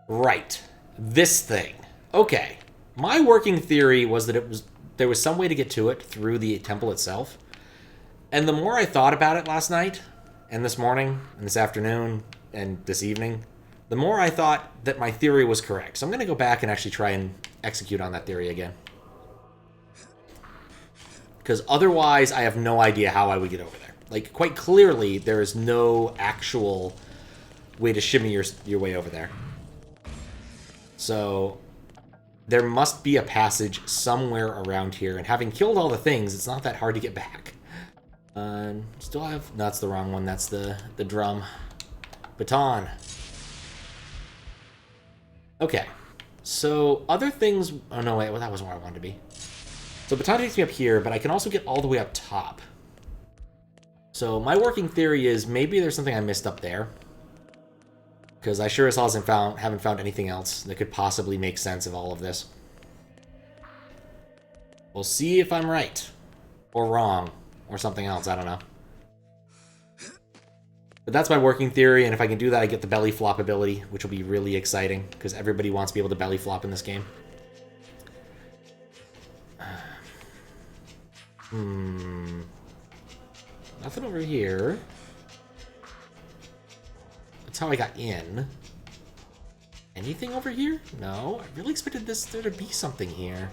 Right. This thing. Okay. My working theory was that there was some way to get to it through the temple itself. And the more I thought about it last night, and this morning, and this afternoon, and this evening, the more I thought that my theory was correct. So I'm going to go back and actually try and execute on that theory again. Because otherwise, I have no idea how I would get over there. Like, quite clearly, there is no actual way to shimmy your way over there. So, there must be a passage somewhere around here. And having killed all the things, it's not that hard to get back. Still have... No, that's the wrong one. That's the drum. Baton. Okay. So, other things... Oh, no, wait. Well, that wasn't where I wanted to be. So baton takes me up here, but I can also get all the way up top. So my working theory is maybe there's something I missed up there. Because I sure as hell haven't found anything else that could possibly make sense of all of this. We'll see if I'm right. Or wrong. Or something else, I don't know. But that's my working theory, and if I can do that, I get the belly flop ability, which will be really exciting, because everybody wants to be able to belly flop in this game. Nothing over here. That's how I got in. Anything over here? No. I really expected there to be something here.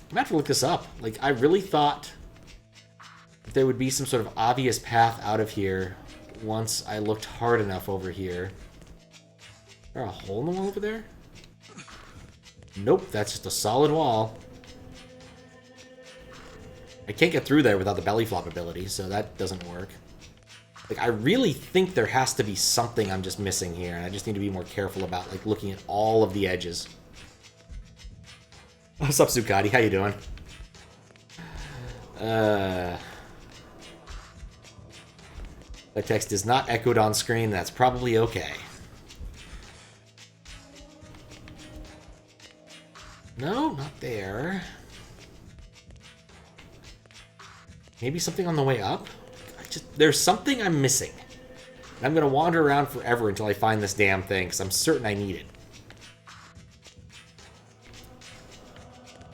I'm gonna have to look this up. Like, I really thought there would be some sort of obvious path out of here once I looked hard enough over here. Is there a hole in the wall over there? Nope, that's just a solid wall. I can't get through there without the belly flop ability, so that doesn't work. Like, I really think there has to be something I'm just missing here, and I just need to be more careful about, like, looking at all of the edges. What's up, Zucati? How you doing? The text is not echoed on screen. That's probably okay. No, not there. Maybe something on the way up? There's something I'm missing. And I'm going to wander around forever until I find this damn thing, because I'm certain I need it.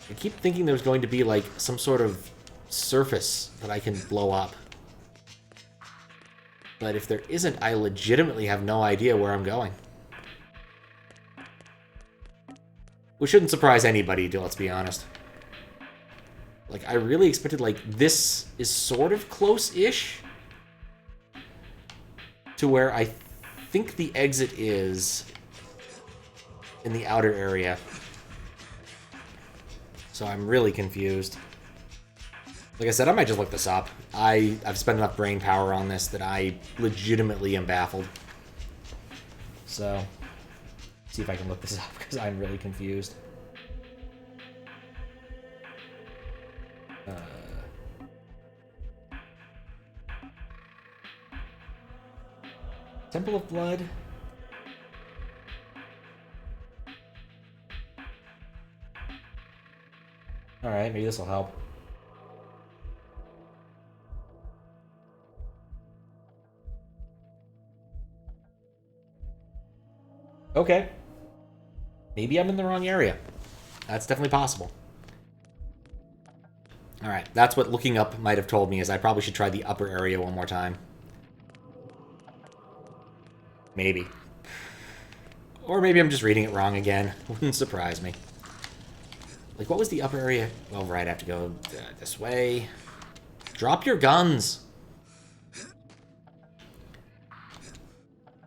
I keep thinking there's going to be, like, some sort of surface that I can blow up. But if there isn't, I legitimately have no idea where I'm going. Which shouldn't surprise anybody, let's be honest. Like, I really expected, like, this is sort of close-ish to where I think the exit is in the outer area. So I'm really confused. Like I said, I might just look this up. I've spent enough brain power on this that I legitimately am baffled. So, see if I can look this up, because I'm really confused. Temple of Blood. Alright, maybe this will help. Okay. Maybe I'm in the wrong area. That's definitely possible. Alright, that's what looking up might have told me, is I probably should try the upper area one more time. Maybe. Or maybe I'm just reading it wrong again. Wouldn't surprise me. Like, what was the upper area? Well, right, I have to go this way. Drop your guns!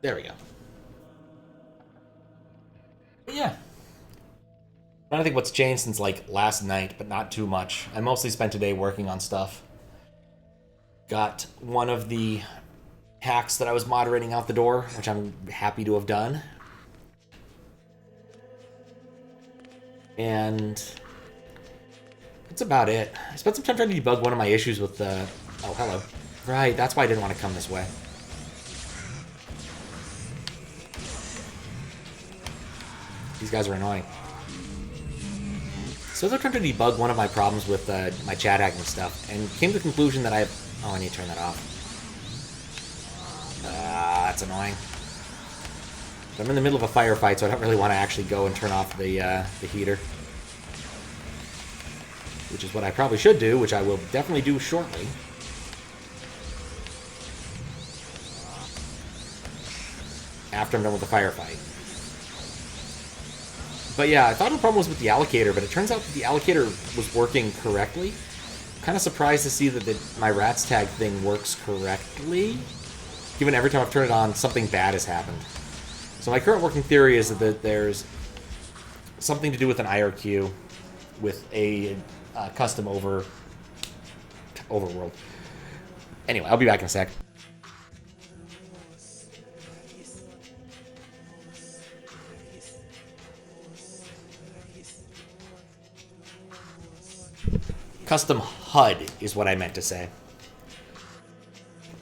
There we go. But yeah. I don't think what's changed since, like, last night, but not too much. I mostly spent today working on stuff. Got one of the hacks that I was moderating out the door, which I'm happy to have done. And that's about it. I spent some time trying to debug one of my issues with the... Oh, hello. Right, that's why I didn't want to come this way. These guys are annoying. So I was trying to debug one of my problems with my chat hacking stuff, and came to the conclusion that I have... Oh, I need to turn that off. That's annoying. I'm in the middle of a firefight, so I don't really want to actually go and turn off the heater. Which is what I probably should do, which I will definitely do shortly. After I'm done with the firefight. But yeah, I thought the problem was with the allocator, but it turns out that the allocator was working correctly. I'm kind of surprised to see that my rats tag thing works correctly, given every time I've turned it on, something bad has happened. So my current working theory is that there's something to do with an IRQ with a custom overworld. Anyway, I'll be back in a sec. Custom HUD is what I meant to say.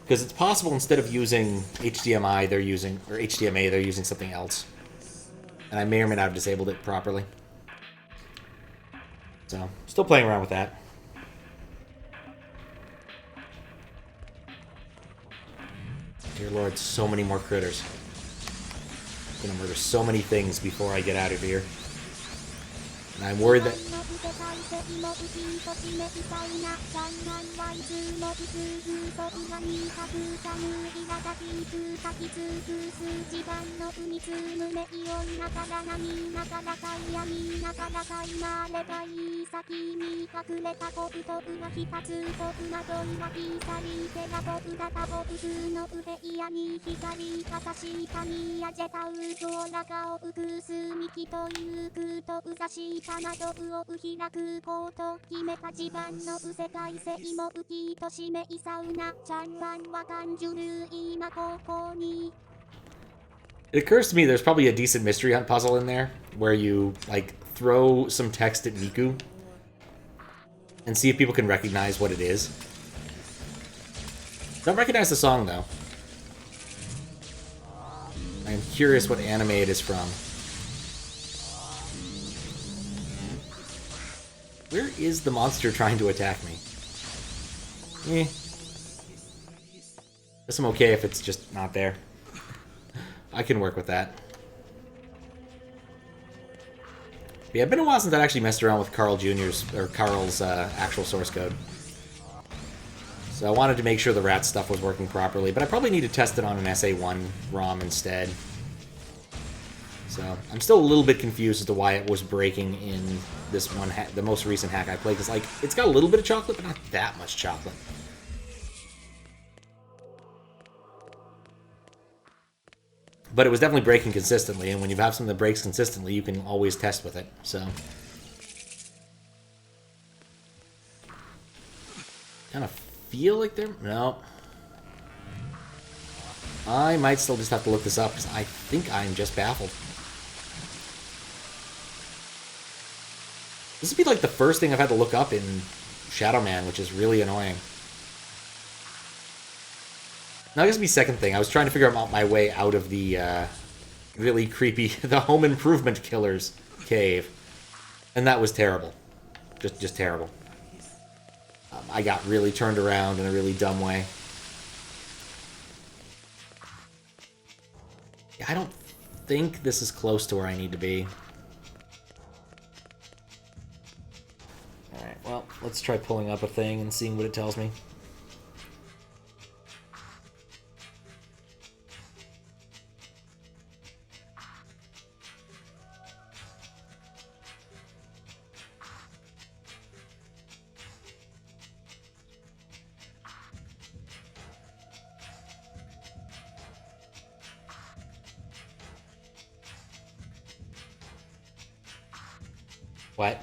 Because it's possible instead of using HDMI, they're using, or HDMA, they're using something else. And I may or may not have disabled it properly. So, still playing around with that. Dear Lord, so many more critters. I'm gonna murder so many things before I get out of here. And I'm worried that... It occurs to me there's probably a decent mystery hunt puzzle in there where you, like, throw some text at Miku and see if people can recognize what it is. Don't recognize the song, though. I'm curious what anime it is from. Where is the monster trying to attack me? Guess I'm okay if it's just not there. I can work with that. But yeah, it's been a while since I actually messed around with Carl's actual source code. So I wanted to make sure the rat stuff was working properly, but I probably need to test it on an SA1 ROM instead. So I'm still a little bit confused as to why it was breaking in this one, the most recent hack I played, because like it's got a little bit of chocolate, but not that much chocolate. But it was definitely breaking consistently, and when you have something that breaks consistently, you can always test with it, so. Kind of feel like they're... No. I might still just have to look this up, because I think I'm just baffled. This would be like the first thing I've had to look up in Shadow Man, which is really annoying. Now, I guess it'd be second thing. I was trying to figure out my way out of the really creepy, the home improvement killer's cave. And that was terrible. Just terrible. I got really turned around in a really dumb way. Yeah, I don't think this is close to where I need to be. Alright, well, let's try pulling up a thing and seeing what it tells me. What?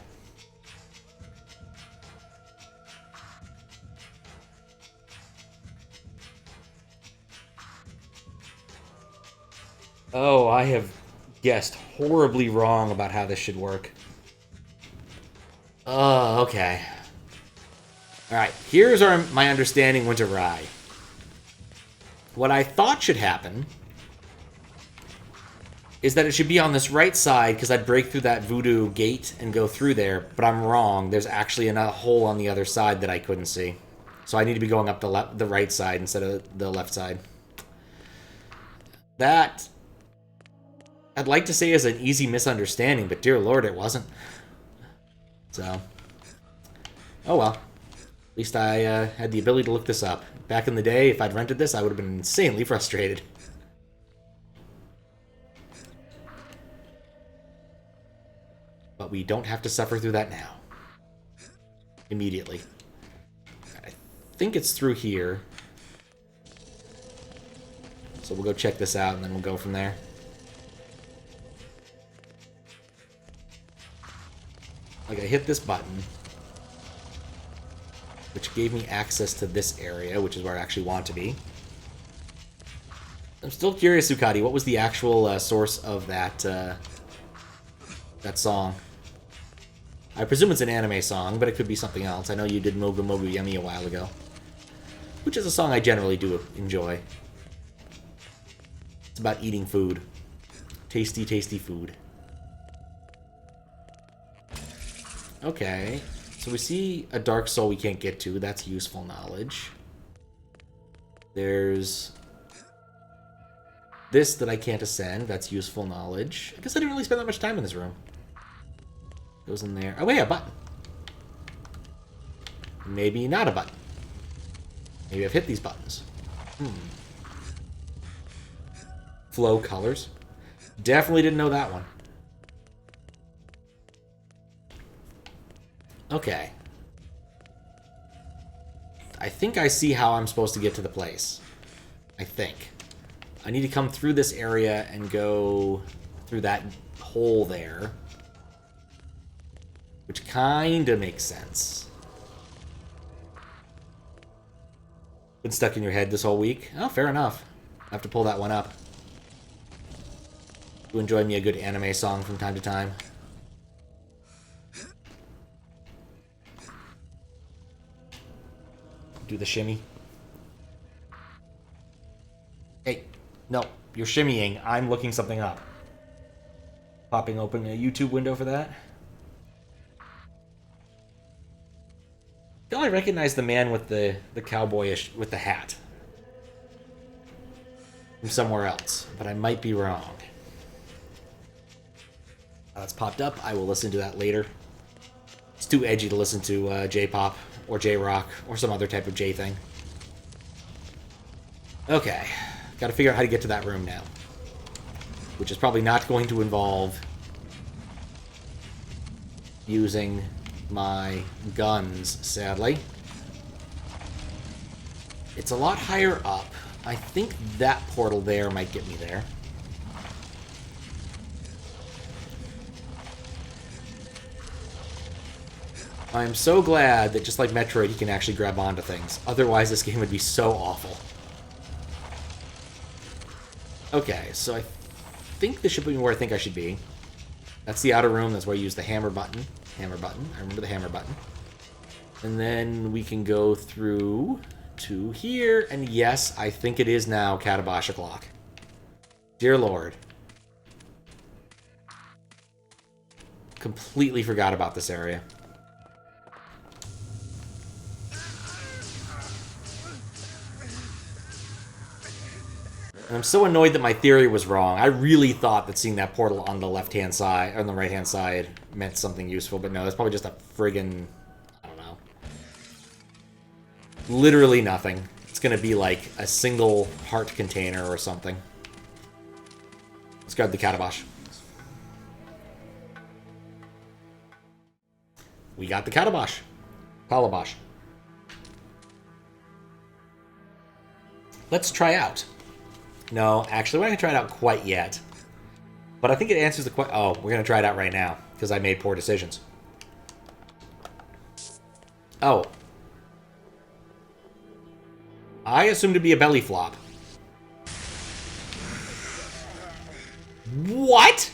Oh, I have guessed horribly wrong about how this should work. Oh, okay. Alright, here's my understanding went awry. What I thought should happen is that it should be on this right side, because I'd break through that voodoo gate and go through there, but I'm wrong. There's actually a hole on the other side that I couldn't see. So I need to be going up the right side instead of the left side. That I'd like to say is an easy misunderstanding, but dear lord, it wasn't. So, oh well. At least I had the ability to look this up. Back in the day, if I'd rented this, I would have been insanely frustrated. But we don't have to suffer through that now. Immediately. I think it's through here. So we'll go check this out, and then we'll go from there. Like, I hit this button, which gave me access to this area, which is where I actually want to be. I'm still curious, Zucati, what was the actual source of that that song? I presume it's an anime song, but it could be something else. I know you did Mogu Mogu Yummy a while ago, which is a song I generally do enjoy. It's about eating food. Tasty, tasty food. Okay, so we see a Dark Soul we can't get to. That's useful knowledge. There's this that I can't ascend. That's useful knowledge. I guess I didn't really spend that much time in this room. Goes in there. Oh, wait, a button. Maybe not a button. Maybe I've hit these buttons. Flow colors. Definitely didn't know that one. Okay. I think I see how I'm supposed to get to the place. I think. I need to come through this area and go through that hole there. Which kind of makes sense. Been stuck in your head this whole week? Oh, fair enough. I have to pull that one up. You enjoy me a good anime song from time to time. Do the shimmy. Hey, no, you're shimmying. I'm looking something up. Popping open a YouTube window for that. I feel I recognize the man with the cowboyish, with the hat. From somewhere else, but I might be wrong. That's popped up. I will listen to that later. It's too edgy to listen to J-pop or J-rock or some other type of J thing. Okay. Gotta figure out how to get to that room now. Which is probably not going to involve using my guns, sadly. It's a lot higher up. I think that portal there might get me there. I'm so glad that just like Metroid, you can actually grab onto things. Otherwise, this game would be so awful. Okay, so I think this should be where I think I should be. That's the outer room. That's where you use the hammer button. Hammer button. I remember the hammer button. And then we can go through to here. And yes, I think it is now Calabash Acquired. Dear Lord. Completely forgot about this area. And I'm so annoyed that my theory was wrong. I really thought that seeing that portal on the left-hand side, or on the right-hand side, meant something useful, but no, that's probably just a friggin', I don't know. Literally nothing. It's gonna be like a single heart container or something. Let's grab the Calabash. We got the Calabash. Calabash. Let's try out. No, actually, we're not going to try it out quite yet. But I think it answers the question. Oh, we're going to try it out right now, because I made poor decisions. Oh. I assumed to be a belly flop. What?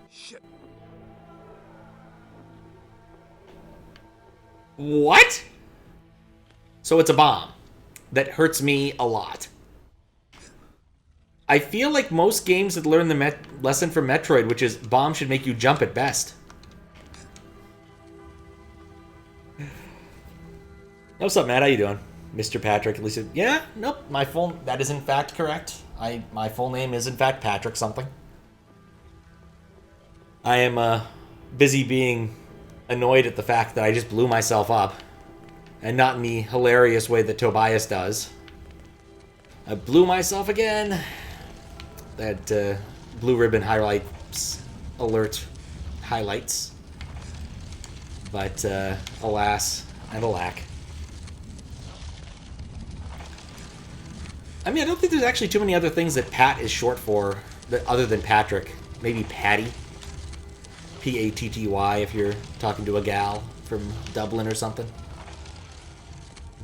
Shit. What? So it's a bomb. That hurts me a lot. I feel like most games that learn the lesson from Metroid, which is bombs should make you jump at best. What's up, Matt? How you doing? Mr. Patrick, at least... Yeah? Nope. My phone... That is in fact correct. My full name is, in fact, Patrick something. I am busy being annoyed at the fact that I just blew myself up. And not in the hilarious way that Tobias does. I blew myself again. That blue ribbon highlights alert highlights. But alas and alack. I mean, I don't think there's actually too many other things that Pat is short for that other than Patrick. Maybe Patty. P-A-T-T-Y if you're talking to a gal from Dublin or something.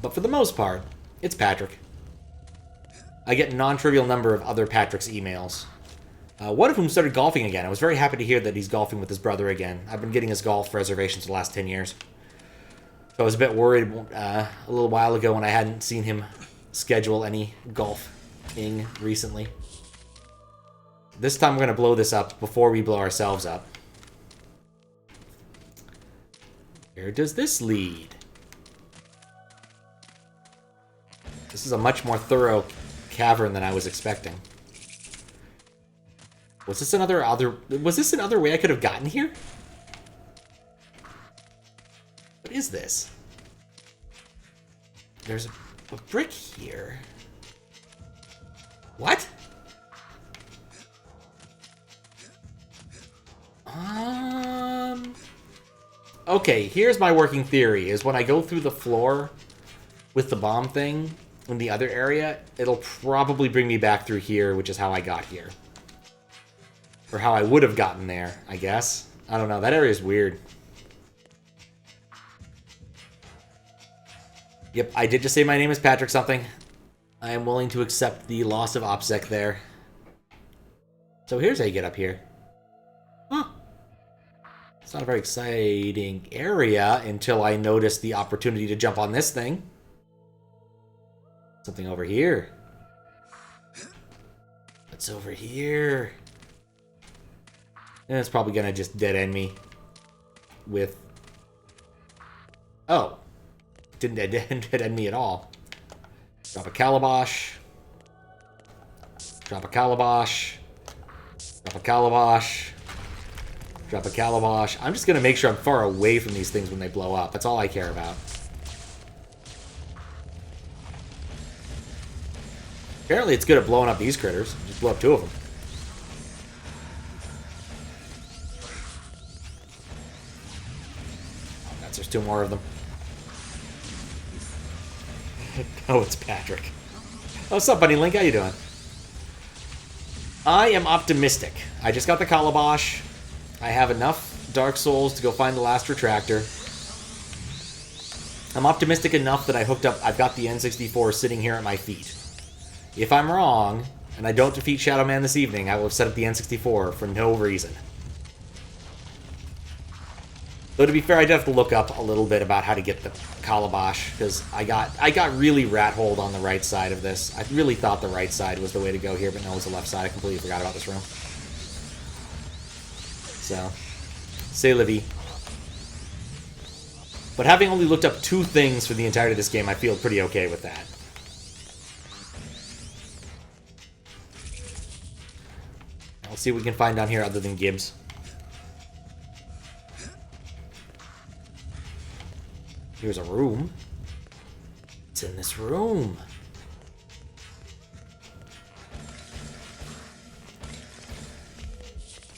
But for the most part, it's Patrick. I get a non-trivial number of other Patrick's emails. One of whom started golfing again. I was very happy to hear that he's golfing with his brother again. I've been getting his golf reservations for the last 10 years. So I was a bit worried a little while ago when I hadn't seen him schedule any golfing recently. This time we're going to blow this up before we blow ourselves up. Where does this lead? This is a much more thorough cavern than I was expecting. Was this another way I could have gotten here? What is this? There's a brick here. What? Okay, here's my working theory, is when I go through the floor with the bomb thing in the other area, it'll probably bring me back through here, which is how I got here. Or how I would have gotten there, I guess. I don't know, that area is weird. Yep, I did just say my name is Patrick something. I am willing to accept the loss of OPSEC there. So here's how you get up here. Huh. It's not a very exciting area until I notice the opportunity to jump on this thing. Something over here. What's over here? And it's probably gonna just dead end me with... Oh. Didn't dead end me at all. Drop a calabash. Drop a calabash. Drop a calabash. Drop a calabash. I'm just gonna make sure I'm far away from these things when they blow up. That's all I care about. Apparently it's good at blowing up these critters. Just blow up two of them. Oh, there's two more of them. Oh, it's Patrick. Oh, what's up, Bunnylink? How you doing? I am optimistic. I just got the Calabash. I have enough Dark Souls to go find the last retractor. I'm optimistic enough that I've got the N64 sitting here at my feet. If I'm wrong, and I don't defeat Shadow Man this evening, I will have set up the N64 for no reason. Though to be fair, I did have to look up a little bit about how to get the Calabash, because I got really rat-holed on the right side of this. I really thought the right side was the way to go here, but no, it was the left side. I completely forgot about this room. So, c'est la vie. But having only looked up 2 things for the entirety of this game, I feel pretty okay with that. Let's see what we can find down here other than Gibbs. Here's a room. What's in this room?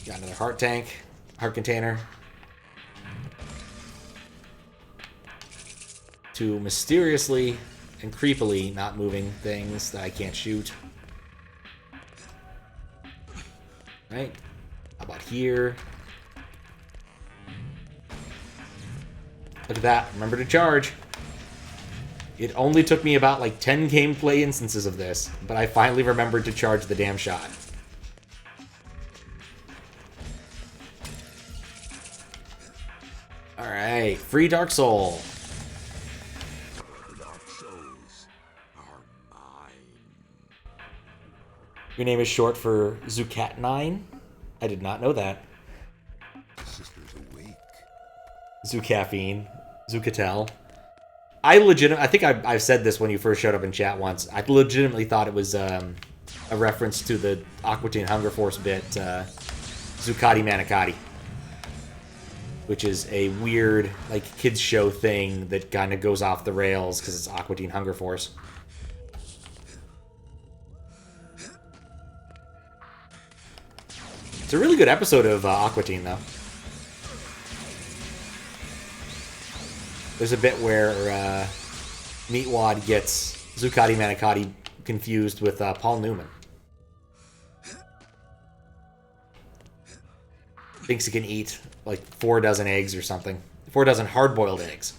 Got another heart tank, heart container. 2 mysteriously and creepily not moving things that I can't shoot. Right? How about here? Look at that. Remember to charge. It only took me about like 10 gameplay instances of this, but I finally remembered to charge the damn shot. Alright, free Dark Soul. Dark Souls are mine. Your name is short for Zucat9? I did not know that. Sisters awake. Zucaffine. Zucatel. I think I've said this when you first showed up in chat once. I legitimately thought it was a reference to the Aqua Teen Hunger Force bit, Zuccotti Manicotti, which is a weird, like, kids show thing that kind of goes off the rails because it's Aqua Teen Hunger Force. It's a really good episode of Aqua Teen, though. There's a bit where Meatwad gets Zuccotti Manicotti confused with Paul Newman. Thinks he can eat like 4 dozen eggs or something. 4 dozen hard-boiled eggs.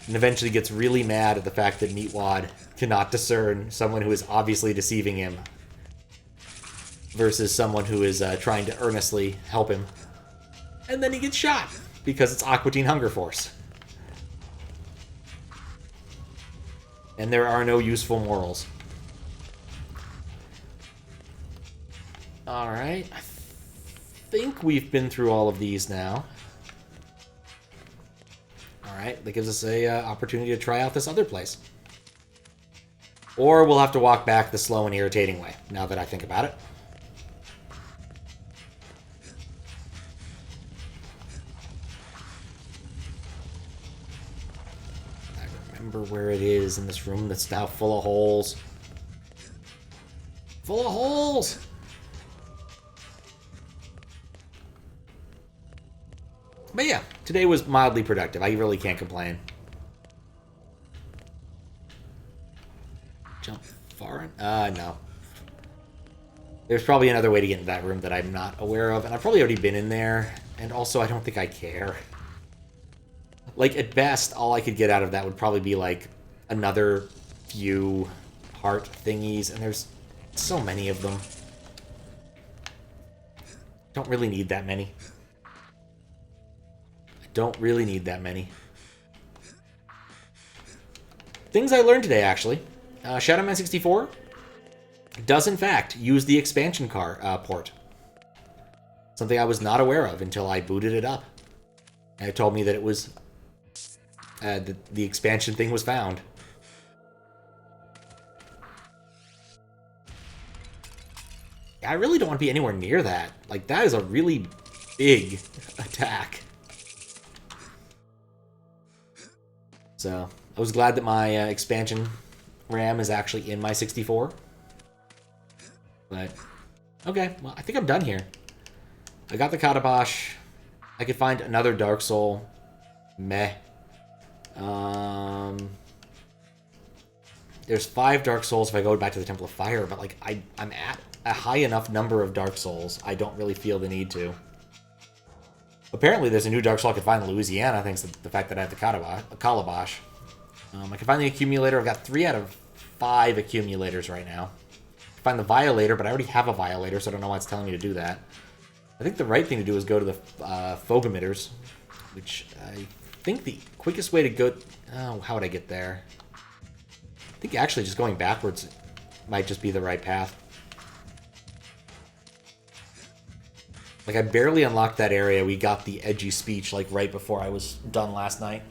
And eventually gets really mad at the fact that Meatwad cannot discern someone who is obviously deceiving him versus someone who is trying to earnestly help him. And then he gets shot because it's Aqua Teen Hunger Force. And there are no useful morals. Alright, I think we've been through all of these now. Alright, that gives us a opportunity to try out this other place. Or we'll have to walk back the slow and irritating way, now that I think about it. Remember where it is in this room that's now full of holes. Full of holes! But yeah, today was mildly productive. I really can't complain. Jump far? No. There's probably another way to get into that room that I'm not aware of, and I've probably already been in there, and also I don't think I care. Like, at best, all I could get out of that would probably be, like, another few heart thingies, and there's so many of them. Don't really need that many. I don't really need that many. Things I learned today, actually. Shadow Man 64 does, in fact, use the expansion port. Something I was not aware of until I booted it up. And it told me that it was... the expansion thing was found. I really don't want to be anywhere near that. Like, that is a really big attack. So, I was glad that my expansion RAM is actually in my 64. But, okay, well, I think I'm done here. I got the Calabash. I could find another Dark Soul. Meh. There's 5 Dark Souls if I go back to the Temple of Fire, but like I'm at a high enough number of Dark Souls, I don't really feel the need to. Apparently there's a new Dark Soul I could find in Louisiana, thanks to the fact that I have the Calabash. I can find the Accumulator. I've got 3 out of 5 Accumulators right now. I can find the Violator, but I already have a Violator, so I don't know why it's telling me to do that. I think the right thing to do is go to the Fogometers, which I think the quickest way to go... Oh, how would I get there? I think actually just going backwards might just be the right path. Like, I barely unlocked that area. We got the edgy speech, like, right before I was done last night.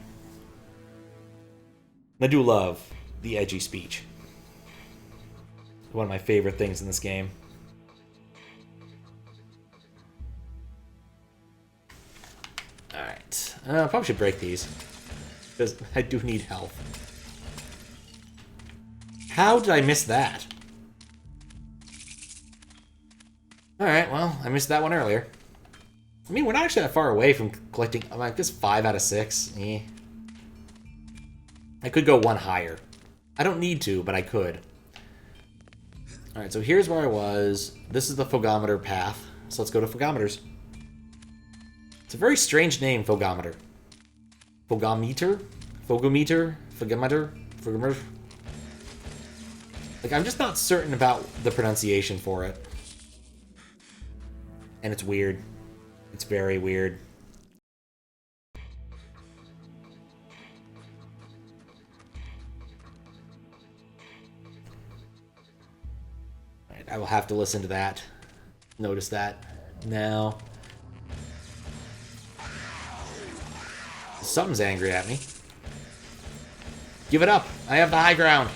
I do love the edgy speech. One of my favorite things in this game. Alright. I probably should break these, because I do need health. How did I miss that? Alright, well, I missed that one earlier. I mean, we're not actually that far away from collecting... I'm like, this 5 out of 6. Eh. I could go 1 higher. I don't need to, but I could. Alright, so here's where I was. This is the Fogometer path. So let's go to Fogometers. It's a very strange name, Fogometer. Fogometer? Fogometer? Fogometer? Fogometer? Like, I'm just not certain about the pronunciation for it. And it's weird. It's very weird. Right, I will have to listen to that. Notice that. Now. Something's angry at me. Give it up. I have the high ground.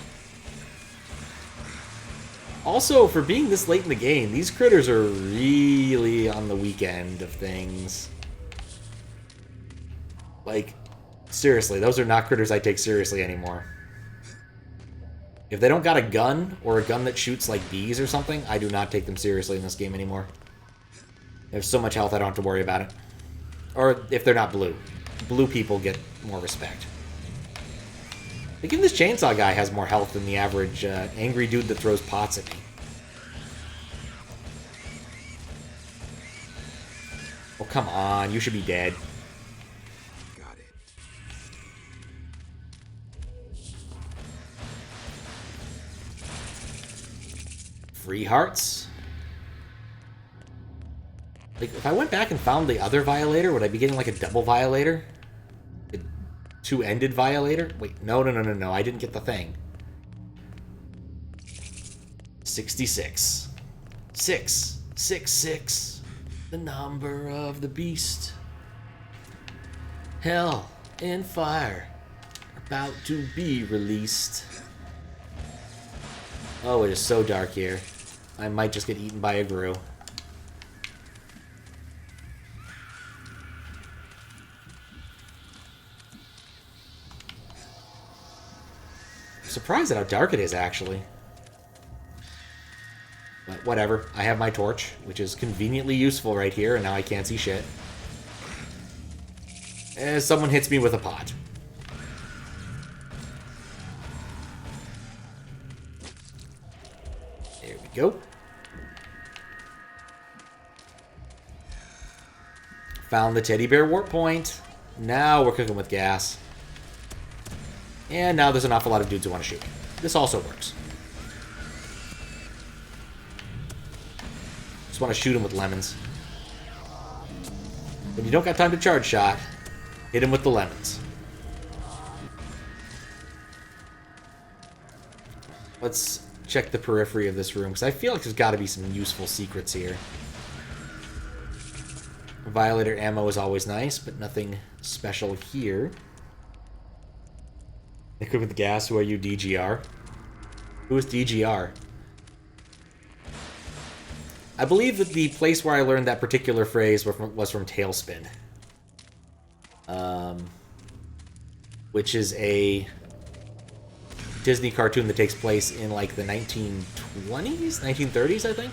Also, for being this late in the game, these critters are really on the weak end of things. Like, seriously, those are not critters I take seriously anymore. If they don't got a gun, or a gun that shoots like bees or something, I do not take them seriously in this game anymore. They have so much health I don't have to worry about it. Or if they're not blue. Blue people get more respect. Like, even this chainsaw guy has more health than the average angry dude that throws pots at me. Oh, come on. You should be dead. Got it. Free hearts. Like, if I went back and found the other Violator, would I be getting, like, a double Violator? A two-ended Violator? Wait, no. I didn't get the thing. 66. 666. The number of the beast. Hell and fire are about to be released. Oh, it is so dark here. I might just get eaten by a Gru. I'm surprised at how dark it is, actually. But whatever. I have my torch, which is conveniently useful right here, and now I can't see shit. As someone hits me with a pot. There we go. Found the teddy bear warp point. Now we're cooking with gas. And now there's an awful lot of dudes who want to shoot me. This also works. Just want to shoot him with lemons. When you don't got time to charge shot, hit him with the lemons. Let's check the periphery of this room, because I feel like there's got to be some useful secrets here. Violator ammo is always nice, but nothing special here. Equip with the gas. Who are you, DGR? Who is DGR? I believe that the place where I learned that particular phrase was from Tailspin. Which is a Disney cartoon that takes place in, like, the 1920s? 1930s, I think?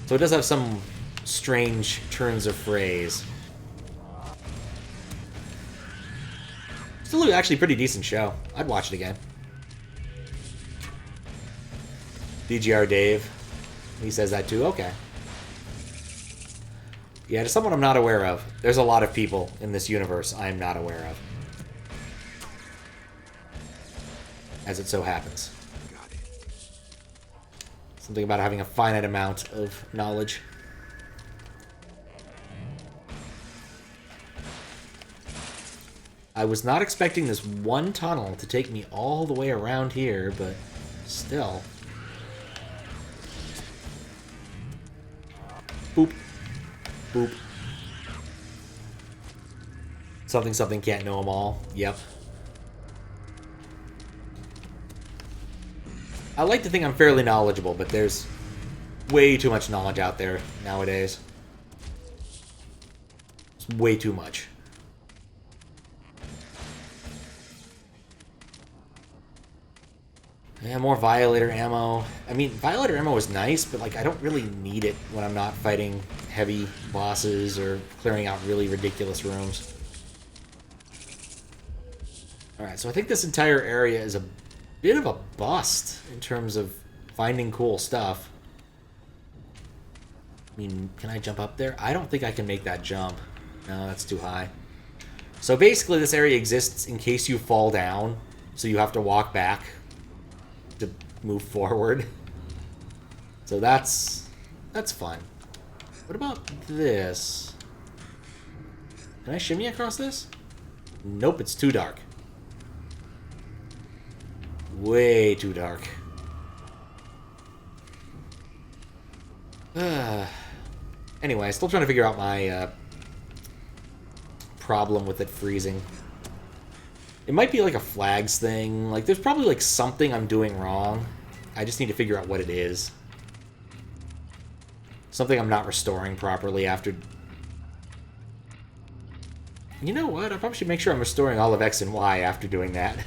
So it does have some strange turns of phrase. Still actually a pretty decent show. I'd watch it again. DGR Dave. He says that too. Okay. Yeah, to someone I'm not aware of. There's a lot of people in this universe I am not aware of. As it so happens. Got it. Something about having a finite amount of knowledge. I was not expecting this one tunnel to take me all the way around here, but still. Boop. Boop. Something can't know them all. Yep. I like to think I'm fairly knowledgeable, but there's way too much knowledge out there nowadays. It's way too much. Yeah, more Violator ammo. I mean, Violator ammo is nice, but, like, I don't really need it when I'm not fighting heavy bosses or clearing out really ridiculous rooms. Alright, so I think this entire area is a bit of a bust in terms of finding cool stuff. I mean, can I jump up there? I don't think I can make that jump. No, that's too high. So basically this area exists in case you fall down, so you have to walk back to move forward. So that's fun. What about this? Can I shimmy across this? Nope, it's too dark. Way too dark. Anyway, still trying to figure out my problem with it freezing. It might be like a flags thing. Like, there's probably like something I'm doing wrong. I just need to figure out what it is. Something I'm not restoring properly after... You know what? I probably should make sure I'm restoring all of X and Y after doing that.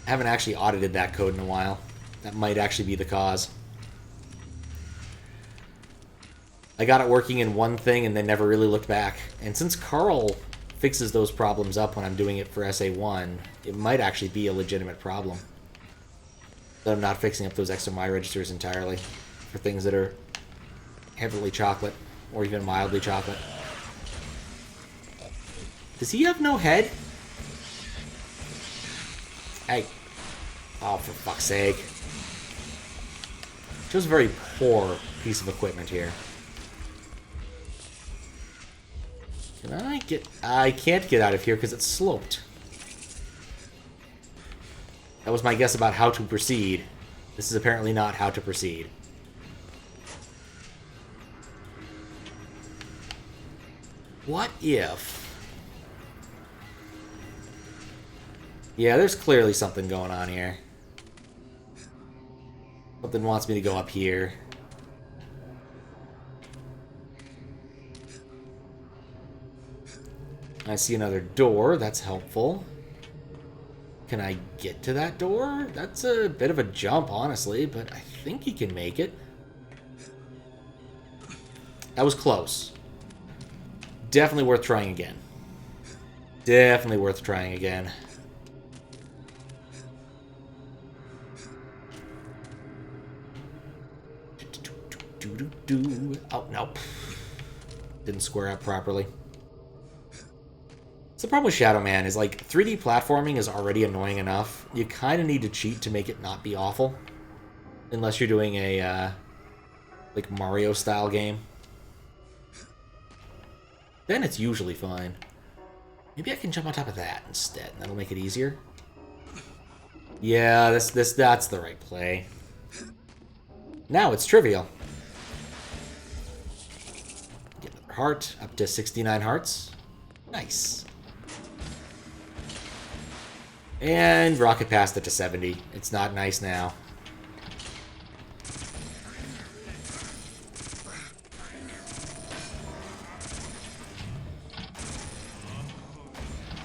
I haven't actually audited that code in a while. That might actually be the cause. I got it working in one thing and then never really looked back. And since Carl fixes those problems up when I'm doing it for SA1, it might actually be a legitimate problem. That I'm not fixing up those X and Y registers entirely for things that are heavily chocolate or even mildly chocolate. Does he have no head? Hey. Oh, for fuck's sake. Just a very poor piece of equipment here. Can I get... I can't get out of here because it's sloped. That was my guess about how to proceed. This is apparently not how to proceed. What if... Yeah, there's clearly something going on here. Something wants me to go up here. I see another door. That's helpful. Can I get to that door? That's a bit of a jump, honestly, but I think he can make it. That was close. Definitely worth trying again. Definitely worth trying again. Oh, nope. Didn't square up properly. So the problem with Shadow Man is, like, 3D platforming is already annoying enough. You kind of need to cheat to make it not be awful. Unless you're doing a, like, Mario-style game. Then it's usually fine. Maybe I can jump on top of that instead. That'll make it easier. Yeah, that's the right play. Now it's trivial. Get another heart. Up to 69 hearts. Nice. And rocket past it to 70. It's not nice now.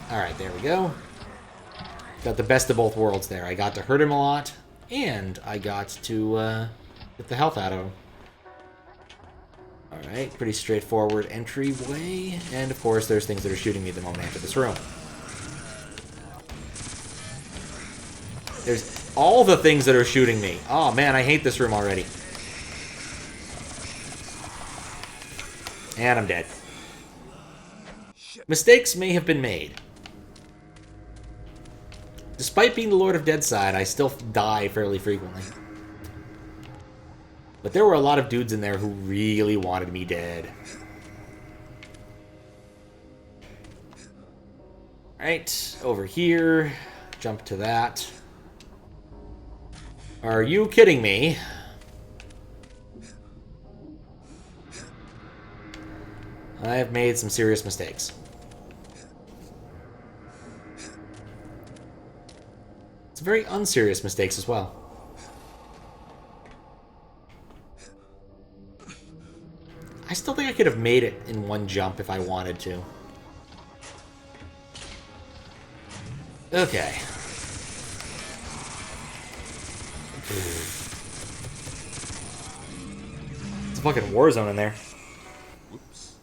Alright, there we go. Got the best of both worlds there. I got to hurt him a lot, and I got to get the health out of him. Alright, pretty straightforward entryway. And of course, there's things that are shooting me at the moment I enter this room. There's all the things that are shooting me. Oh man, I hate this room already. And I'm dead. Mistakes may have been made. Despite being the Lord of Deadside, I still die fairly frequently. But there were a lot of dudes in there who really wanted me dead. Alright, over here. Jump to that. Are you kidding me? I have made some serious mistakes. Some very unserious mistakes as well. I still think I could have made it in one jump if I wanted to. Okay. It's a fucking war zone in there. Oops.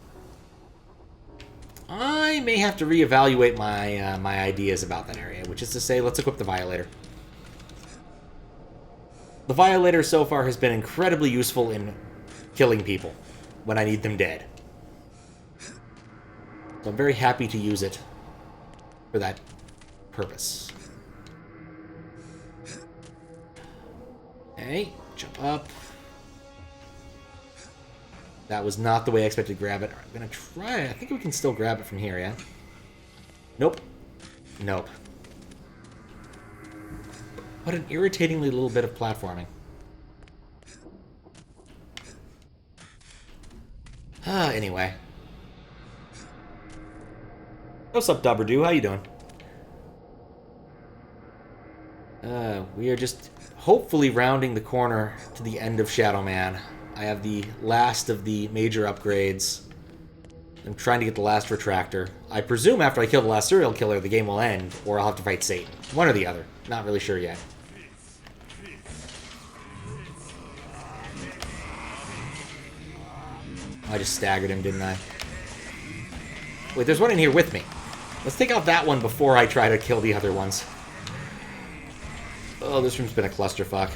I may have to reevaluate my my ideas about that area, which is to say, let's equip the Violator. The Violator so far has been incredibly useful in killing people when I need them dead. So I'm very happy to use it for that purpose. Okay, jump up. That was not the way I expected to grab it. I'm gonna try. I think we can still grab it from here, yeah? Nope. Nope. What an irritatingly little bit of platforming. Anyway. What's up, Dubberdoo? How you doing? We are just hopefully rounding the corner to the end of Shadow Man. I have the last of the major upgrades. I'm trying to get the last retractor. I presume after I kill the last serial killer, the game will end, or I'll have to fight Satan. One or the other. Not really sure yet. I just staggered him, didn't I? Wait, there's one in here with me. Let's take out that one before I try to kill the other ones. Oh, this room's been a clusterfuck.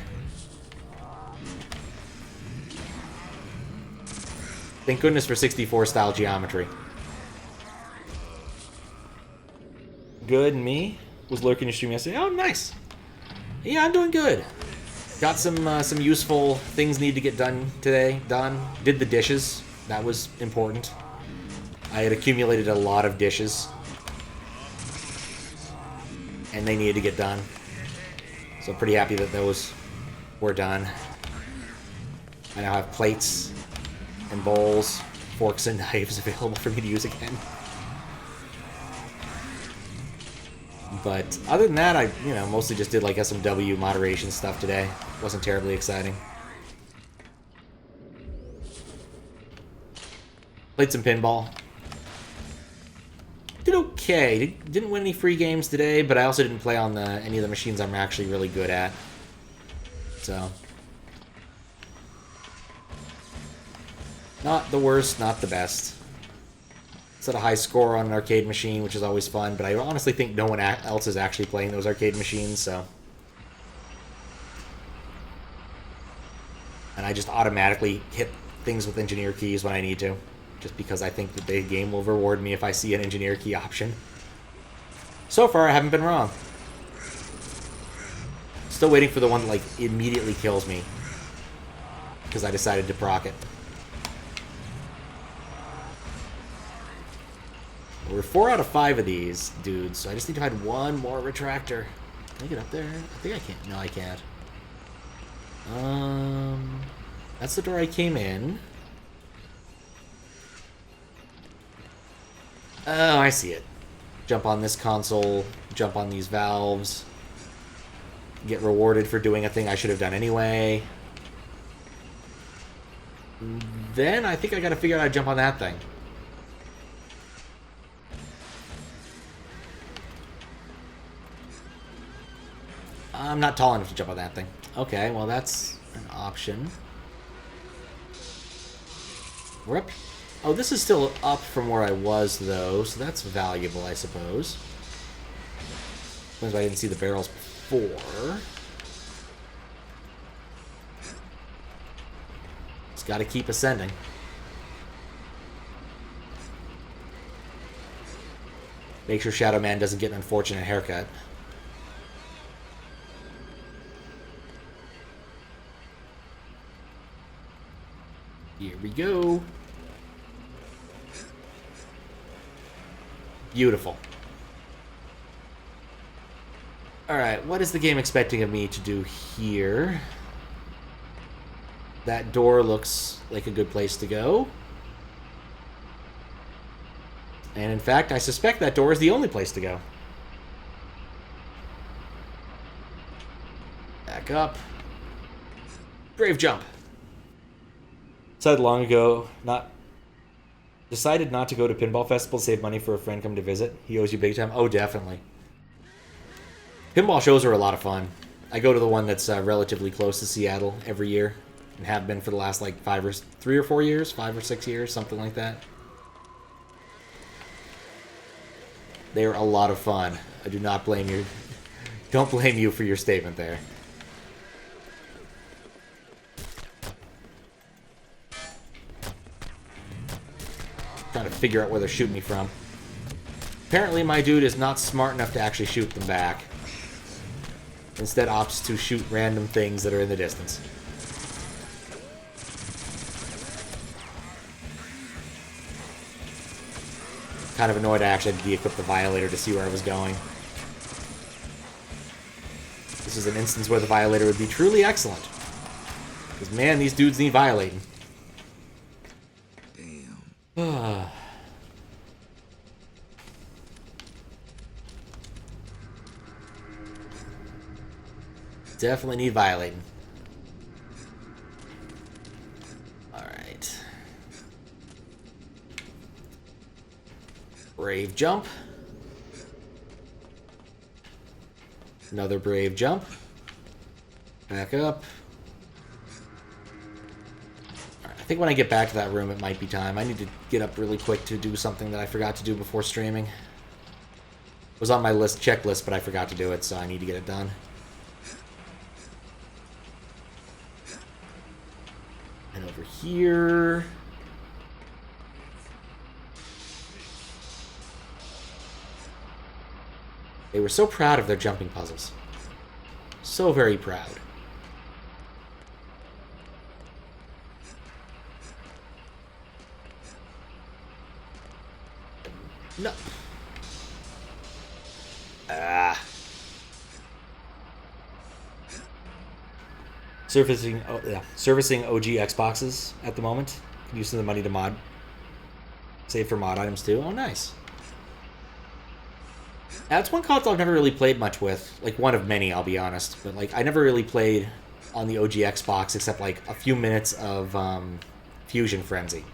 Thank goodness for 64-style geometry. Good, and me? Was lurking your stream yesterday. Oh, nice. Yeah, I'm doing good. Got some useful things need to get done today. Did the dishes. That was important. I had accumulated a lot of dishes. And they needed to get done. So I'm pretty happy that those were done. I now have plates and bowls, forks and knives available for me to use again. But other than that, I mostly just did like SMW moderation stuff today. Wasn't terribly exciting. Played some pinball. Did okay. Didn't win any free games today, but I also didn't play on any of the machines I'm actually really good at. So, not the worst, not the best. Set a high score on an arcade machine, which is always fun, but I honestly think no one else is actually playing those arcade machines, so. And I just automatically hit things with engineer keys when I need to, just because I think that the game will reward me if I see an engineer key option. So far, I haven't been wrong. Still waiting for the one that, like, immediately kills me, because I decided to proc it. We're 4 out of 5 of these dudes, so I just need to find one more retractor. Can I get up there? I think I can't. No, I can't. That's the door I came in. Oh, I see it. Jump on this console, jump on these valves, get rewarded for doing a thing I should have done anyway. Then I think I gotta figure out how to jump on that thing. I'm not tall enough to jump on that thing. Okay, well that's an option. We're up. Oh, this is still up from where I was, though, so that's valuable, I suppose. Because I didn't see the barrels before. Just gotta keep ascending. Make sure Shadow Man doesn't get an unfortunate haircut. Here we go. Beautiful. Alright, what is the game expecting of me to do here? That door looks like a good place to go. And in fact, I suspect that door is the only place to go. Back up. Grave jump. Decided long ago, decided not to go to Pinball Festival to save money for a friend come to visit. He owes you big time. Oh, definitely. Pinball shows are a lot of fun. I go to the one that's relatively close to Seattle every year, and have been for the last like 3 or 4 years, 5 or 6 years, something like that. They're a lot of fun. I do not blame you. Don't blame you for your statement there. Trying to figure out where they're shooting me from. Apparently my dude is not smart enough to actually shoot them back. Instead opts to shoot random things that are in the distance. Kind of annoyed I actually had to de-equip the Violator to see where I was going. This is an instance where the Violator would be truly excellent. Because man, these dudes need violating. Definitely need violating. Alright. Brave jump. Another brave jump. Back up. Alright, I think when I get back to that room, it might be time. I need to get up really quick to do something that I forgot to do before streaming. It was on my checklist, but I forgot to do it, so I need to get it done. And over here... They were so proud of their jumping puzzles. So very proud. No. Ah. Servicing OG Xboxes at the moment. Using the money to mod. Save for mod items too. Oh, nice. That's one console I've never really played much with. Like, one of many, I'll be honest. But, like, I never really played on the OG Xbox except, like, a few minutes of Fusion Frenzy.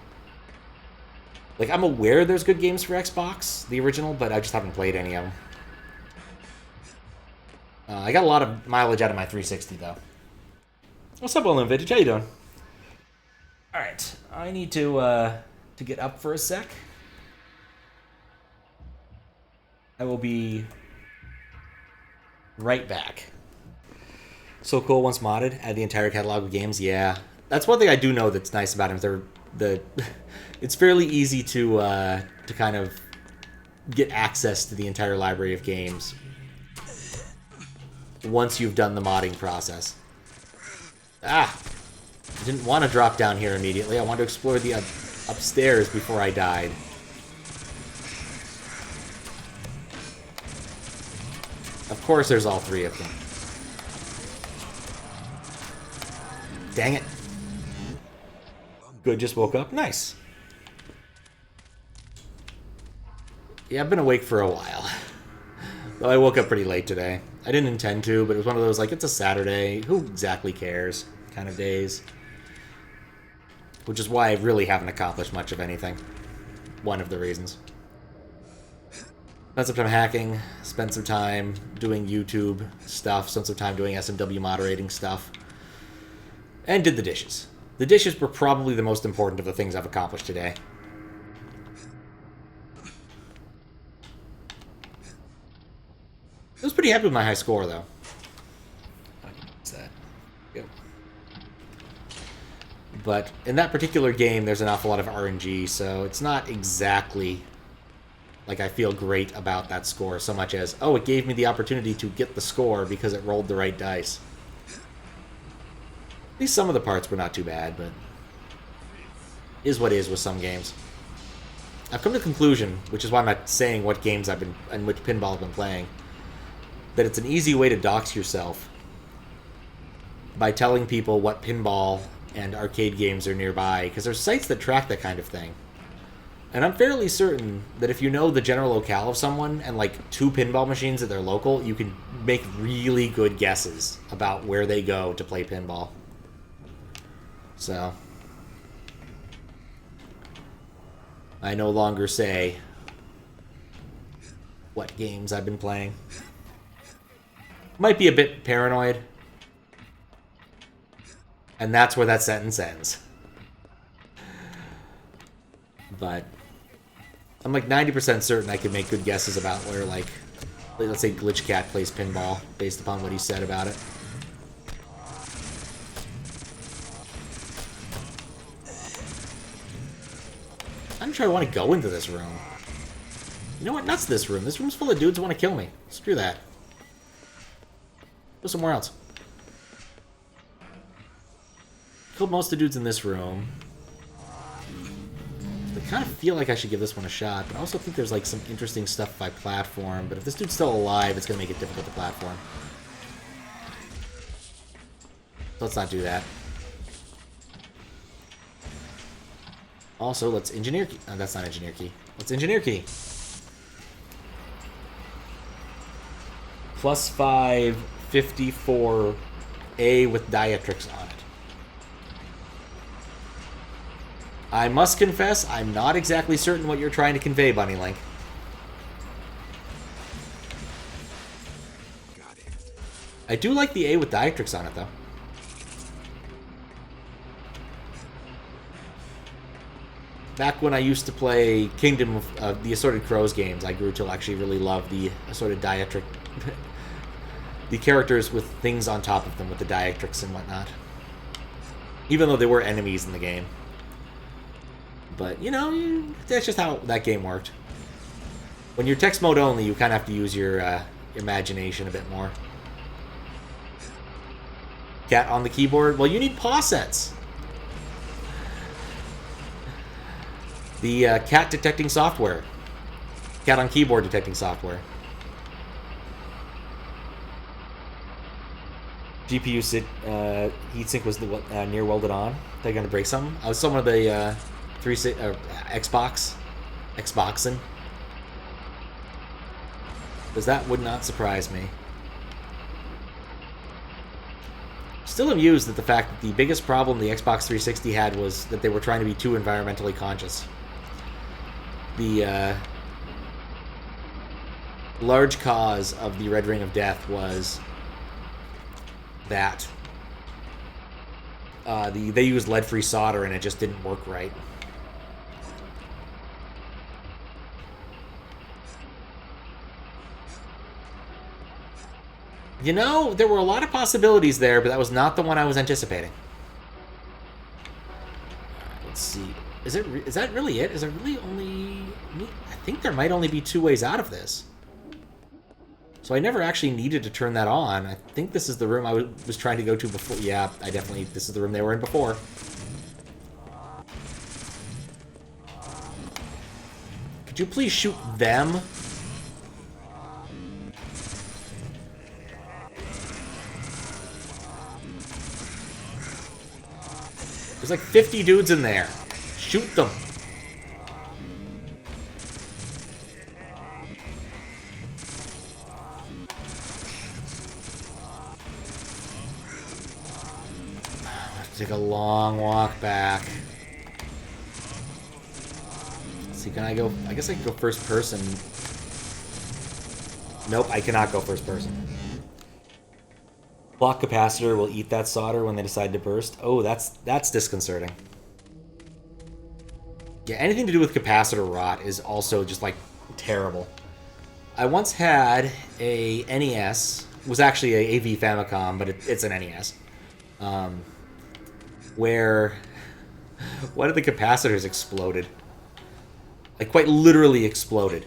Like, I'm aware there's good games for Xbox, the original, but I just haven't played any of them. I got a lot of mileage out of my 360, though. What's up, All Vintage? How you doing? Alright, I need to get up for a sec. I will be right back. So cool once modded. Add the entire catalog of games. Yeah, that's one thing I do know that's nice about them. It's fairly easy to kind of get access to the entire library of games once you've done the modding process. Ah, I didn't want to drop down here immediately. I wanted to explore the upstairs before I died. Of course there's all three of them. Dang it. Good, just woke up. Nice. Yeah, I've been awake for a while. Though I woke up pretty late today. I didn't intend to, but it was one of those, like, it's a Saturday, who exactly cares kind of days. Which is why I really haven't accomplished much of anything. One of the reasons. Spent some time hacking, spent some time doing YouTube stuff, spent some time doing SMW moderating stuff, and did the dishes. The dishes were probably the most important of the things I've accomplished today. I was pretty happy with my high score, though. What's that? Go. But in that particular game, there's an awful lot of RNG, so it's not exactly... like, I feel great about that score so much as, oh, it gave me the opportunity to get the score because it rolled the right dice. At least some of the parts were not too bad, but is what is with some games. I've come to the conclusion, which is why I'm not saying what games I've been and which pinball I've been playing, that it's an easy way to dox yourself by telling people what pinball and arcade games are nearby, because there's sites that track that kind of thing. And I'm fairly certain that if you know the general locale of someone and, like, 2 pinball machines at their local, you can make really good guesses about where they go to play pinball. So, I no longer say what games I've been playing. Might be a bit paranoid. And that's where that sentence ends. But I'm like 90% certain I could make good guesses about where, like, let's say Glitch Cat plays pinball based upon what he said about it. I'm sure I want to go into this room. You know what? Nuts this room. This room's full of dudes who want to kill me. Screw that. Go somewhere else. Killed most of the dudes in this room. I kind of feel like I should give this one a shot, but I also think there's, like, some interesting stuff by platform. But if this dude's still alive, it's going to make it difficult to platform. So let's not do that. Also, let's engineer key. Oh, that's not engineer key. Let's engineer key. +5, 54 A with Diatrix on it. I must confess, I'm not exactly certain what you're trying to convey, Bunnylink. Got it. I do like the A with Diatrix on it, though. Back when I used to play Kingdom of the Assorted Crows games, I grew to actually really love the Assorted Diatrix. The characters with things on top of them, with the Diatrix and whatnot. Even though they were enemies in the game. But, you know, that's just how that game worked. When you're text mode only, you kind of have to use your imagination a bit more. Cat on the keyboard? Well, you need paw sets. The cat detecting software. Cat on keyboard detecting software. GPU heatsink was near welded on. They're gonna break something. I was someone of the Xboxing. Because that would not surprise me. Still amused at the fact that the biggest problem the Xbox 360 had was that they were trying to be too environmentally conscious. The large cause of the Red Ring of Death was that they used lead-free solder and it just didn't work right. You know, there were a lot of possibilities there, but that was not the one I was anticipating. Let's see. Is that really it? Is there really only... I think there might only be two ways out of this. So I never actually needed to turn that on. I think this is the room I was trying to go to before. Yeah, this is the room they were in before. Could you please shoot them? There's like 50 dudes in there. Shoot them. Take a long walk back. Let's see, can I go? I guess I can go first person. Nope, I cannot go first person. Block capacitor will eat that solder when they decide to burst. Oh, that's disconcerting. Yeah, anything to do with capacitor rot is also just like terrible. I once had a NES. It was actually a AV Famicom, but it's an NES. Where one of the capacitors exploded. Like, quite literally exploded.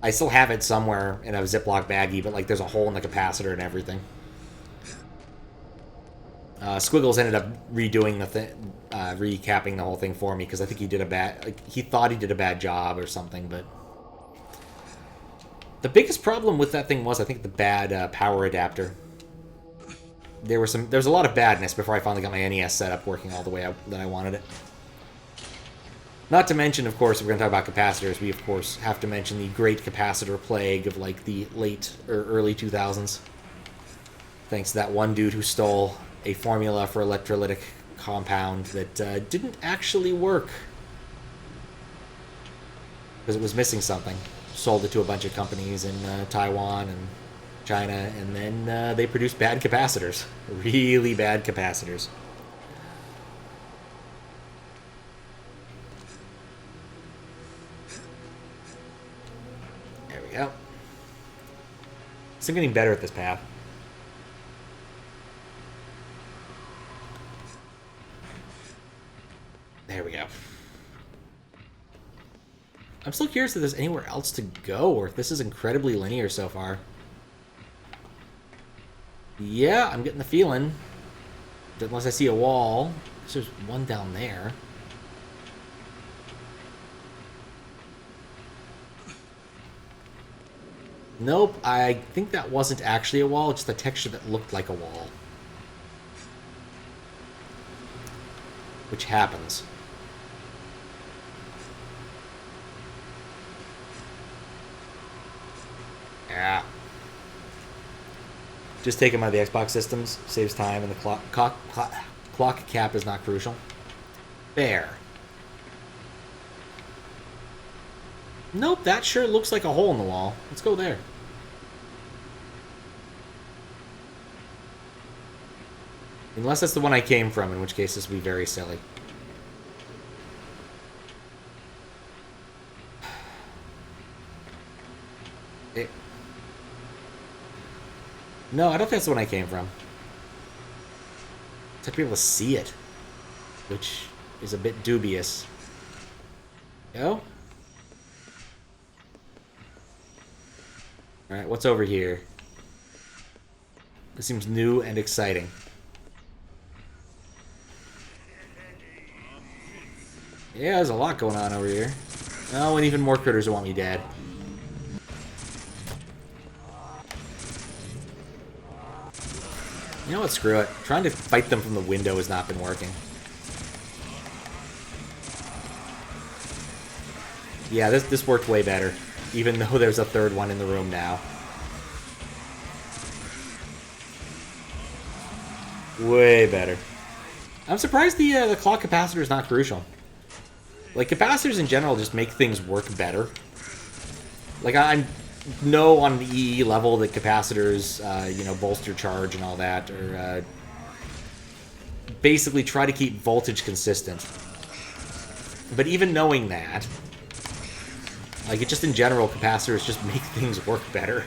I still have it somewhere in a Ziploc baggie, but, like, there's a hole in the capacitor and everything. Squiggles ended up redoing the thing, recapping the whole thing for me, because I think he did he thought he did a bad job or something, but... The biggest problem with that thing was, I think, the bad power adapter. There was a lot of badness before I finally got my NES set up working all the way out that I wanted it. Not to mention, of course, if we're going to talk about capacitors, we, of course, have to mention the great capacitor plague of, like, the late or early 2000s. Thanks to that one dude who stole a formula for electrolytic compound that didn't actually work. Because it was missing something. Sold it to a bunch of companies in Taiwan and China, and then they produced bad capacitors. Really bad capacitors. There we go. So I'm getting better at this path. There we go. I'm still curious if there's anywhere else to go, or if this is incredibly linear so far. Yeah, I'm getting the feeling. Unless I see a wall. There's one down there. Nope, I think that wasn't actually a wall, it's just a texture that looked like a wall. Which happens. Yeah. Just take them out of the Xbox systems. Saves time, and the clock cap is not crucial. Fair. Nope, that sure looks like a hole in the wall. Let's go there. Unless that's the one I came from, in which case this would be very silly. No, I don't think that's the one I came from. It's have to be able to see it, which is a bit dubious. Go. Alright, what's over here? This seems new and exciting. Yeah, there's a lot going on over here. Oh, and even more critters who want me dead. You know what? Screw it. Trying to fight them from the window has not been working. Yeah, this worked way better. Even though there's a third one in the room now. Way better. I'm surprised the clock capacitor is not crucial. Like, capacitors in general just make things work better. Like, I know on the EE level that capacitors, you know, bolster charge and all that, or basically try to keep voltage consistent. But even knowing that, like, it just in general, capacitors just make things work better.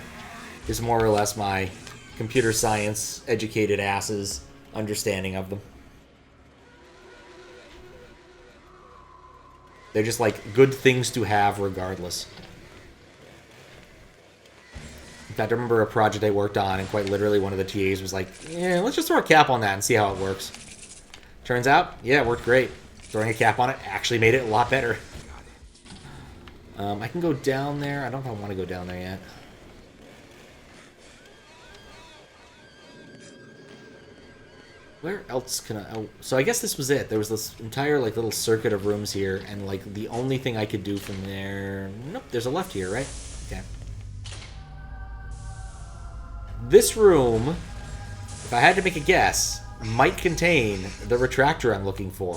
Is more or less my computer science educated ass's understanding of them. They're just like good things to have regardless. In fact, I remember a project I worked on, and quite literally one of the TAs was like, yeah, let's just throw a cap on that and see how it works. Turns out, yeah, it worked great. Throwing a cap on it actually made it a lot better. I can go down there. I don't know if I want to go down there yet. Where else can I... Oh, so I guess this was it. There was this entire, like, little circuit of rooms here, and, like, the only thing I could do from there... Nope, there's a left here, right? Okay. This room, if I had to make a guess, might contain the retractor I'm looking for.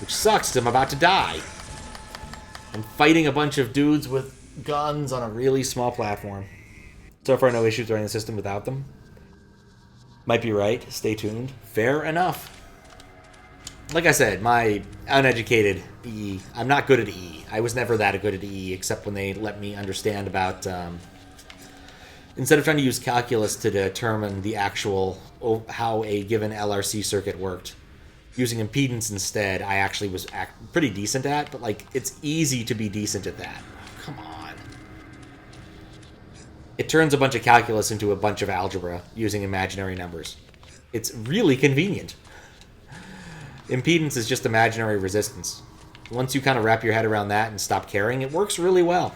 Which sucks, 'cause I'm about to die. I'm fighting a bunch of dudes with guns on a really small platform. So far, no issues running the system without them. Might be right. Stay tuned. Fair enough. Like I said, my uneducated EE. I'm not good at EE. I was never that good at EE, except when they let me understand about... instead of trying to use calculus to determine the actual... how a given LRC circuit worked, using impedance instead, I actually was pretty decent at. But, like, it's easy to be decent at that. Come on. It turns a bunch of calculus into a bunch of algebra using imaginary numbers. It's really convenient. Impedance is just imaginary resistance. Once you kind of wrap your head around that and stop caring, it works really well.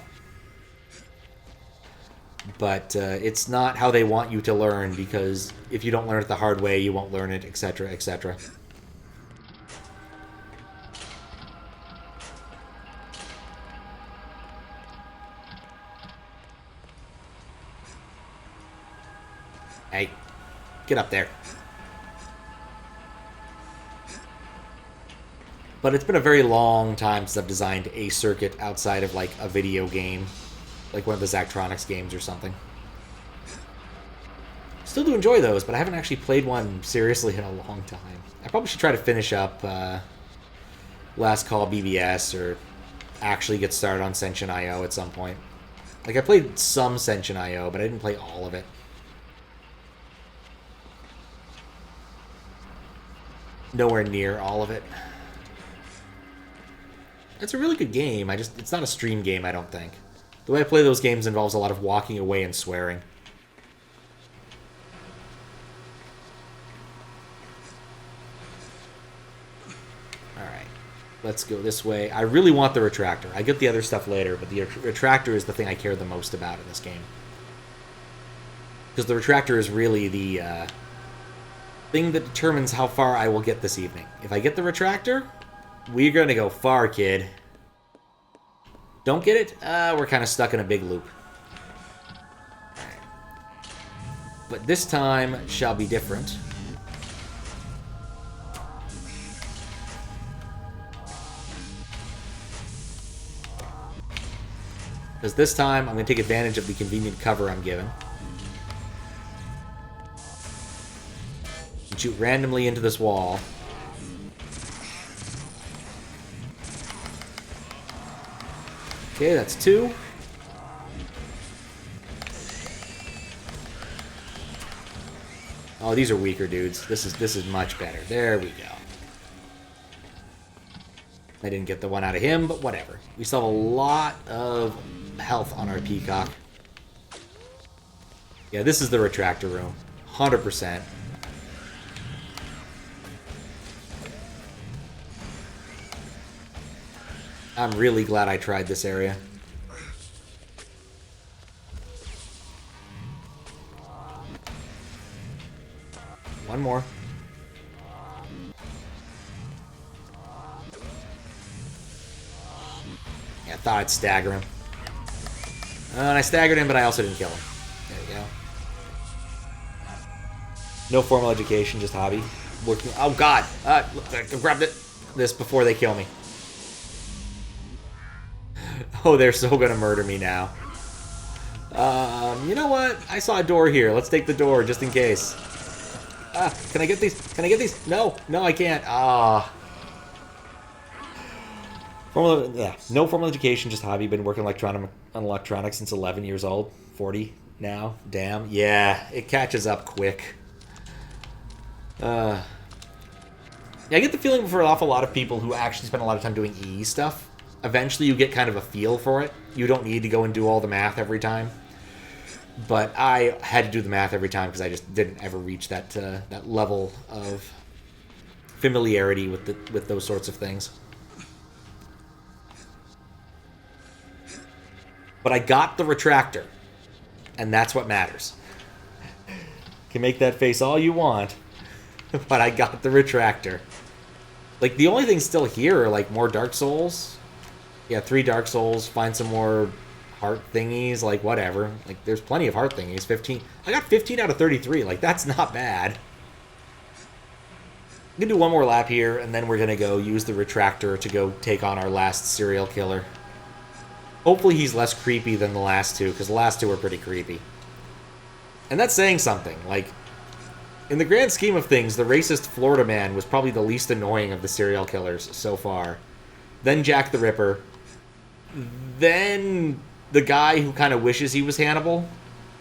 But it's not how they want you to learn, because if you don't learn it the hard way, you won't learn it, etc., etc. Hey, get up there. But it's been a very long time since I've designed a circuit outside of, like, a video game. Like one of the Zachtronics games or something. Still do enjoy those, but I haven't actually played one seriously in a long time. I probably should try to finish up Last Call BBS, or actually get started on Senshin IO at some point. Like, I played some Senshin IO, but I didn't play all of it. Nowhere near all of it. It's a really good game. It's not a stream game, I don't think. The way I play those games involves a lot of walking away and swearing. Alright. Let's go this way. I really want the retractor. I get the other stuff later, but the retractor is the thing I care the most about in this game. Because the retractor is really the thing that determines how far I will get this evening. If I get the retractor, we're going to go far, kid. Don't get it? We're kind of stuck in a big loop. But this time shall be different. Because this time, I'm going to take advantage of the convenient cover I'm given. And shoot randomly into this wall. Okay, that's 2. Oh, these are weaker dudes. This is much better. There we go. I didn't get the one out of him, but whatever. We still have a lot of health on our peacock. Yeah, this is the retractor room. 100%. I'm really glad I tried this area. One more. Yeah, I thought I'd stagger him. And I staggered him, but I also didn't kill him. There you go. No formal education, just hobby. Working. Oh, God. Grab this before they kill me. Oh, they're so gonna murder me now. You know what? I saw a door here. Let's take the door, just in case. Can I get these? Can I get these? No, I can't. No formal education, just hobby. Been working on electronics since 11 years old. 40 now. Damn. Yeah, it catches up quick. Yeah, I get the feeling for an awful lot of people who actually spend a lot of time doing EE stuff, eventually you get kind of a feel for it. You don't need to go and do all the math every time. But I had to do the math every time because I just didn't ever reach that that level of familiarity with those sorts of things. But I got the retractor, and that's what matters. You can make that face all you want, but I got the retractor. Like, the only things still here are, like, more Dark Souls. Yeah, 3 Dark Souls, find some more heart thingies, like, whatever. Like, there's plenty of heart thingies. 15. I got 15 out of 33. Like, that's not bad. I'm gonna do one more lap here, and then we're gonna go use the retractor to go take on our last serial killer. Hopefully he's less creepy than the last 2, because the last 2 were pretty creepy. And that's saying something. Like, in the grand scheme of things, the racist Florida man was probably the least annoying of the serial killers so far. Then Jack the Ripper. Then the guy who kind of wishes he was Hannibal.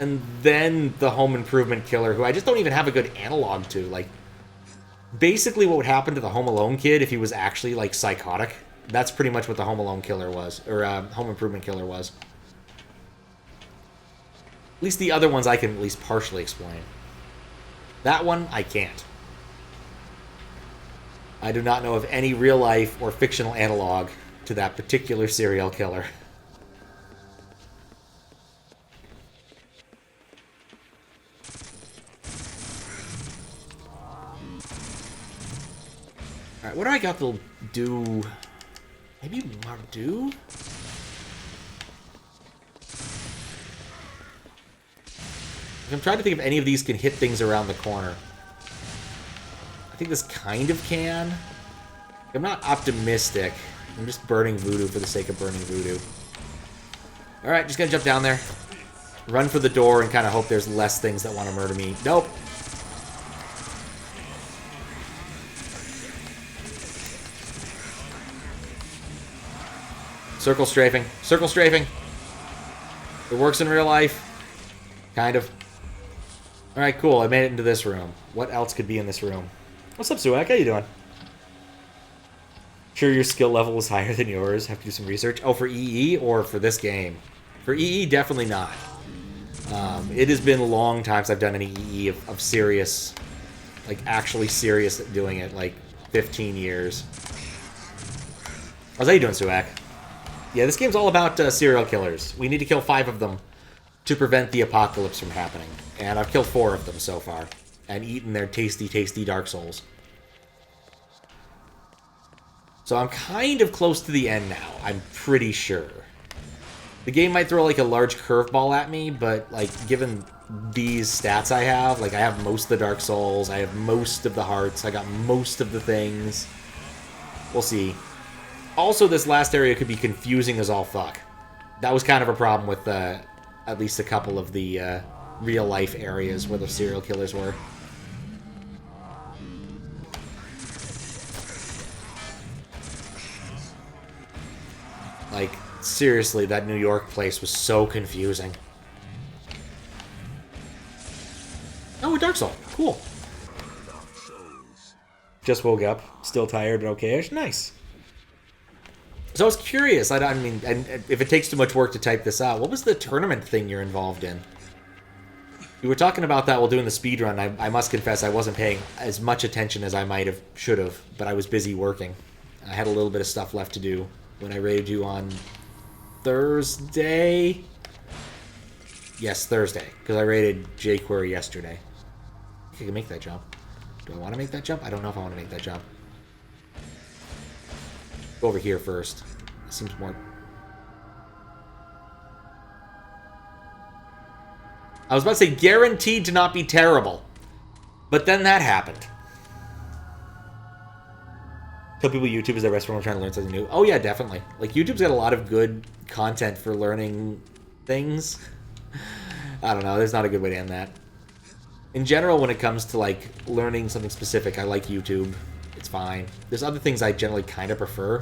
And then the home improvement killer, who I just don't even have a good analog to. Like, basically what would happen to the Home Alone kid if he was actually, like, psychotic. That's pretty much what the Home Alone killer was. Or, Home Improvement killer was. At least the other ones I can at least partially explain. That one, I can't. I do not know of any real-life or fictional analog to that particular serial killer. Alright, what do I got to do? Maybe Mardu? I'm trying to think if any of these can hit things around the corner. I think this kind of can. I'm not optimistic. I'm just burning voodoo for the sake of burning voodoo. Alright, just gonna jump down there. Run for the door and kind of hope there's less things that want to murder me. Nope. Circle strafing. Circle strafing. It works in real life. Kind of. Alright, cool. I made it into this room. What else could be in this room? What's up, Suak? How you doing? Sure your skill level is higher than yours. Have to do some research. Oh, for EE or for this game? For EE, definitely not. It has been a long time since I've done any EE of serious, like actually serious at doing it, like 15 years. How's you doing, Suak? Yeah, this game's all about serial killers. We need to kill 5 of them to prevent the apocalypse from happening. And I've killed 4 of them so far. And eaten their tasty, tasty Dark Souls. So I'm kind of close to the end now, I'm pretty sure. The game might throw like a large curveball at me, but like given these stats I have. Like, I have most of the Dark Souls, I have most of the hearts, I got most of the things. We'll see. Also, this last area could be confusing as all fuck. That was kind of a problem with at least a couple of the real-life areas where the serial killers were. Like, seriously, that New York place was so confusing. Oh, a Dark Soul. Cool. Just woke up. Still tired, but okay-ish. Nice. So I was curious. I mean, and if it takes too much work to type this out, what was the tournament thing you're involved in? You were talking about that while doing the speedrun. I must confess I wasn't paying as much attention as I might have, should have, but I was busy working. I had a little bit of stuff left to do when I raided you on Thursday. Yes, Thursday, because I raided jQuery yesterday. I think I can make that jump. Do I want to make that jump? I don't know if I want to make that jump. Go over here first. Seems more... I was about to say guaranteed to not be terrible. But then that happened. Tell people YouTube is their best friend when trying to learn something new. Oh yeah, definitely. Like, YouTube's got a lot of good content for learning things. I don't know, there's not a good way to end that. In general, when it comes to, like, learning something specific, I like YouTube. It's fine. There's other things I generally kind of prefer.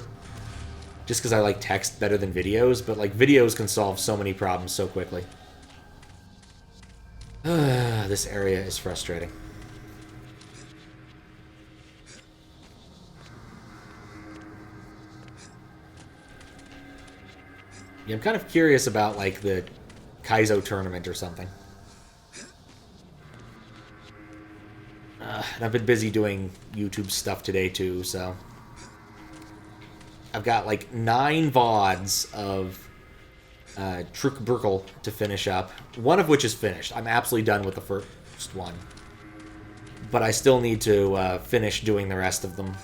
Just because I like text better than videos, but, like, videos can solve so many problems so quickly. This area is frustrating. Yeah, I'm kind of curious about, like, the Kaizo tournament or something. And I've been busy doing YouTube stuff today, too, so... I've got, like, 9 VODs of Truc Burkle to finish up. One of which is finished. I'm absolutely done with the first one. But I still need to finish doing the rest of them.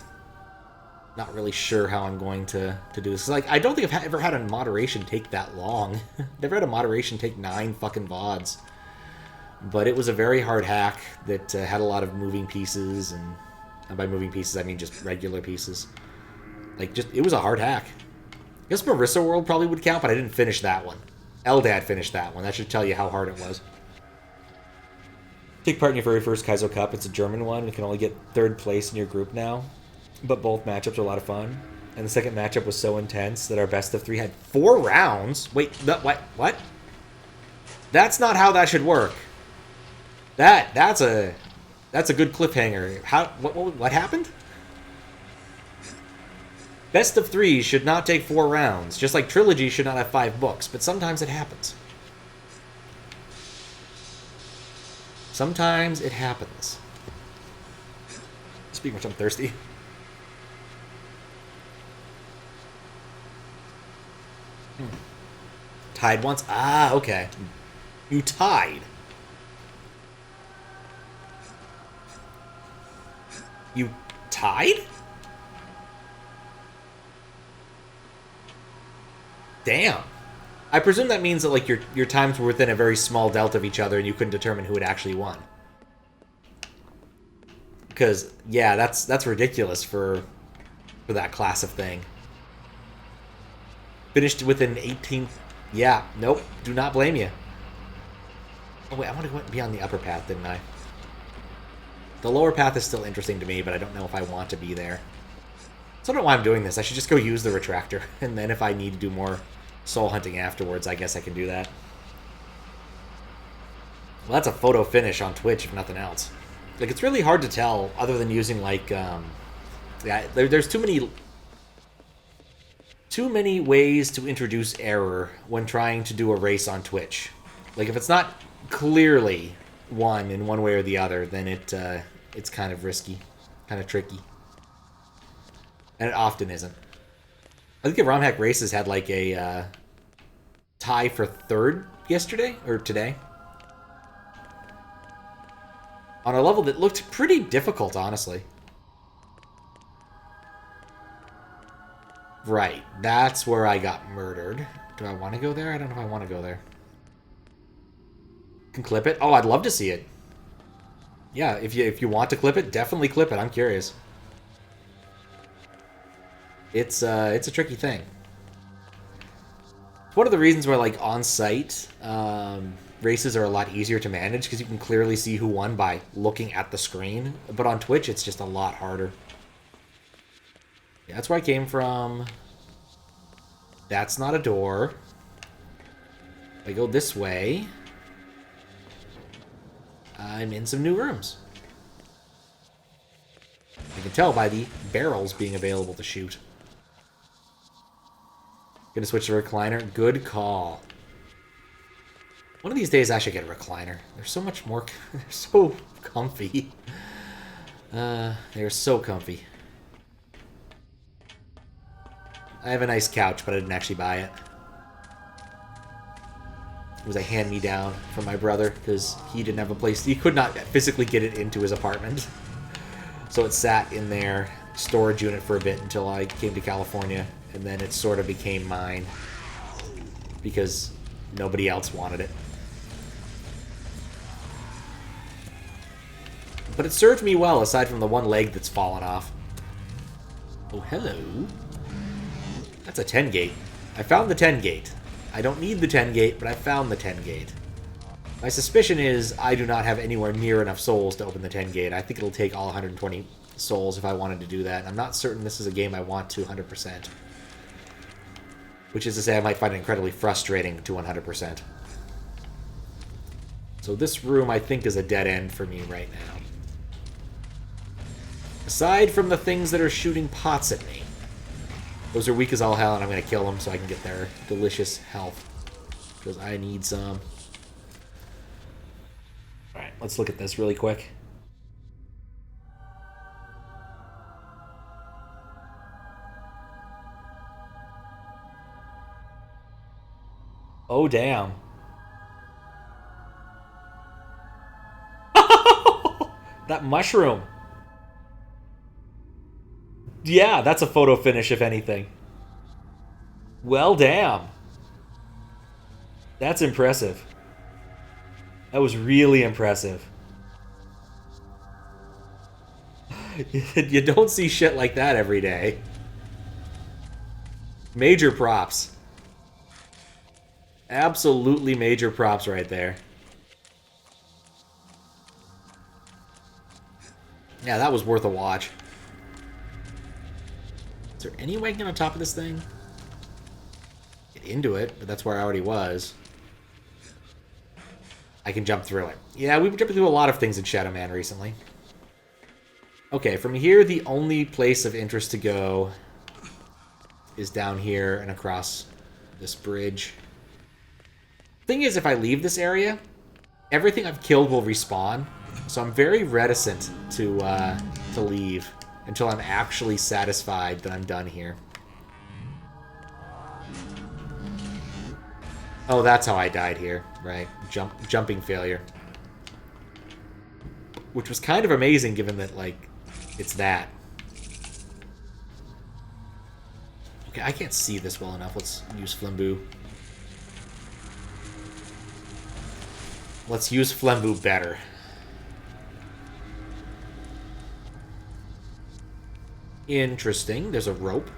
Not really sure how I'm going to do this. Like, I don't think I've ever had a moderation take that long. Never had a moderation take 9 fucking VODs. But it was a very hard hack that had a lot of moving pieces, and by moving pieces I mean just regular pieces. Like, just, it was a hard hack. I guess Marissa World probably would count, but I didn't finish that one. Eldad finished that one. That should tell you how hard it was. Take part in your very first Kaizo Cup. It's a German one. You can only get 3rd place in your group now. But both matchups are a lot of fun. And the second matchup was so intense that our best of 3 had 4 rounds. Wait, what? That's not how that should work. That's a good cliffhanger. What happened? Best of 3 should not take 4 rounds. Just like Trilogy should not have 5 books. But sometimes it happens. Sometimes it happens. Speaking of which, I'm thirsty. Tied once? Ah, okay. You tied. You tied? Damn. I presume that means that, like, your times were within a very small delta of each other and you couldn't determine who had actually won. Because, yeah, that's ridiculous for that class of thing. Finished within 18... Yeah, nope. Do not blame you. Oh, wait, I want to be on the upper path, didn't I? The lower path is still interesting to me, but I don't know if I want to be there. So I don't know why I'm doing this. I should just go use the retractor, and then if I need to do more soul hunting afterwards, I guess I can do that. Well, that's a photo finish on Twitch, if nothing else. Like, it's really hard to tell, other than using, like, yeah, there's too many ways to introduce error when trying to do a race on Twitch. Like, if it's not clearly one in one way or the other, then it's kind of risky, kind of tricky. And it often isn't. I think the ROM Hack Races had, like, a tie for 3rd yesterday, or today. On a level that looked pretty difficult, honestly. Right, that's where I got murdered. Do I want to go there? I don't know if I want to go there. Can clip it? Oh, I'd love to see it. Yeah, if you want to clip it, definitely clip it. I'm curious. It's a tricky thing. It's one of the reasons why, like, on-site races are a lot easier to manage, because you can clearly see who won by looking at the screen. But on Twitch, it's just a lot harder. Yeah, that's where I came from. That's not a door. If I go this way, I'm in some new rooms. I can tell by the barrels being available to shoot. Gonna switch to recliner. Good call. One of these days I should get a recliner. They're so much more... They're so comfy. They're so comfy. I have a nice couch, but I didn't actually buy it. It was a hand-me-down from my brother, because he didn't have a place... He could not physically get it into his apartment. So it sat in their storage unit for a bit until I came to California, and then it sort of became mine, because nobody else wanted it. But it served me well, aside from the one leg that's fallen off. Oh, hello. That's a 10 gate. I found the 10 gate. I don't need the 10 gate, but I found the 10 gate. My suspicion is I do not have anywhere near enough souls to open the 10 gate. I think it'll take all 120 souls if I wanted to do that. I'm not certain this is a game I want to 100%. Which is to say I might find it incredibly frustrating to 100%. So this room I think is a dead end for me right now. Aside from the things that are shooting pots at me. Those are weak as all hell, and I'm going to kill them so I can get their delicious health. Because I need some. Alright, let's look at this really quick. Oh, damn. That mushroom. Yeah, that's a photo finish, if anything. Well, damn. That's impressive. That was really impressive. You don't see shit like that every day. Major props. Absolutely major props right there. Yeah, that was worth a watch. Is there any way I can get on top of this thing? Get into it, but that's where I already was. I can jump through it. Yeah, we've jumped through a lot of things in Shadow Man recently. Okay, from here, the only place of interest to go is down here and across this bridge. Thing is, if I leave this area, everything I've killed will respawn, so I'm very reticent to leave until I'm actually satisfied that I'm done here. Oh, that's how I died here, right? Jumping failure. Which was kind of amazing, given that, like, it's that. Okay, I can't see this well enough. Let's use Flambeau. Let's use Flambeau better. Interesting. There's a rope.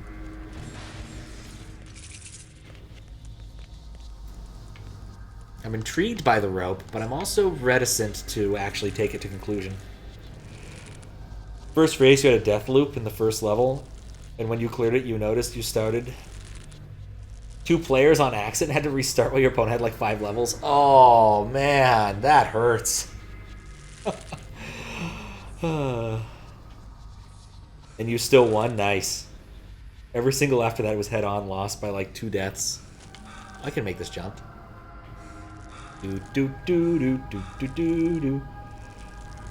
I'm intrigued by the rope, but I'm also reticent to actually take it to conclusion. First race, you had a death loop in the first level, and when you cleared it, you noticed you started 2 players on accident, had to restart while your opponent had like 5 levels. Oh, man, that hurts. And you still won? Nice. Every single after that was head-on, lost by like 2 deaths. I can make this jump. Do.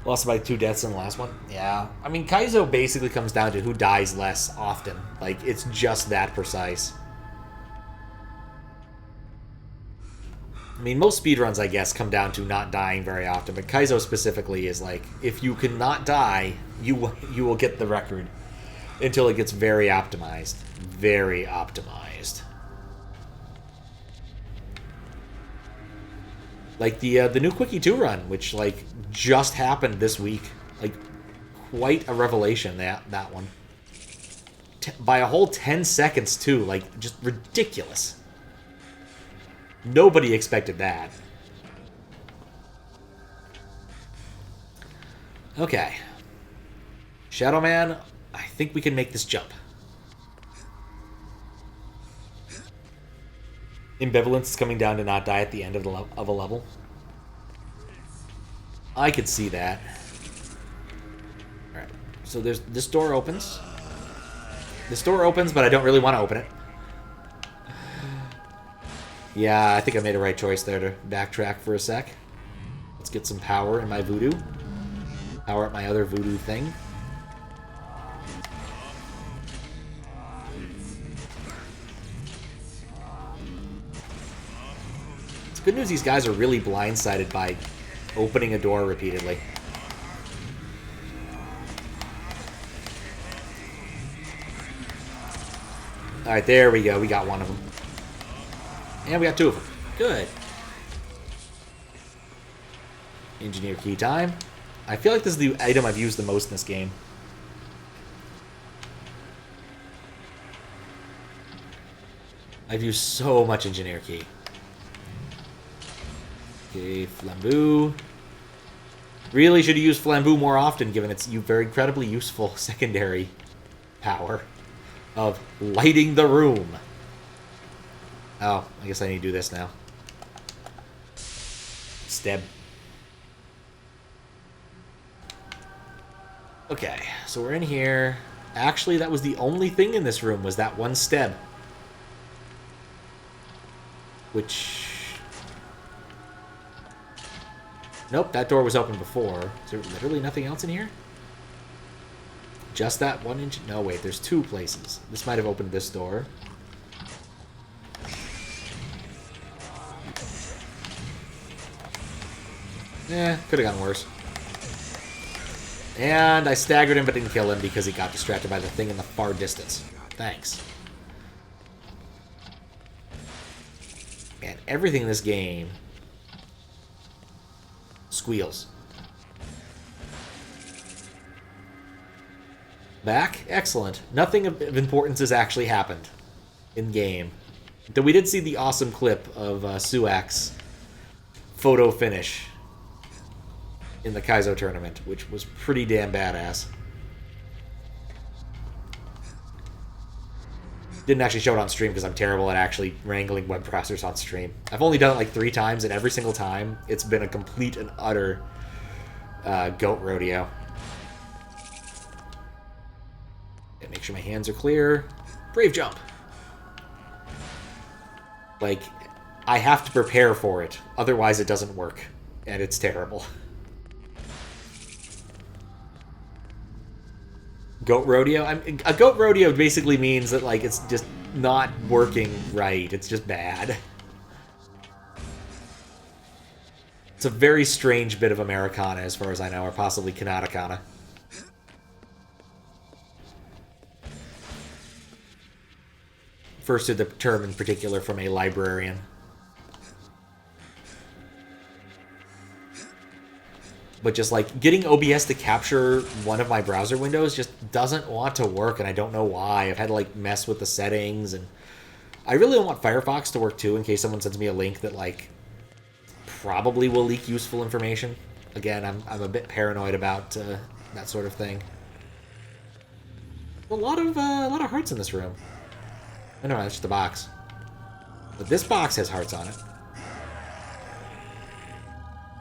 Lost by 2 deaths in the last one. Yeah. I mean, Kaizo basically comes down to who dies less often. Like, it's just that precise. I mean, most speedruns, I guess, come down to not dying very often, but Kaizo specifically is like, if you cannot die, you will get the record until it gets very optimized. Very optimized. Like the new Quickie 2 run, which like just happened this week. Like quite a revelation, that one. By a whole 10 seconds too, like just ridiculous. Nobody expected that. Okay. Shadow Man, I think we can make this jump. Ambivalence is coming down to not die at the end of a level. I could see that. Alright, so there's this door opens. This door opens, but I don't really want to open it. Yeah, I think I made a right choice there to backtrack for a sec. Let's get some power in my voodoo. Power up my other voodoo thing. It's good news these guys are really blindsided by opening a door repeatedly. Alright, there we go. We got one of them. And we got two of them. Good. Engineer key time. I feel like this is the item I've used the most in this game. I've used so much engineer key. Okay, flambeau. Really should have used flambeau more often, given its very incredibly useful secondary power of lighting the room. Oh, I guess I need to do this now. Stab. Okay, so we're in here. Actually, that was the only thing in this room, was that one steb. Which... Nope, that door was open before. Is there literally nothing else in here? Just that one inch? No, wait, there's two places. This might have opened this door. Eh, could have gotten worse. And I staggered him but didn't kill him because he got distracted by the thing in the far distance. Thanks. And everything in this game squeals. Back? Excellent. Nothing of importance has actually happened in-game. Though we did see the awesome clip of Suak's photo finish in the Kaizo tournament, which was pretty damn badass. Didn't actually show it on stream because I'm terrible at actually wrangling web browsers on stream. I've only done it like 3 times, and every single time it's been a complete and utter goat rodeo. Okay, make sure my hands are clear. Brave jump. Like, I have to prepare for it, otherwise it doesn't work, and it's terrible. Goat rodeo? A goat rodeo basically means that, like, it's just not working right. It's just bad. It's a very strange bit of Americana, as far as I know, or possibly Kanatakana. First to the term in particular from a librarian. But just like getting OBS to capture one of my browser windows just doesn't want to work, and I don't know why. I've had to like mess with the settings, and I really don't want Firefox to work too, in case someone sends me a link that like probably will leak useful information. Again, I'm a bit paranoid about that sort of thing. A lot of hearts in this room. Oh no, that's just the box. But this box has hearts on it.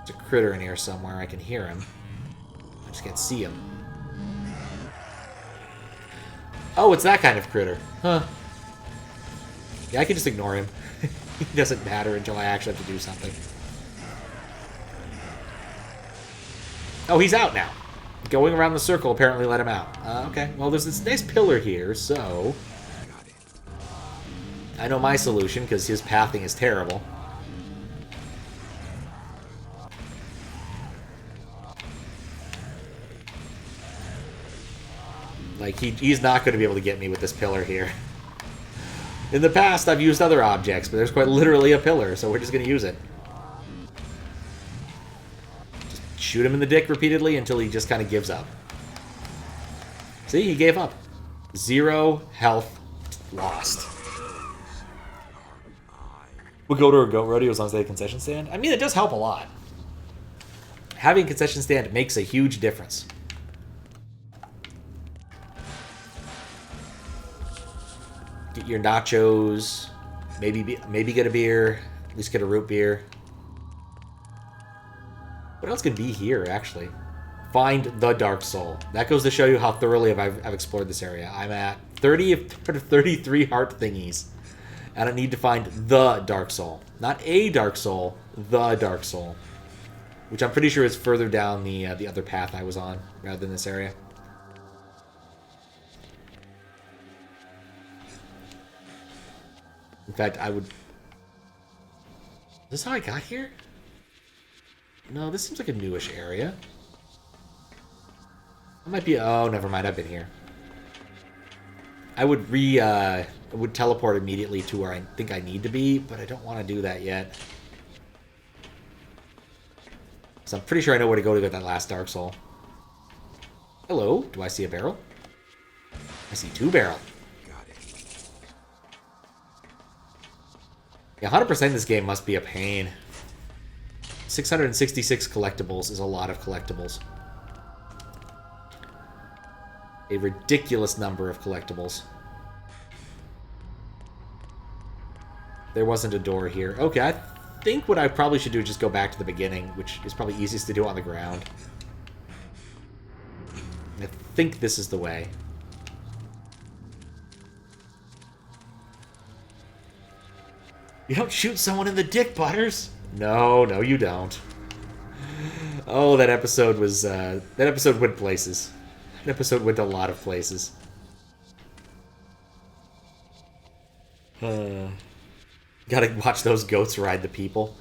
There's a critter in here somewhere. I can hear him. I just can't see him. Oh, it's that kind of critter. Huh. Yeah, I can just ignore him. He doesn't matter until I actually have to do something. Oh, he's out now. Going around the circle apparently let him out. Okay, well, there's this nice pillar here, so... I know my solution, because his pathing is terrible. Like, he's not going to be able to get me with this pillar here. In the past, I've used other objects, but there's quite literally a pillar, so we're just going to use it. shoot him in the dick repeatedly until he just kind of gives up. See, he gave up. 0 health lost. We'll go to a goat rodeo as long as they have a concession stand. I mean, it does help a lot. Having a concession stand makes a huge difference. Get your nachos. Maybe get a beer. At least get a root beer. What else could be here, actually? Find the Dark Soul. That goes to show you how thoroughly I've explored this area. I'm at 30 of 33 heart thingies. And I need to find the Dark Soul. Not a Dark Soul, the Dark Soul. Which I'm pretty sure is further down the other path I was on, rather than this area. In fact, I would... Is this how I got here? No, this seems like a newish area. It might be... Oh, never mind. I've been here. I would would teleport immediately to where I think I need to be, but I don't want to do that yet. So I'm pretty sure I know where to go to get that last Dark Soul. Hello. Do I see a barrel? I see 2 barrel. Got it. Yeah, 100% this game must be a pain. 666 collectibles is a lot of collectibles. A ridiculous number of collectibles. There wasn't a door here. Okay, I think what I probably should do is just go back to the beginning, which is probably easiest to do on the ground. I think this is the way. You don't shoot someone in the dick, Butters! No, no you don't. Oh, that episode was, that episode went places. That episode went a lot of places. Gotta watch those goats ride the people.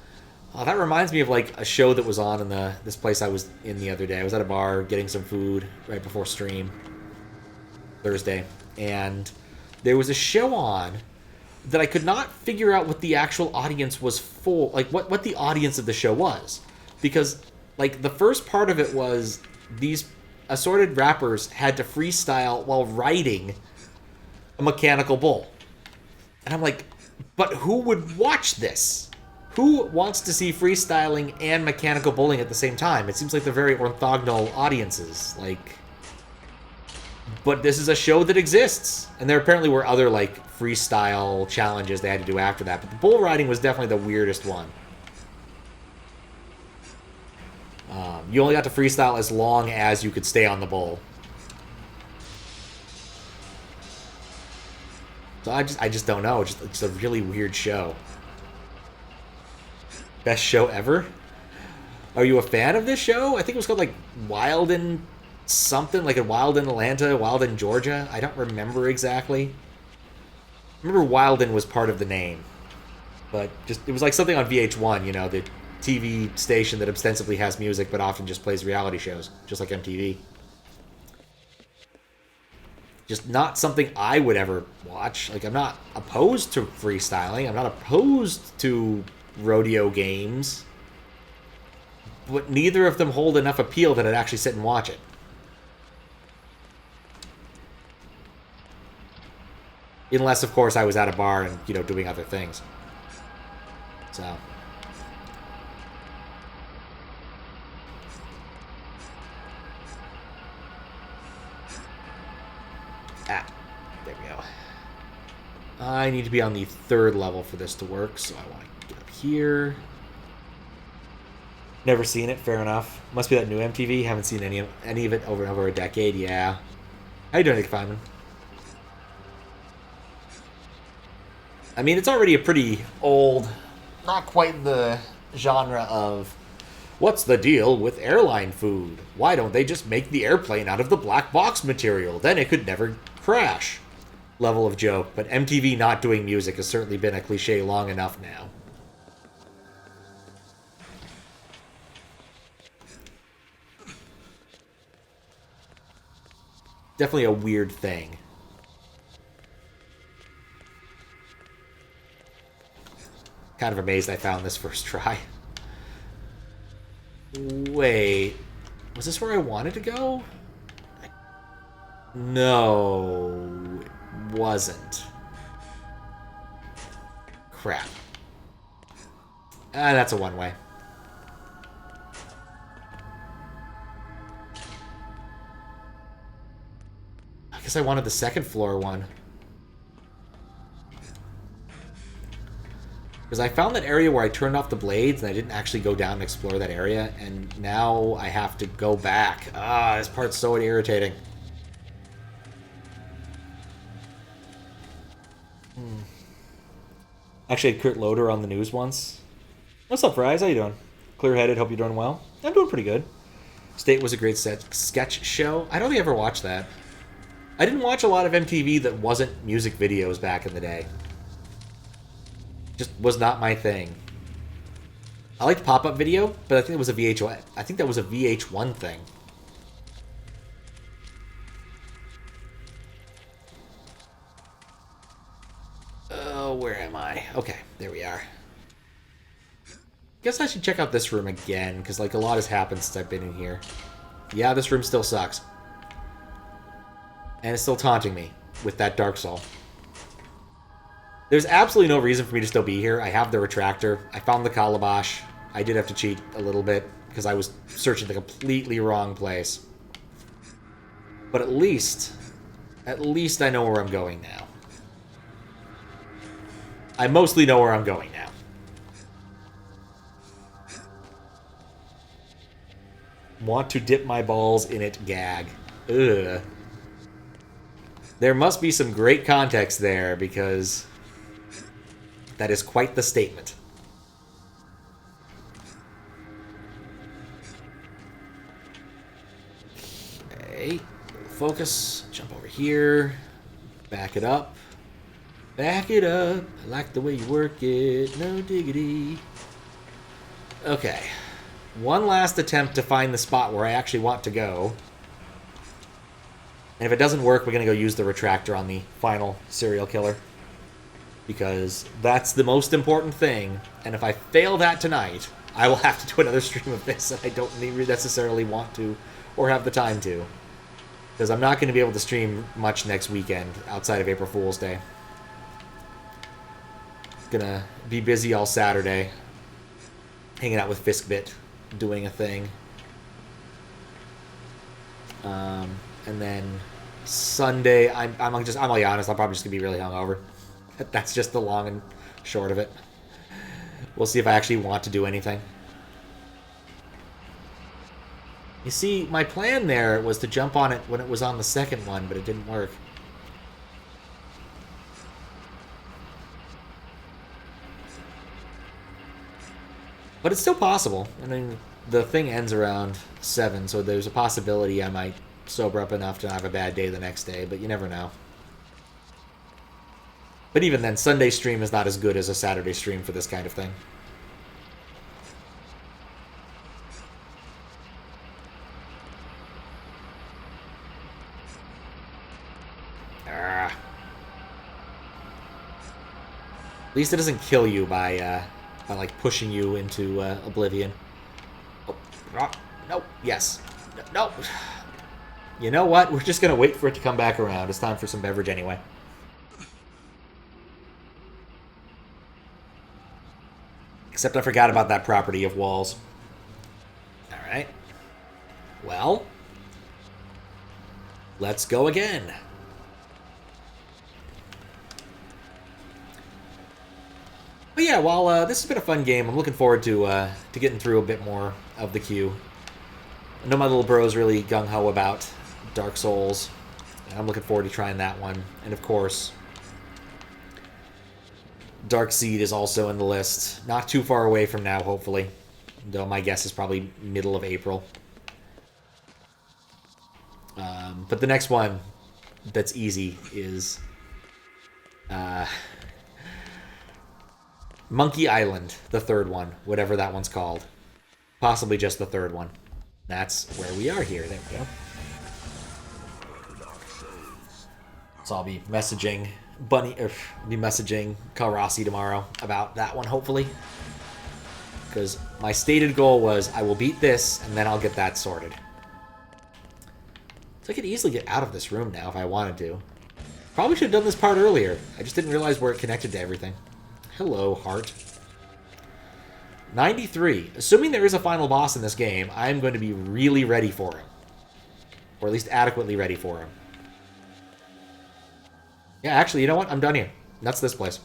Oh, that reminds me of, like, a show that was on in this place I was in the other day. I was at a bar getting some food right before stream. Thursday. And there was a show on that I could not figure out what the actual audience was for. Like, what the audience of the show was. Because, like, the first part of it was these assorted rappers had to freestyle while riding a mechanical bull. And I'm like, but who would watch this? Who wants to see freestyling and mechanical bullying at the same time? It seems like they're very orthogonal audiences. Like, but this is a show that exists. And there apparently were other, like, freestyle challenges they had to do after that. But the bull riding was definitely the weirdest one. You only got to freestyle as long as you could stay on the bull. So I just don't know. It's a really weird show. Best show ever? Are you a fan of this show? I think it was called, like, Wild in something. Like, Wild in Atlanta, Wild in Georgia. I don't remember exactly. I remember Wilden was part of the name. But just it was like something on VH1, you know, the TV station that ostensibly has music but often just plays reality shows, just like MTV. Just not something I would ever watch. Like, I'm not opposed to freestyling. I'm not opposed to rodeo games. But neither of them hold enough appeal that I'd actually sit and watch it. Unless, of course, I was at a bar and, you know, doing other things. So... Ah, there we go. I need to be on the 3rd level for this to work, so I want to get up here. Never seen it, fair enough. Must be that new MTV. Haven't seen any of it over a decade, yeah. How you doing, Nick Feynman? I mean, it's already a pretty old, not quite the genre of, what's the deal with airline food? Why don't they just make the airplane out of the black box material? Then it could never crash level of joke, but MTV not doing music has certainly been a cliche long enough now. Definitely a weird thing. Kind of amazed I found this first try. Wait. Was this where I wanted to go? No, it wasn't. Crap. Ah, that's a one-way. I guess I wanted the second floor one. Because I found that area where I turned off the blades and I didn't actually go down and explore that area, and now I have to go back. Ah, this part's so irritating. Actually, I had Kurt Loder on the news once. What's up, Fries? How you doing? Clear-headed, hope you're doing well. I'm doing pretty good. State was a great sketch show. I don't think I ever watched that. I didn't watch a lot of MTV that wasn't music videos back in the day. Just was not my thing. I liked pop-up video, but I think it was a VH1. I think that was a VH1 thing. Oh, where am I? Okay, there we are. Guess I should check out this room again, because like a lot has happened since I've been in here. Yeah, this room still sucks. And it's still taunting me with that Dark Soul. There's absolutely no reason for me to still be here. I have the retractor. I found the Calabash. I did have to cheat a little bit because I was searching the completely wrong place. But at least I know where I'm going now. I mostly know where I'm going now. Want to dip my balls in it, gag. Ugh. There must be some great context there because that is quite the statement. Okay. Focus. Jump over here. Back it up. Back it up. I like the way you work it. No diggity. Okay. One last attempt to find the spot where I actually want to go. And if it doesn't work, we're going to go use the retractor on the final serial killer. Because that's the most important thing. And if I fail that tonight, I will have to do another stream of this that I don't necessarily want to or have the time to. Because I'm not going to be able to stream much next weekend outside of April Fool's Day. Gonna be busy all Saturday. Hanging out with Fiskbit. Doing a thing. And then Sunday, I'm gonna be honest, I'm probably just gonna be really hungover. That's just the long and short of it. We'll see if I actually want to do anything. You see, my plan there was to jump on it when it was on the second one, but it didn't work. But it's still possible. I mean, the thing ends around 7, so there's a possibility I might sober up enough to have a bad day the next day, but you never know. But even then, Sunday stream is not as good as a Saturday stream for this kind of thing. At least it doesn't kill you by like pushing you into oblivion. Oh, no, yes, no. You know what? We're just gonna wait for it to come back around. It's time for some beverage anyway. Except I forgot about that property of walls. Alright. Well. Let's go again. But yeah, while this has been a fun game, I'm looking forward to getting through a bit more of the queue. I know my little bro's really gung-ho about Dark Souls. I'm looking forward to trying that one. And of course, Dark Seed is also in the list. Not too far away from now, hopefully. Though my guess is probably middle of April. But the next one that's easy is Monkey Island, the third one. Whatever that one's called. Possibly just the third one. That's where we are here. There we go. So I'll be messaging be messaging Kalrasi tomorrow about that one, hopefully. Because My stated goal was I will beat this, and then I'll get that sorted. So I could easily get out of this room now if I wanted to. Probably should have done this part earlier. I just didn't realize where it connected to everything. Hello, heart. 93. Assuming there is a final boss in this game, I am going to be really ready for him. Or at least adequately ready for him. Yeah, actually, you know what? I'm done here. That's this place.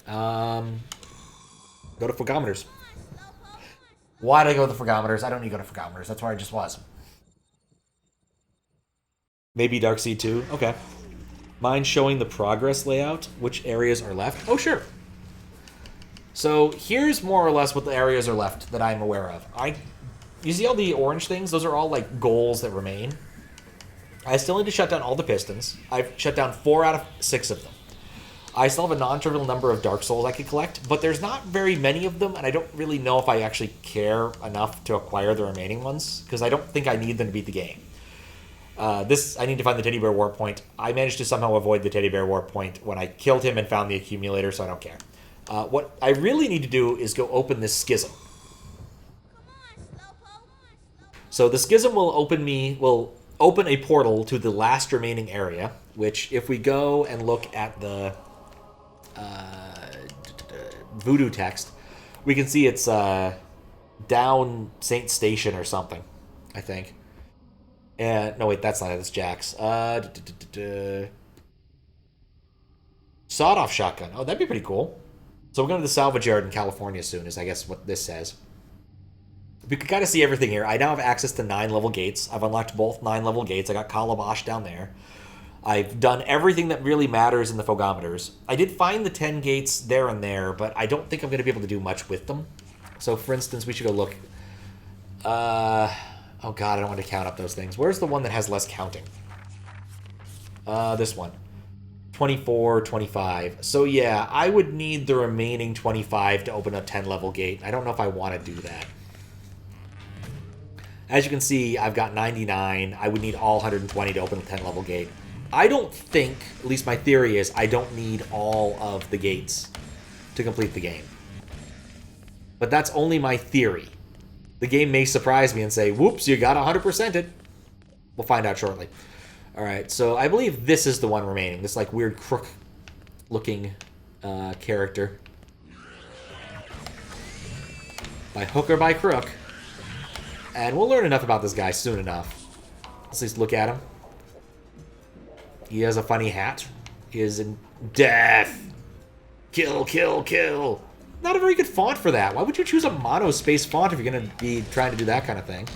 Go to Fogometers. Why did I go to the Fogometers? I don't need to go to Fogometers. That's where I just was. Maybe Darkseid 2? Okay. Mind showing the progress layout? Which areas are left? Oh, sure. So here's more or less what the areas are left that I'm aware of. You see all the orange things? Those are all like goals that remain. I still need to shut down all the pistons. I've shut down 4 out of 6 of them. I still have a non-trivial number of Dark Souls I could collect, but there's not very many of them, and I don't really know if I actually care enough to acquire the remaining ones, because I don't think I need them to beat the game. I need to find the Teddy Bear Warp Point. I managed to somehow avoid the Teddy Bear Warp Point when I killed him and found the accumulator, so I don't care. What I really need to do is go open this Schism. So the Schism will open a portal to the last remaining area, which if we go and look at the voodoo text, we can see it's down Saint Station or something, I think. No, wait, that's not it. That's Jack's. Sawed-off shotgun. Oh, that'd be pretty cool. So we're going to the Salvage Yard in California soon, is I guess what this says. We can kind of see everything here. I now have access to 9 level gates. I've unlocked both 9 level gates. I got Calabash down there. I've done everything that really matters in the Fogometers. I did find the 10 gates there and there, but I don't think I'm going to be able to do much with them. So, for instance, we should go look. Oh, God, I don't want to count up those things. Where's the one that has less counting? This one. 24, 25. So, yeah, I would need the remaining 25 to open a 10-level gate. I don't know if I want to do that. As you can see, I've got 99. I would need all 120 to open the 10-level gate. I don't think, at least my theory is, I don't need all of the gates to complete the game. But that's only my theory. The game may surprise me and say, whoops, you got 100%'d it. We'll find out shortly. Alright, so I believe this is the one remaining. This, like, weird crook-looking character. By hook or by crook. And we'll learn enough about this guy soon enough. Let's just look at him. He has a funny hat. He is in death. Kill, kill, kill. Not a very good font for that. Why would you choose a monospace font if you're going to be trying to do that kind of thing?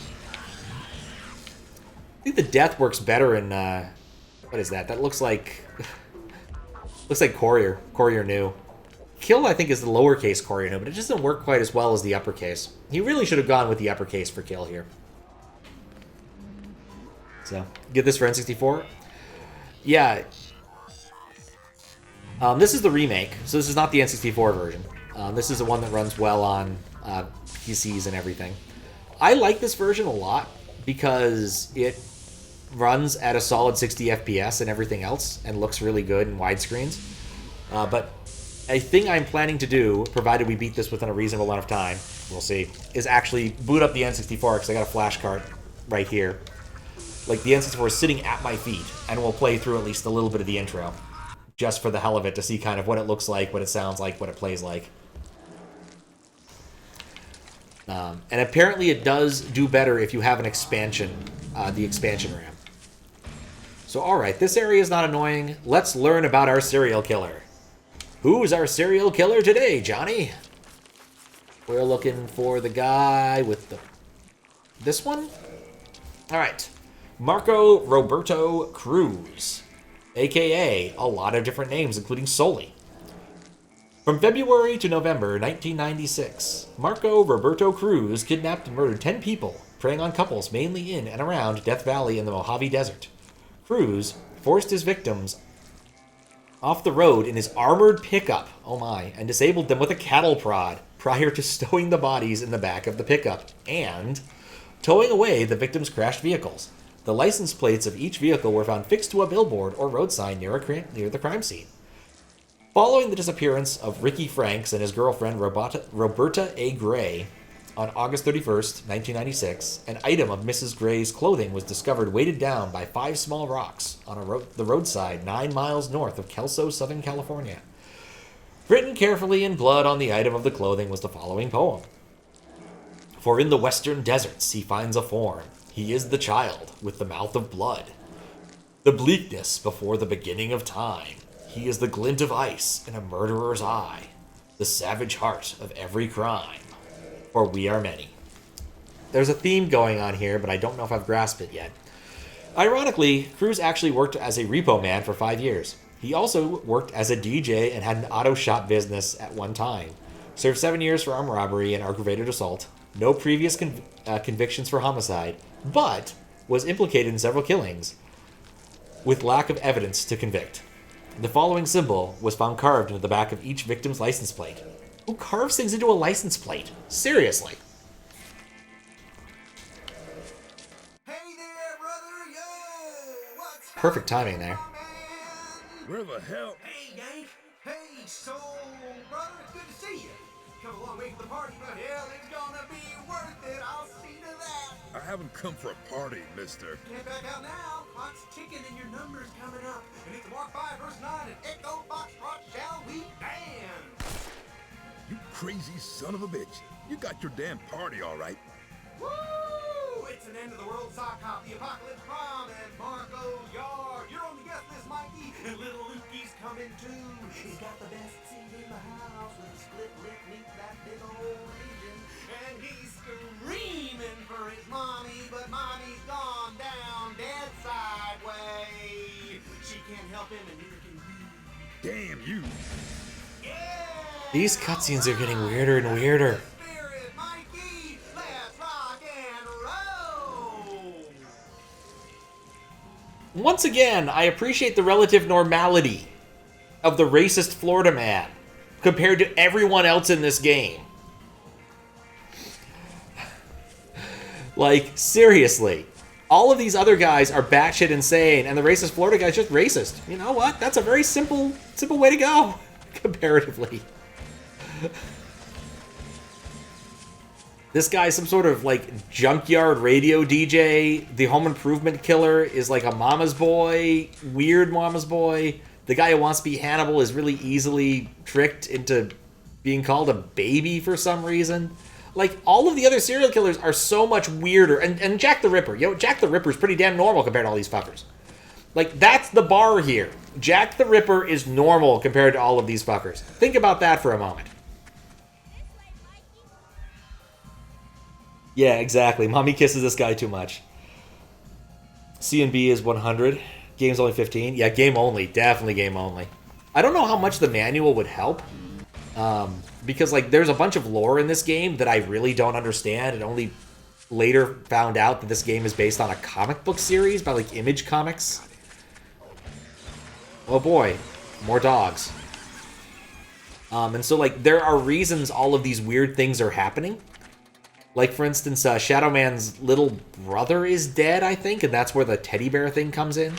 I think the death works better in, what is that? That looks like, Courier. Courier New. Kill, I think, is the lowercase Courier New, but it just doesn't work quite as well as the uppercase. He really should have gone with the uppercase for kill here. So, get this for N64. Yeah. This is the remake, so this is not the N64 version. This is the one that runs well on PCs and everything. I like this version a lot because it runs at a solid 60 FPS and everything else and looks really good in widescreens. But a thing I'm planning to do, provided we beat this within a reasonable amount of time, we'll see, is actually boot up the N64 because I got a flash cart right here. Like, the N64 is sitting at my feet, and we'll play through at least a little bit of the intro. Just for the hell of it, to see kind of what it looks like, what it sounds like, what it plays like. And apparently it does do better if you have an expansion, the expansion RAM. So, alright, this area is not annoying. Let's learn about our serial killer. Who's our serial killer today, Johnny? We're looking for the guy with the... This one? Alright. Marco Roberto Cruz, a.k.a. a lot of different names, including Soli. From February to November 1996, Marco Roberto Cruz kidnapped and murdered 10 people, preying on couples mainly in and around Death Valley in the Mojave Desert. Cruz forced his victims off the road in his armored pickup, oh my, and disabled them with a cattle prod prior to stowing the bodies in the back of the pickup and towing away the victims' crashed vehicles. The license plates of each vehicle were found fixed to a billboard or road sign near the crime scene. Following the disappearance of Ricky Franks and his girlfriend Roberta A. Gray on August 31st, 1996, an item of Mrs. Gray's clothing was discovered weighted down by 5 small rocks on the roadside 9 miles north of Kelso, Southern California. Written carefully in blood on the item of the clothing was the following poem. For in the western deserts he finds a form. He is the child with the mouth of blood. The bleakness before the beginning of time. He is the glint of ice in a murderer's eye, the savage heart of every crime, for we are many. There's a theme going on here, but I don't know if I've grasped it yet. Ironically, Cruz actually worked as a repo man for 5 years. He also worked as a DJ and had an auto shop business at one time. Served 7 years for armed robbery and aggravated assault. No previous convictions for homicide, but was implicated in several killings with lack of evidence to convict. The following symbol was found carved into the back of each victim's license plate. Who carves things into a license plate? Seriously. Hey there, brother, yo! What's Perfect timing there. Where the hell? Hey, Yank. Hey, soul brother, it's good to see you. Come a long way for the party, but hell, it's gonna be worth it. I'll see to that. I haven't come for a party, mister. Get back out now. Clock's ticking and your number's coming up. And it's Mark 5, verse 9, and Echo Foxtrot, shall we dance? You crazy son of a bitch. You got your damn party all right. Woo! It's an end of the world sock hop, the apocalypse prom, and Marco's yard. You're on the guest list, Mikey, and little Lukey's coming too. He's got the best seat in the house with a split lip meet that big old engine. And he's screaming for his mommy, but mommy's gone down dead sideways. She can't help him and neither can you. Damn you. Yeah! These cutscenes are getting weirder and weirder. Spirit, Mikey, let's rock and roll! Once again, I appreciate the relative normality of the racist Florida man compared to everyone else in this game. Like, seriously. All of these other guys are batshit insane, and the racist Florida guy's just racist. You know what? That's a very simple way to go, comparatively. This guy's some sort of, like, junkyard radio DJ. The home improvement killer is, like, a mama's boy, weird mama's boy. The guy who wants to be Hannibal is really easily tricked into being called a baby for some reason. Like, all of the other serial killers are so much weirder. And Jack the Ripper. Jack the Ripper's pretty damn normal compared to all these fuckers. Like, that's the bar here. Jack the Ripper is normal compared to all of these fuckers. Think about that for a moment. Yeah, exactly. Mommy kisses this guy too much. C&B is 100. Game's only 15. Yeah, game only. Definitely game only. I don't know how much the manual would help. Because, like, there's a bunch of lore in this game that I really don't understand, and only later found out that this game is based on a comic book series by, like, Image Comics. Oh boy, more dogs. And so, like, there are reasons all of these weird things are happening. Like, for instance, Shadow Man's little brother is dead, I think, and that's where the teddy bear thing comes in.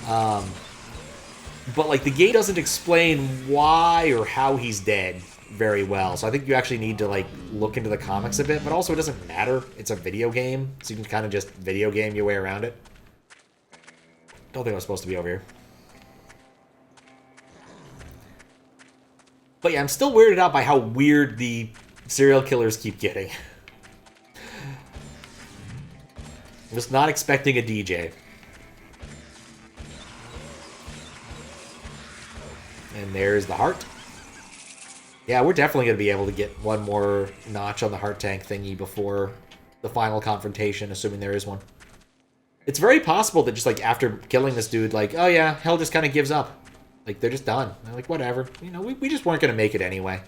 But, like, the game doesn't explain why or how he's dead very well. So I think you actually need to, like, look into the comics a bit. But also, it doesn't matter. It's a video game, so you can kind of just video game your way around it. Don't think I was supposed to be over here. But yeah, I'm still weirded out by how weird the serial killers keep getting. I'm just not expecting a DJ. And there's the heart. Yeah, we're definitely going to be able to get one more notch on the heart tank thingy before the final confrontation, assuming there is one. It's very possible that just, like, after killing this dude, like, oh yeah, hell just kind of gives up. Like, they're just done. They're like, whatever. You know, we just weren't going to make it anyway.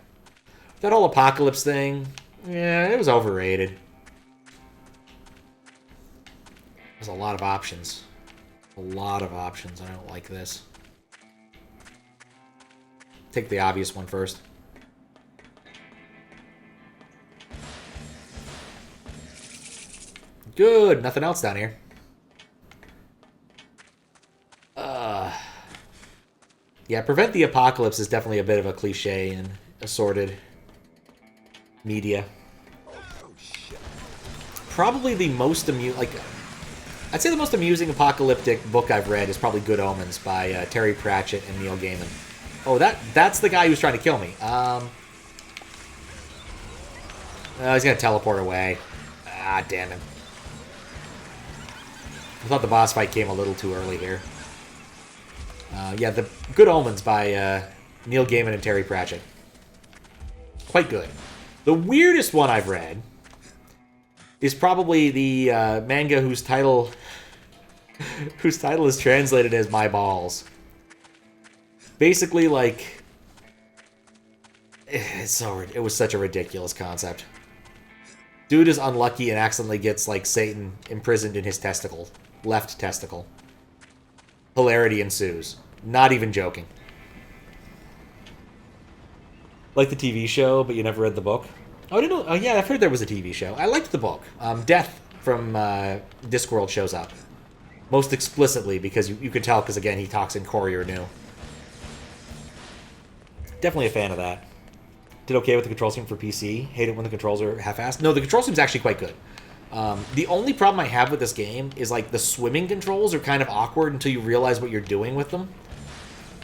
That whole apocalypse thing, yeah, it was overrated. There's a lot of options. A lot of options. I don't like this. Take the obvious one first. Good. Nothing else down here. Yeah, prevent the apocalypse is definitely a bit of a cliche in assorted media. Probably the most I'd say the most amusing apocalyptic book I've read is probably Good Omens by Terry Pratchett and Neil Gaiman. Oh, that's the guy who's trying to kill me. He's gonna teleport away. Ah, damn him. I thought the boss fight came a little too early here. Yeah, the Good Omens by Neil Gaiman and Terry Pratchett. Quite good. The weirdest one I've read is probably the manga whose title is translated as My Balls. Basically, like, it was such a ridiculous concept. Dude is unlucky and accidentally gets, like, Satan imprisoned in his testicle. Left testicle. Hilarity ensues. Not even joking. Like the TV show, but you never read the book? Oh, I didn't know. Oh, yeah, I've heard there was a TV show. I liked the book. Death from Discworld shows up. Most explicitly, because you can tell, because, again, he talks in Courier New. Definitely a fan of that. Did okay with the control scheme for PC. Hate it when the controls are half-assed. No, the control scheme's actually quite good. The only problem I have with this game is, like, the swimming controls are kind of awkward until you realize what you're doing with them.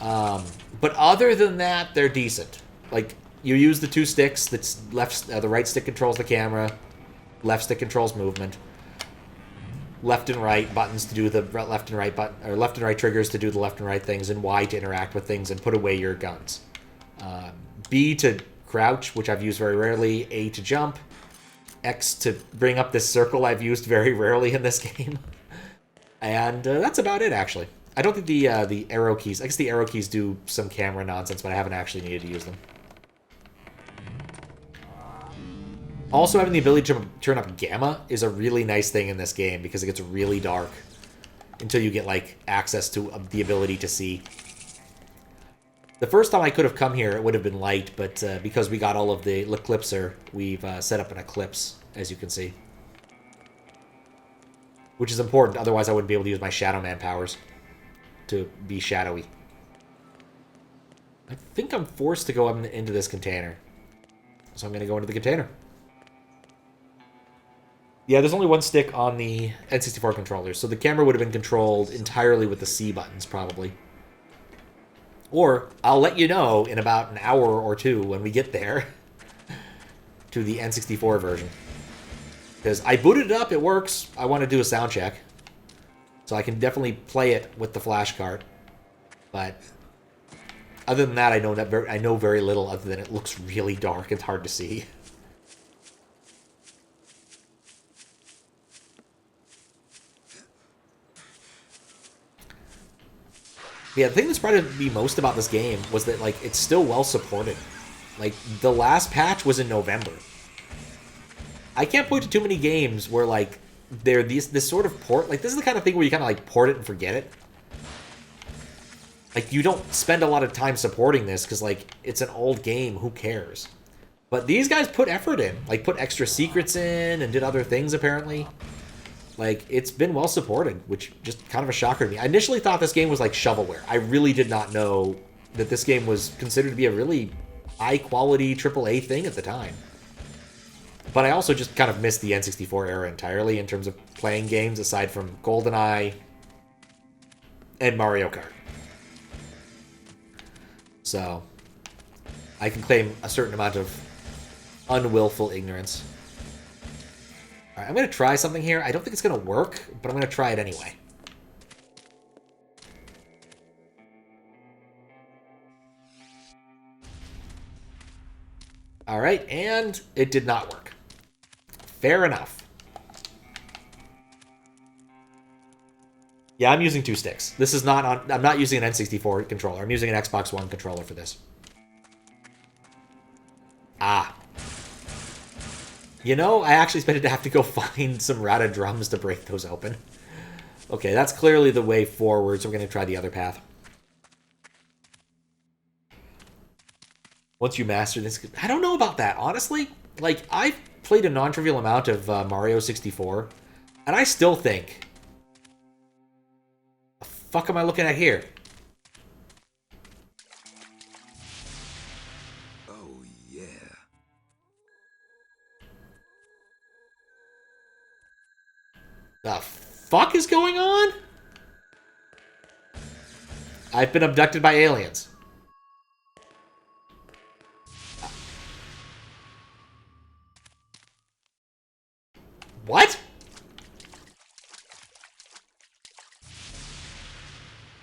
But other than that, they're decent. Like, you use the two sticks. That's the right stick controls the camera. Left stick controls movement. Left and right buttons to do the left and right button, or left and right triggers to do the left and right things, and Y to interact with things and put away your guns. B to crouch, which I've used very rarely. A to jump. X to bring up this circle I've used very rarely in this game. And that's about it, actually. I don't think the arrow keys... I guess the arrow keys do some camera nonsense, but I haven't actually needed to use them. Also, having the ability to turn up gamma is a really nice thing in this game, because it gets really dark until you get, like, access to the ability to see. The first time I could have come here, it would have been light, but because we got all of the Eclipser, we've set up an eclipse, as you can see. Which is important, otherwise I wouldn't be able to use my Shadow Man powers to be shadowy. I think I'm forced to go into this container. So I'm going to go into the container. Yeah, there's only one stick on the N64 controller, so the camera would have been controlled entirely with the C buttons, probably. Or, I'll let you know in about an hour or two when we get there to the N64 version. Because I booted it up, it works. I want to do a sound check. So I can definitely play it with the flash card. But other than that, I know very little other than it looks really dark. It's hard to see. Yeah, the thing that surprised me most about this game was that, like, it's still well supported. Like, the last patch was in November. I can't point to too many games where, like, they're this sort of port. Like, this is the kind of thing where you kind of, like, port it and forget it. Like, you don't spend a lot of time supporting this because, like, it's an old game. Who cares? But these guys put effort in. Like, put extra secrets in and did other things, apparently. Like, it's been well supported, which just kind of a shocker to me. I initially thought this game was like shovelware. I really did not know that this game was considered to be a really high-quality AAA thing at the time. But I also just kind of missed the N64 era entirely in terms of playing games, aside from GoldenEye and Mario Kart. So, I can claim a certain amount of unwillful ignorance. Alright, I'm going to try something here. I don't think it's going to work, but I'm going to try it anyway. Alright, and it did not work. Fair enough. Yeah, I'm using two sticks. This is not on... I'm not using an N64 controller. I'm using an Xbox One controller for this. Ah. You know, I actually expected to have to go find some Rada drums to break those open. Okay, that's clearly the way forward, so we're going to try the other path. Once you master this... I don't know about that, honestly. Like, I've played a non-trivial amount of Mario 64, and I still think... The fuck am I looking at here? The fuck is going on? I've been abducted by aliens. What?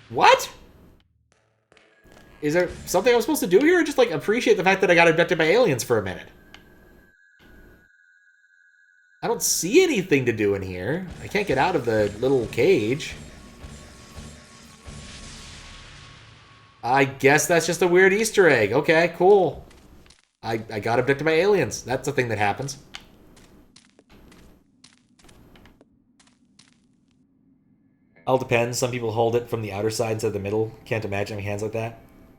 What? Is there something I'm supposed to do here, or just, like, appreciate the fact that I got abducted by aliens for a minute? I don't see anything to do in here. I can't get out of the little cage. I guess that's just a weird Easter egg. Okay, cool. I got abducted by aliens. That's a thing that happens. All depends. Some people hold it from the outer side instead of the middle. Can't imagine having hands like that.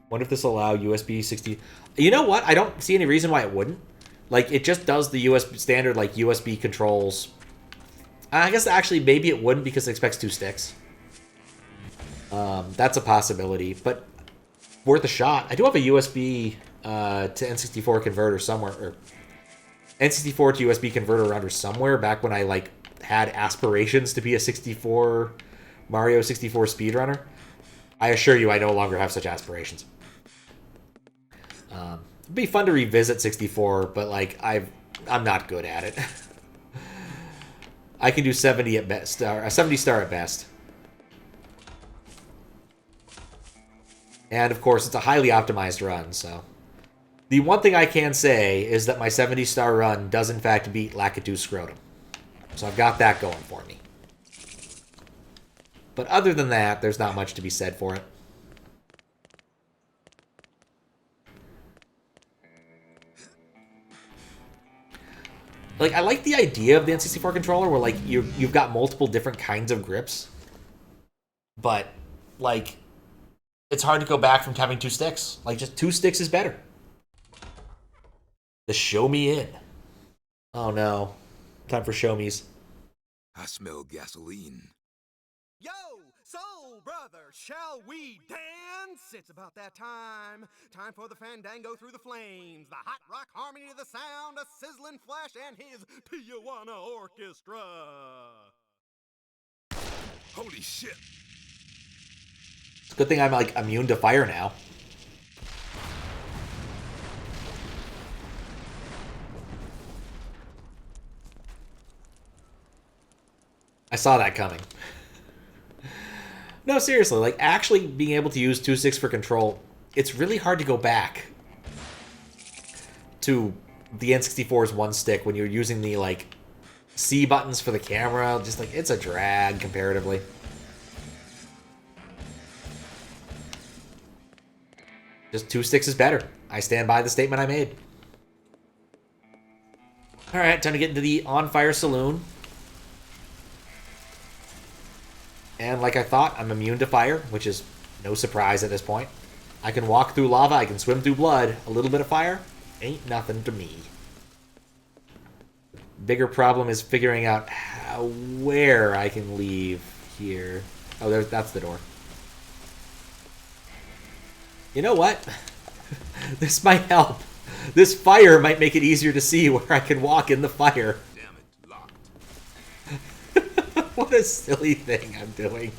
Wonder if this will allow USB 60... You know what? I don't see any reason why it wouldn't. Like, it just does the USB standard, like, USB controls. I guess actually maybe it wouldn't because it expects 2 sticks. That's a possibility, but worth a shot. I do have a USB to N64 converter somewhere, or N64 to USB converter around here somewhere, back when I, like, had aspirations to be a Mario 64 speedrunner. I assure you I no longer have such aspirations. It'd be fun to revisit 64, but, like, I'm not good at it. I can do 70 at best, or a 70 star at best. And, of course, it's a highly optimized run, so... The one thing I can say is that my 70 star run does, in fact, beat Lakitu Scrotum. So I've got that going for me. But other than that, there's not much to be said for it. Like, I like the idea of the N64 controller where, like, you've got multiple different kinds of grips. But, like, it's hard to go back from having 2 sticks. Like, just 2 sticks is better. The show me in. Oh, no. Time for show me's. I smell gasoline. Yo, soul brother, shall we dance? It's about that time. Time for the fandango through the flames. The hot rock harmony of the sound, a sizzling flash, and his Tijuana Orchestra. Holy shit. It's a good thing I'm, like, immune to fire now. I saw that coming. No, seriously, like, actually being able to use 2 sticks for control, it's really hard to go back to the N64's 1 stick when you're using the, like, C buttons for the camera. Just, like, it's a drag comparatively. Just 2 sticks is better. I stand by the statement I made. Alright, time to get into the On Fire Saloon. And like I thought, I'm immune to fire, which is no surprise at this point. I can walk through lava, I can swim through blood. A little bit of fire ain't nothing to me. Bigger problem is figuring out where I can leave here. Oh, that's the door. You know what? This might help. This fire might make it easier to see where I can walk in the fire. Damn it, locked. What a silly thing I'm doing.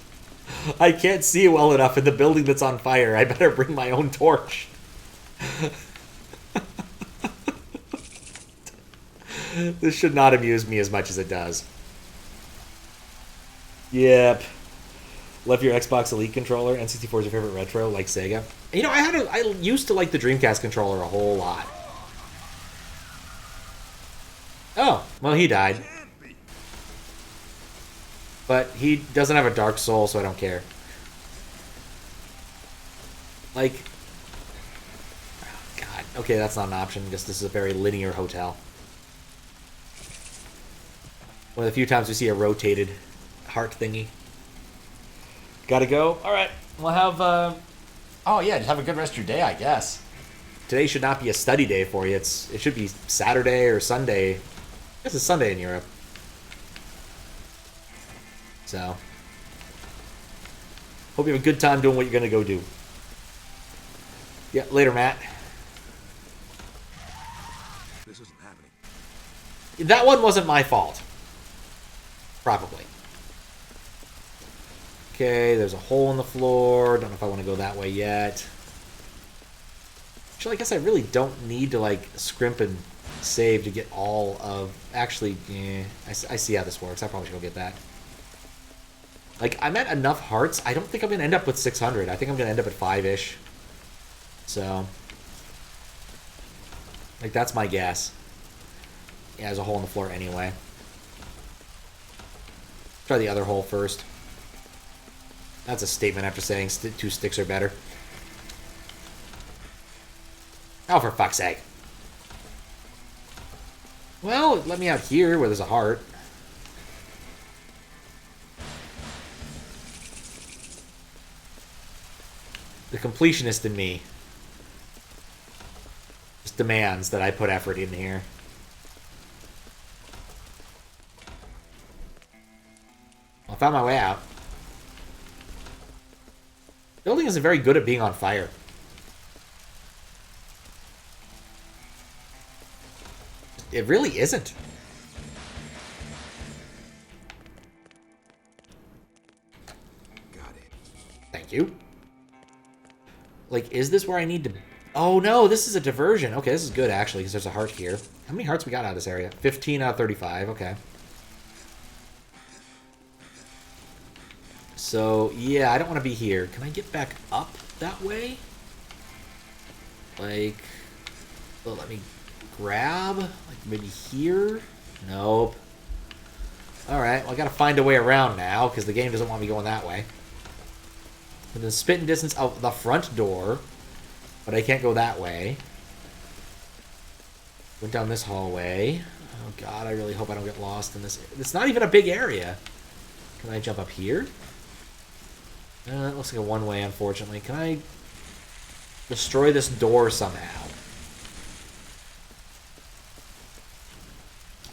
I can't see well enough in the building that's on fire. I better bring my own torch. This should not amuse me as much as it does. Yep. Left your Xbox Elite controller. N64 is your favorite retro, like Sega. You know, I used to like the Dreamcast controller a whole lot. Oh, well, he died. But he doesn't have a Dark Soul, so I don't care. Like... Oh, God. Okay, that's not an option. Just this is a very linear hotel. One of the few times we see a rotated heart thingy. Gotta go? Alright. We'll have... Oh, yeah, just have a good rest of your day, I guess. Today should not be a study day for you. It should be Saturday or Sunday. I guess it's Sunday in Europe. So, hope you have a good time doing what you're going to go do. Yeah, later, Matt. This isn't happening. That one wasn't my fault. Probably. Okay, there's a hole in the floor. Don't know if I want to go that way yet. Actually, I guess I really don't need to, like, scrimp and save to get all of... Actually, yeah, I see how this works. I probably should go get that. Like, I'm at enough hearts. I don't think I'm going to end up with 600. I think I'm going to end up at 5-ish. So... Like, that's my guess. Yeah, there's a hole in the floor anyway. Try the other hole first. That's a statement after saying 2 sticks are better. Oh, for fuck's sake. Well, let me out here where there's a heart. The completionist in me just demands that I put effort in here. I found my way out. Building isn't very good at being on fire. It really isn't. Got it. Thank you. Like, is this where I need to... Oh, no, this is a diversion. Okay, this is good, actually, because there's a heart here. How many hearts we got out of this area? 15 out of 35. Okay. So, yeah, I don't want to be here. Can I get back up that way? Like... Well, let me grab? Like, maybe here? Nope. Alright, well, I gotta find a way around now, because the game doesn't want me going that way. Within spitting distance of the front door, but I can't go that way. Went down this hallway. Oh god, I really hope I don't get lost in this. It's not even a big area. Can I jump up here? It looks like a one-way, unfortunately. Can I destroy this door somehow?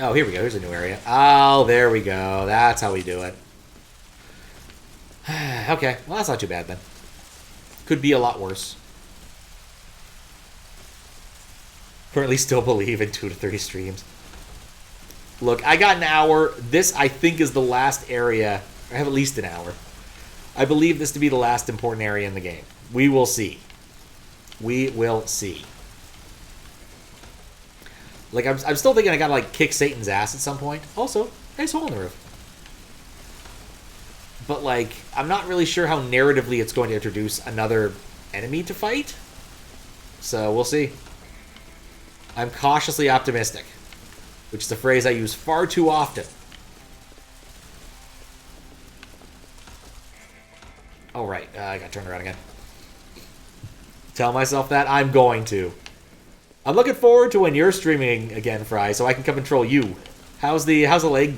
Oh, here we go. Here's a new area. Oh, there we go. That's how we do it. Okay, well, that's not too bad, then. Could be a lot worse. Currently still believe in 2 to 3 streams. Look, I got an hour. This, I think, is the last area. I have at least an hour. I believe this to be the last important area in the game. We will see. We will see. Like, I'm still thinking I gotta, like, kick Satan's ass at some point. Also, nice hole in the roof. But, like, I'm not really sure how narratively it's going to introduce another enemy to fight. So, we'll see. I'm cautiously optimistic. Which is a phrase I use far too often. Oh, right. I got turned around again. Tell myself that I'm going to. I'm looking forward to when you're streaming again, Fry, so I can come and troll you. How's the leg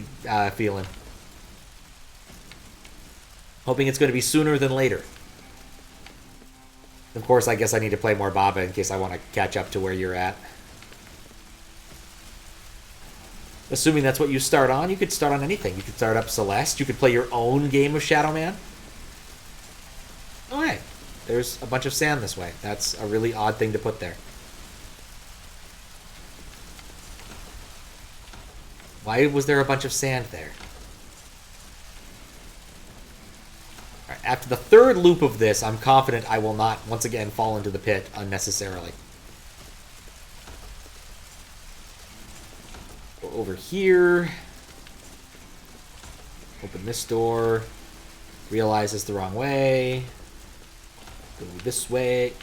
feeling? Hoping it's going to be sooner than later. Of course, I guess I need to play more Baba in case I want to catch up to where you're at. Assuming that's what you start on, you could start on anything. You could start up Celeste. You could play your own game of Shadow Man. Oh, hey. There's a bunch of sand this way. That's a really odd thing to put there. Why was there a bunch of sand there? All right, after the third loop of this, I'm confident I will not, once again, fall into the pit unnecessarily. Go over here. Open this door. Realize it's the wrong way. Go this way.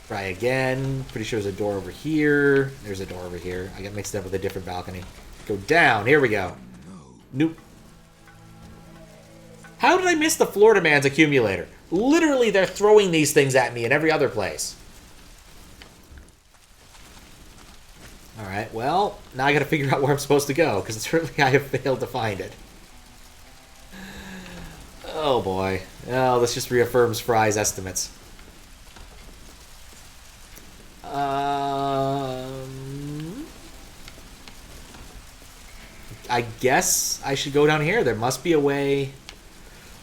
Try again. Pretty sure there's a door over here. There's a door over here. I got mixed up with a different balcony. Go down. Here we go. Nope. How did I miss the Florida Man's accumulator? Literally, they're throwing these things at me in every other place. Alright, well, now I gotta figure out where I'm supposed to go, because certainly I have failed to find it. Oh boy. Oh, this just reaffirms Fry's estimates. I guess I should go down here. There must be a way.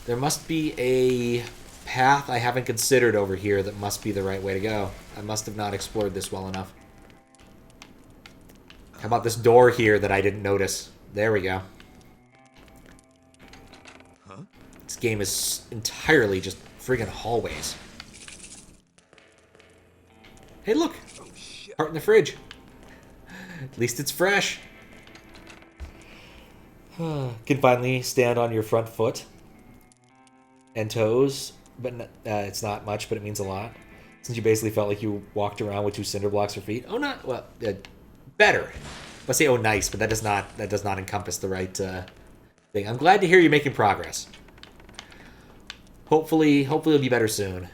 There must be a path I haven't considered over here that must be the right way to go. I must have not explored this well enough. How about this door here that I didn't notice? There we go. This game is entirely just friggin' hallways. Hey, look! Heart in the fridge. At least it's fresh. Can finally stand on your front foot and toes, but it's not much, but it means a lot. Since you basically felt like you walked around with 2 cinder blocks for feet. Oh, not well, better. Let's say oh nice, but that does not encompass the right thing. I'm glad to hear you're making progress. Hopefully it'll be better soon.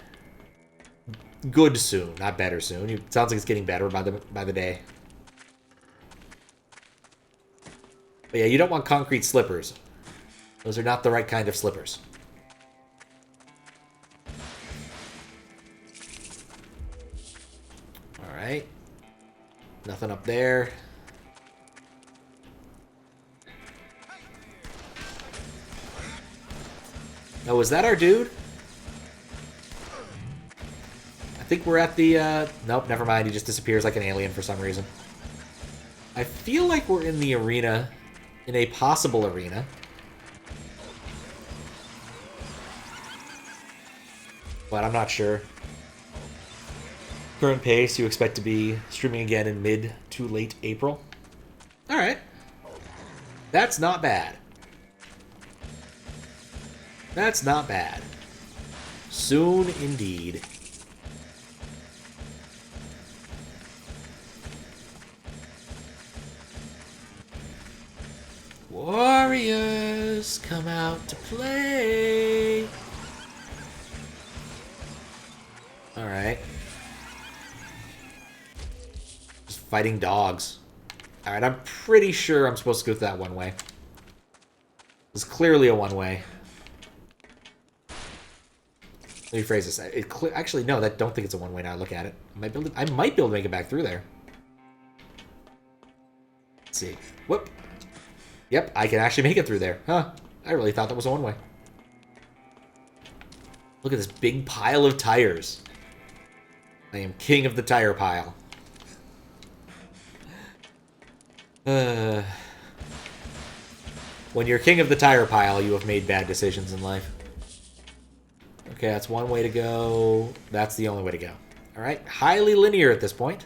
Good soon, not better soon. It sounds like it's getting better by the day. But yeah, you don't want concrete slippers. Those are not the right kind of slippers. Alright. Nothing up there. Oh, is that our dude? I think we're at the, nope, never mind. He just disappears like an alien for some reason. I feel like we're in the arena, in a possible arena. But I'm not sure. Current pace, you expect to be streaming again in mid to late April. Alright. That's not bad. That's not bad. Soon indeed. Warriors come out to play. Alright. Just fighting dogs. Alright, I'm pretty sure I'm supposed to go that one way. It's clearly a one-way. Let me rephrase this. Actually, no, I don't think it's a one-way now I look at it. I might be able to make it back through there. Let's see. Whoop. Yep, I can actually make it through there. Huh. I really thought that was a one-way. Look at this big pile of tires. I am king of the tire pile. When you're king of the tire pile, you have made bad decisions in life. Okay, that's one way to go. That's the only way to go. Alright, highly linear at this point.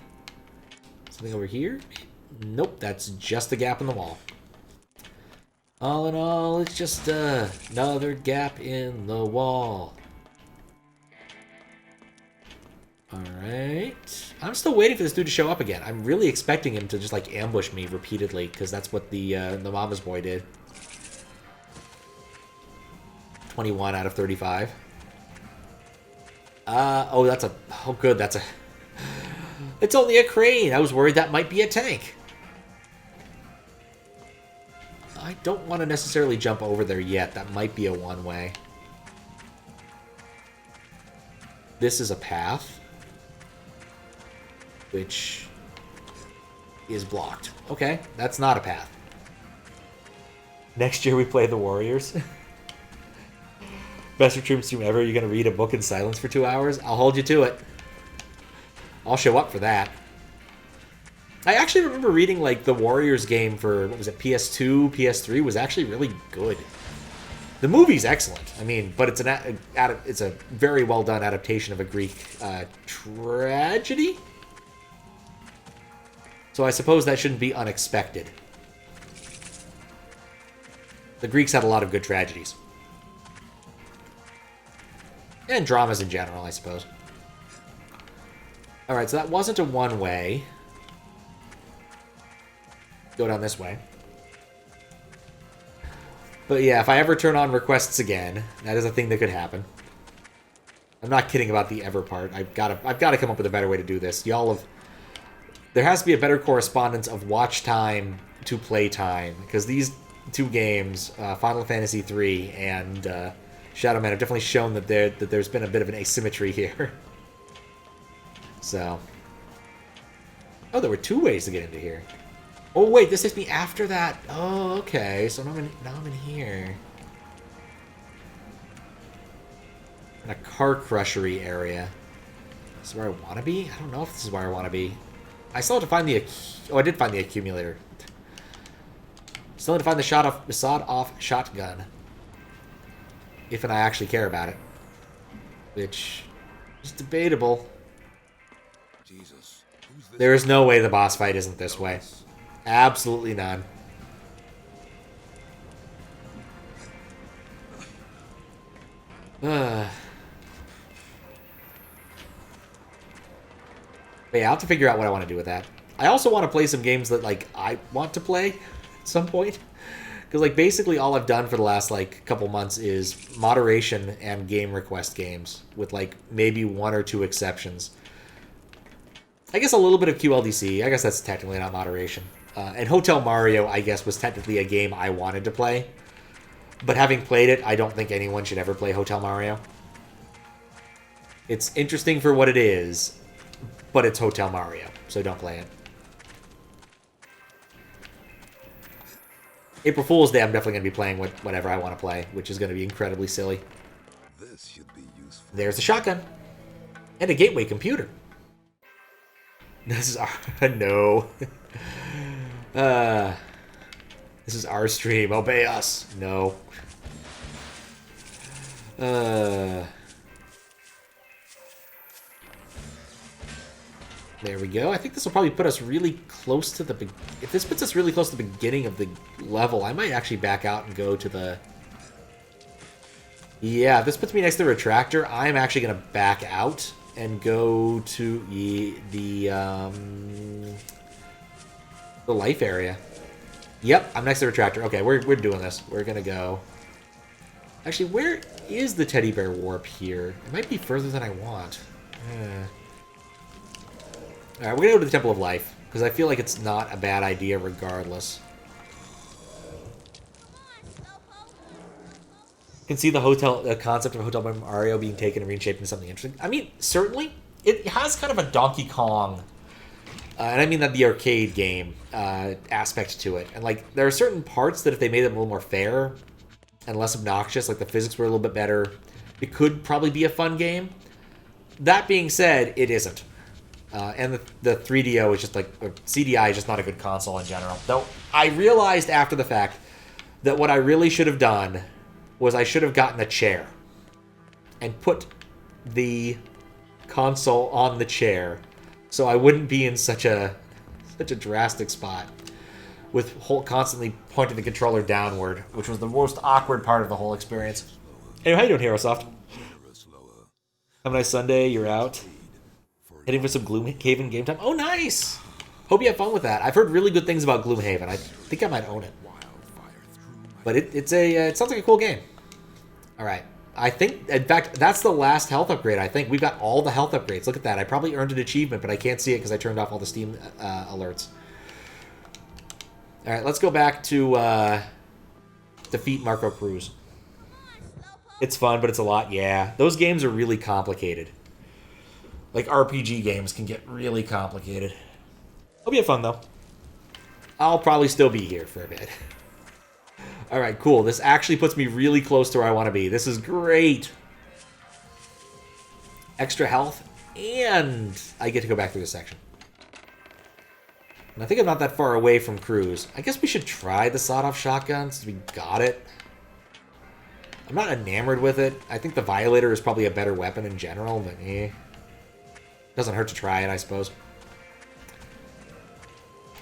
Something over here? Nope, that's just a gap in the wall. All in all, it's just another gap in the wall. Alright. I'm still waiting for this dude to show up again. I'm really expecting him to just, like, ambush me repeatedly, because that's what the Mama's boy did. 21 out of 35. Oh, that's a... Oh, good, that's a... It's only a crane. I was worried that might be a tank. I don't want to necessarily jump over there yet. That might be a one-way. This is a path. Which is blocked. Okay, that's not a path. Next year we play the Warriors. Best stream ever. You're going to read a book in silence for 2 hours? I'll hold you to it. I'll show up for that. I actually remember reading, like, the Warriors game for, what was it, PS2, PS3 was actually really good. The movie's excellent. I mean, but it's it's a very well done adaptation of a Greek tragedy? So I suppose that shouldn't be unexpected. The Greeks had a lot of good tragedies. And dramas in general, I suppose. Alright, so that wasn't a one-way. Go down this way. But yeah, if I ever turn on requests again, that is a thing that could happen. I'm not kidding about the ever part. I've got to come up with a better way to do this. Y'all have... There has to be a better correspondence of watch time to play time, because these two games, Final Fantasy III and Shadow Man, have definitely shown that there's been a bit of an asymmetry here. So... Oh, there were 2 ways to get into here. Oh, wait, this hits me after that. Oh, okay. So now I'm in here. In a car crushery area. This is where I want to be? I don't know if this is where I want to be. I still have to find the... Oh, I did find the accumulator. Still have to find the sawed-off shotgun. if and I actually care about it. Which is debatable. Jesus. Who's this? There is no way the boss fight isn't this way. Absolutely none. But yeah, I'll have to figure out what I want to do with that. I also want to play some games that, like, I want to play at some point. Because, like, basically all I've done for the last, like, couple months is moderation and game request games. With, like, maybe one or two exceptions. I guess a little bit of QLDC. I guess that's technically not moderation. And Hotel Mario, I guess, was technically a game I wanted to play. But having played it, I don't think anyone should ever play Hotel Mario. It's interesting for what it is, but it's Hotel Mario, so don't play it. April Fool's Day, I'm definitely going to be playing whatever I want to play, which is going to be incredibly silly. This should be useful. There's a shotgun. And a gateway computer. This is our... no. This is our stream. Obey us. No. There we go. I think this will probably put us really close to the... If this puts us really close to the beginning of the level, I might actually back out and go to the... Yeah, if this puts me next to the retractor, I'm actually going to back out and go to the life area. Yep, I'm next to the retractor. Okay, we're doing this. We're going to go... Actually, where is the teddy bear warp here? It might be further than I want. Alright, we're going to go to the Temple of Life, because I feel like it's not a bad idea regardless. You can see the concept of Hotel Mario being taken and reshaped into something interesting. I mean, certainly, it has kind of a Donkey Kong, and I mean that the arcade game aspect to it. And, like, there are certain parts that if they made them a little more fair and less obnoxious, like the physics were a little bit better, it could probably be a fun game. That being said, it isn't. And the 3DO is just like, or CDI is just not a good console in general. Though I realized after the fact that what I really should have done was I should have gotten a chair and put the console on the chair so I wouldn't be in such a drastic spot with constantly pointing the controller downward, which was the most awkward part of the whole experience. Hey, how you doing, HeroSoft? Have a nice Sunday. You're out. Heading for some Gloomhaven game time. Oh, nice! Hope you have fun with that. I've heard really good things about Gloomhaven. I think I might own it. But it sounds like a cool game. Alright. I think, in fact, that's the last health upgrade, I think. We've got all the health upgrades. Look at that. I probably earned an achievement, but I can't see it because I turned off all the Steam alerts. Alright, let's go back to defeat Marco Cruz. It's fun, but it's a lot. Yeah, those games are really complicated. Like, RPG games can get really complicated. Hope you have fun, though. I'll probably still be here for a bit. Alright, cool. This actually puts me really close to where I want to be. This is great. Extra health, and I get to go back through this section. And I think I'm not that far away from Cruz. I guess we should try the sawed-off shotgun since we got it. I'm not enamored with it. I think the Violator is probably a better weapon in general, but doesn't hurt to try it, I suppose.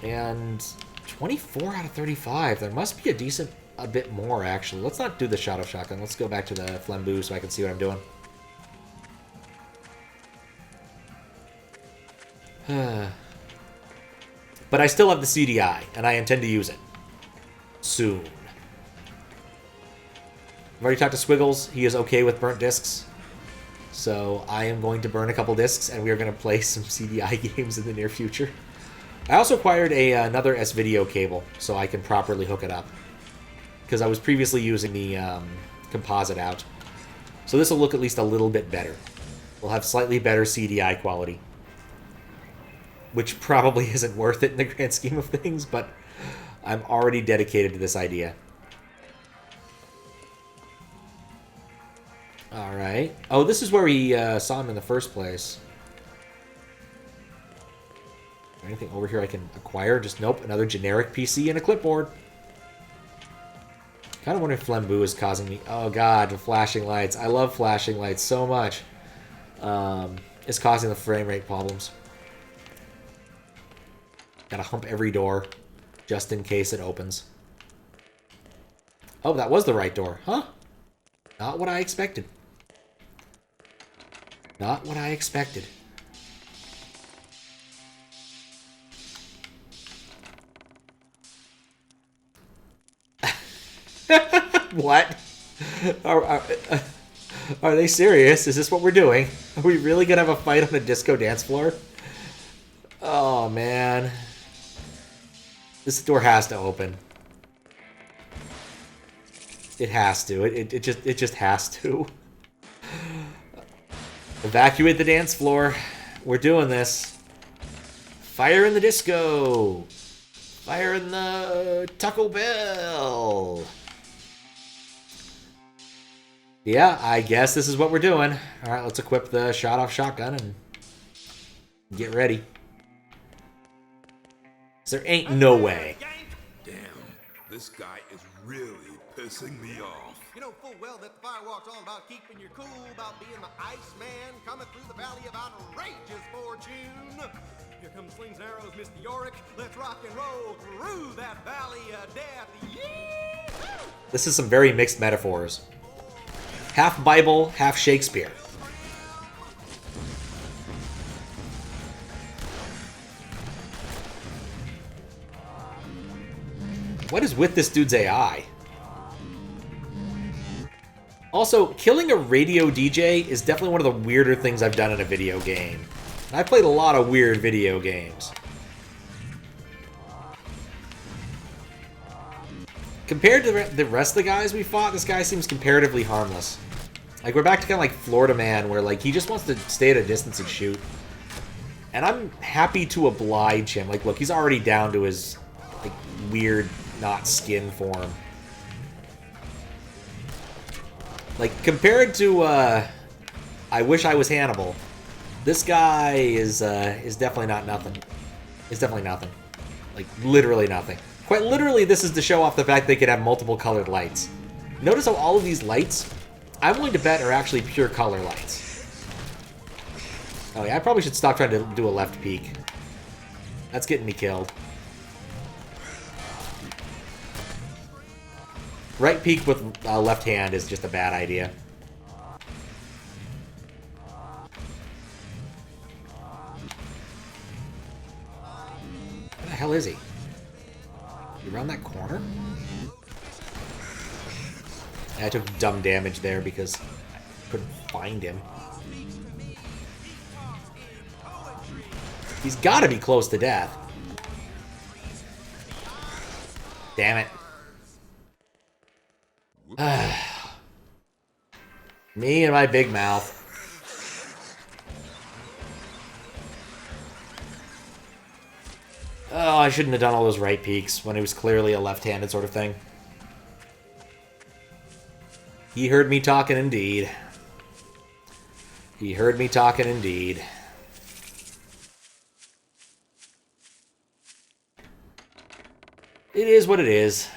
And 24 out of 35. There must be a bit more, actually. Let's not do the sawed-off shotgun. Let's go back to the flambeau so I can see what I'm doing. But I still have the CDI, and I intend to use it. Soon. I've already talked to Squiggles. He is okay with burnt discs. So I am going to burn a couple discs, and we are going to play some CDI games in the near future. I also acquired another S-Video cable, so I can properly hook it up. Because I was previously using the composite out. So this will look at least a little bit better. We'll have slightly better CDI quality. Which probably isn't worth it in the grand scheme of things, but I'm already dedicated to this idea. Alright. Oh, this is where we saw him in the first place. Anything over here I can acquire? Just nope. Another generic PC and a clipboard. Kind of wonder if Flambeau is causing me... Oh, God, the flashing lights. I love flashing lights so much. It's causing the frame rate problems. Gotta hump every door, just in case it opens. Oh, that was the right door. Huh? Not what I expected. Not what I expected. What? Are they serious? Is this what we're doing? Are we really gonna have a fight on a disco dance floor? Oh, man. This door has to open. It has to. It just has to. Evacuate the dance floor. We're doing this. Fire in the disco. Fire in the Taco Bell. Yeah, I guess this is what we're doing. All right, let's equip the shot-off shotgun and get ready. There ain't no way. Damn, this guy is really pissing me off. You know full well that the firewalk's all about keeping your cool, about being the Iceman coming through the valley of outrageous fortune. Here comes slings and arrows, Mr. Yorick. Let's rock and roll through that valley of death. Yee-hoo! This is some very mixed metaphors. Half Bible, half Shakespeare. What is with this dude's AI? Also, killing a radio DJ is definitely one of the weirder things I've done in a video game. And I've played a lot of weird video games. Compared to the rest of the guys we fought, this guy seems comparatively harmless. Like, we're back to kind of like Florida Man, where like he just wants to stay at a distance and shoot. And I'm happy to oblige him. Like, look, he's already down to his like weird not skin form. Like, compared to I Wish I Was Hannibal, this guy is definitely not nothing. It's definitely nothing. Like, literally nothing. Quite literally, this is to show off the fact they can have multiple colored lights. Notice how all of these lights, I'm willing to bet, are actually pure color lights. Oh yeah, I probably should stop trying to do a left peek. That's getting me killed. Right peek with left hand is just a bad idea. Where the hell is he? You around that corner? Yeah, I took dumb damage there because I couldn't find him. He's got to be close to death. Damn it. Me and my big mouth. Oh, I shouldn't have done all those right peeks when it was clearly a left-handed sort of thing. He heard me talking indeed. He heard me talking indeed. It is what it is.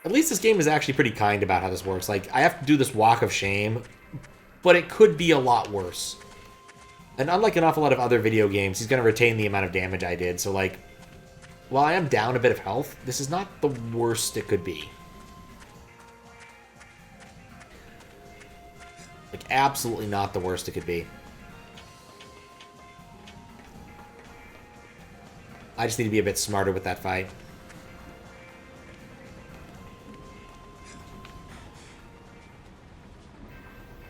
At least this game is actually pretty kind about how this works. Like, I have to do this walk of shame, but it could be a lot worse. And unlike an awful lot of other video games, he's going to retain the amount of damage I did. So, like, while I am down a bit of health, this is not the worst it could be. Like, absolutely not the worst it could be. I just need to be a bit smarter with that fight.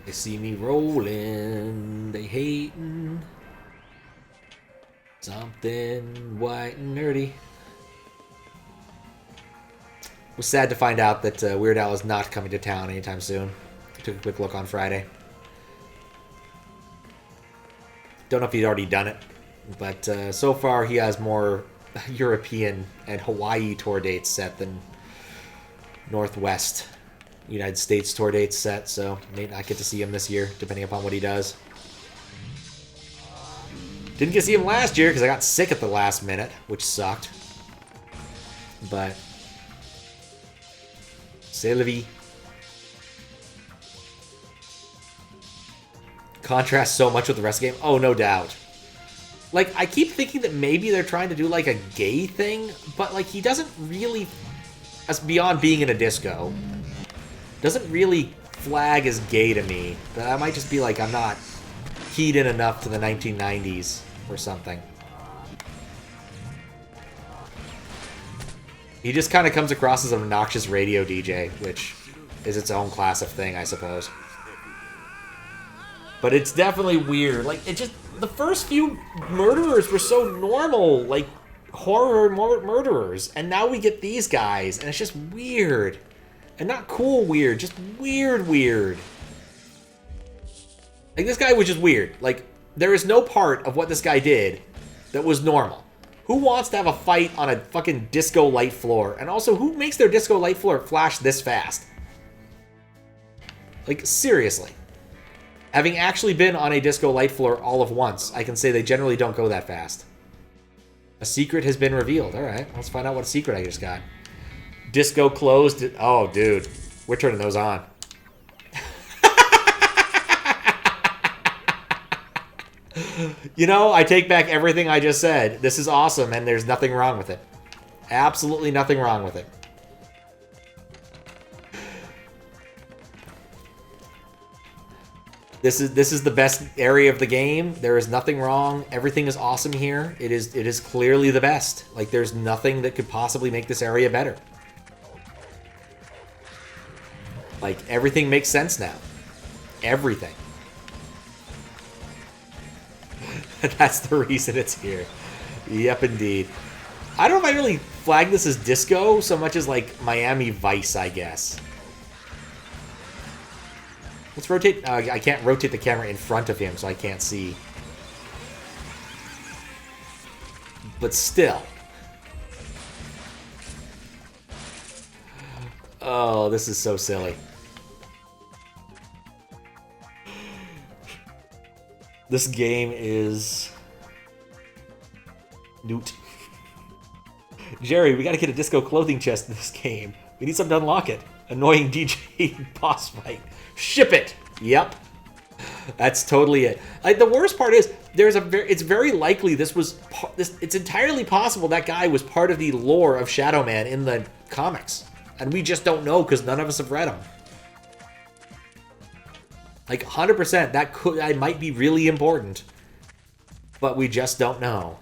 They see me rolling, they hating. Something white and nerdy. Was sad to find out that Weird Al is not coming to town anytime soon. Took a quick look on Friday. Don't know if he'd already done it, but so far he has more European and Hawaii tour dates set than Northwest United States tour dates set, so may not get to see him this year, depending upon what he does. Didn't get to see him last year because I got sick at the last minute, which sucked. But Sylvie. Contrasts so much with the rest of the game. Oh, no doubt. Like, I keep thinking that maybe they're trying to do, like, a gay thing, but, like, he doesn't really, as beyond being in a disco, doesn't really flag as gay to me. But I might just be like, I'm not keyed in enough to the 1990s or something. He just kind of comes across as an obnoxious radio DJ, which is its own class of thing, I suppose. But it's definitely weird. Like, it just... The first few murderers were so normal, like, horror murderers. And now we get these guys, and it's just weird. And not cool weird, just weird weird. Like, this guy was just weird. Like, there is no part of what this guy did that was normal. Who wants to have a fight on a fucking disco light floor? And also, who makes their disco light floor flash this fast? Like, seriously. Having actually been on a disco light floor all of once, I can say they generally don't go that fast. A secret has been revealed. Alright, let's find out what secret I just got. Disco closed. Oh, dude. We're turning those on. You know, I take back everything I just said. This is awesome, and there's nothing wrong with it. Absolutely nothing wrong with it. This is the best area of the game. There is nothing wrong. Everything is awesome here. It is clearly the best. Like, there's nothing that could possibly make this area better. Like, everything makes sense now. Everything. That's the reason it's here. Yep, indeed. I don't know if I really flag this as disco so much as, like, Miami Vice, I guess. Let's rotate. I can't rotate the camera in front of him, so I can't see. But still. Oh, this is so silly. This game is... Newt. Jerry, we gotta get a disco clothing chest in this game. We need something to unlock it. Annoying DJ boss fight. Ship it! Yep. That's totally it. Like, the worst part is, it's very likely it's entirely possible that guy was part of the lore of Shadow Man in the comics. And we just don't know because none of us have read them. Like, 100%, that might be really important. But we just don't know.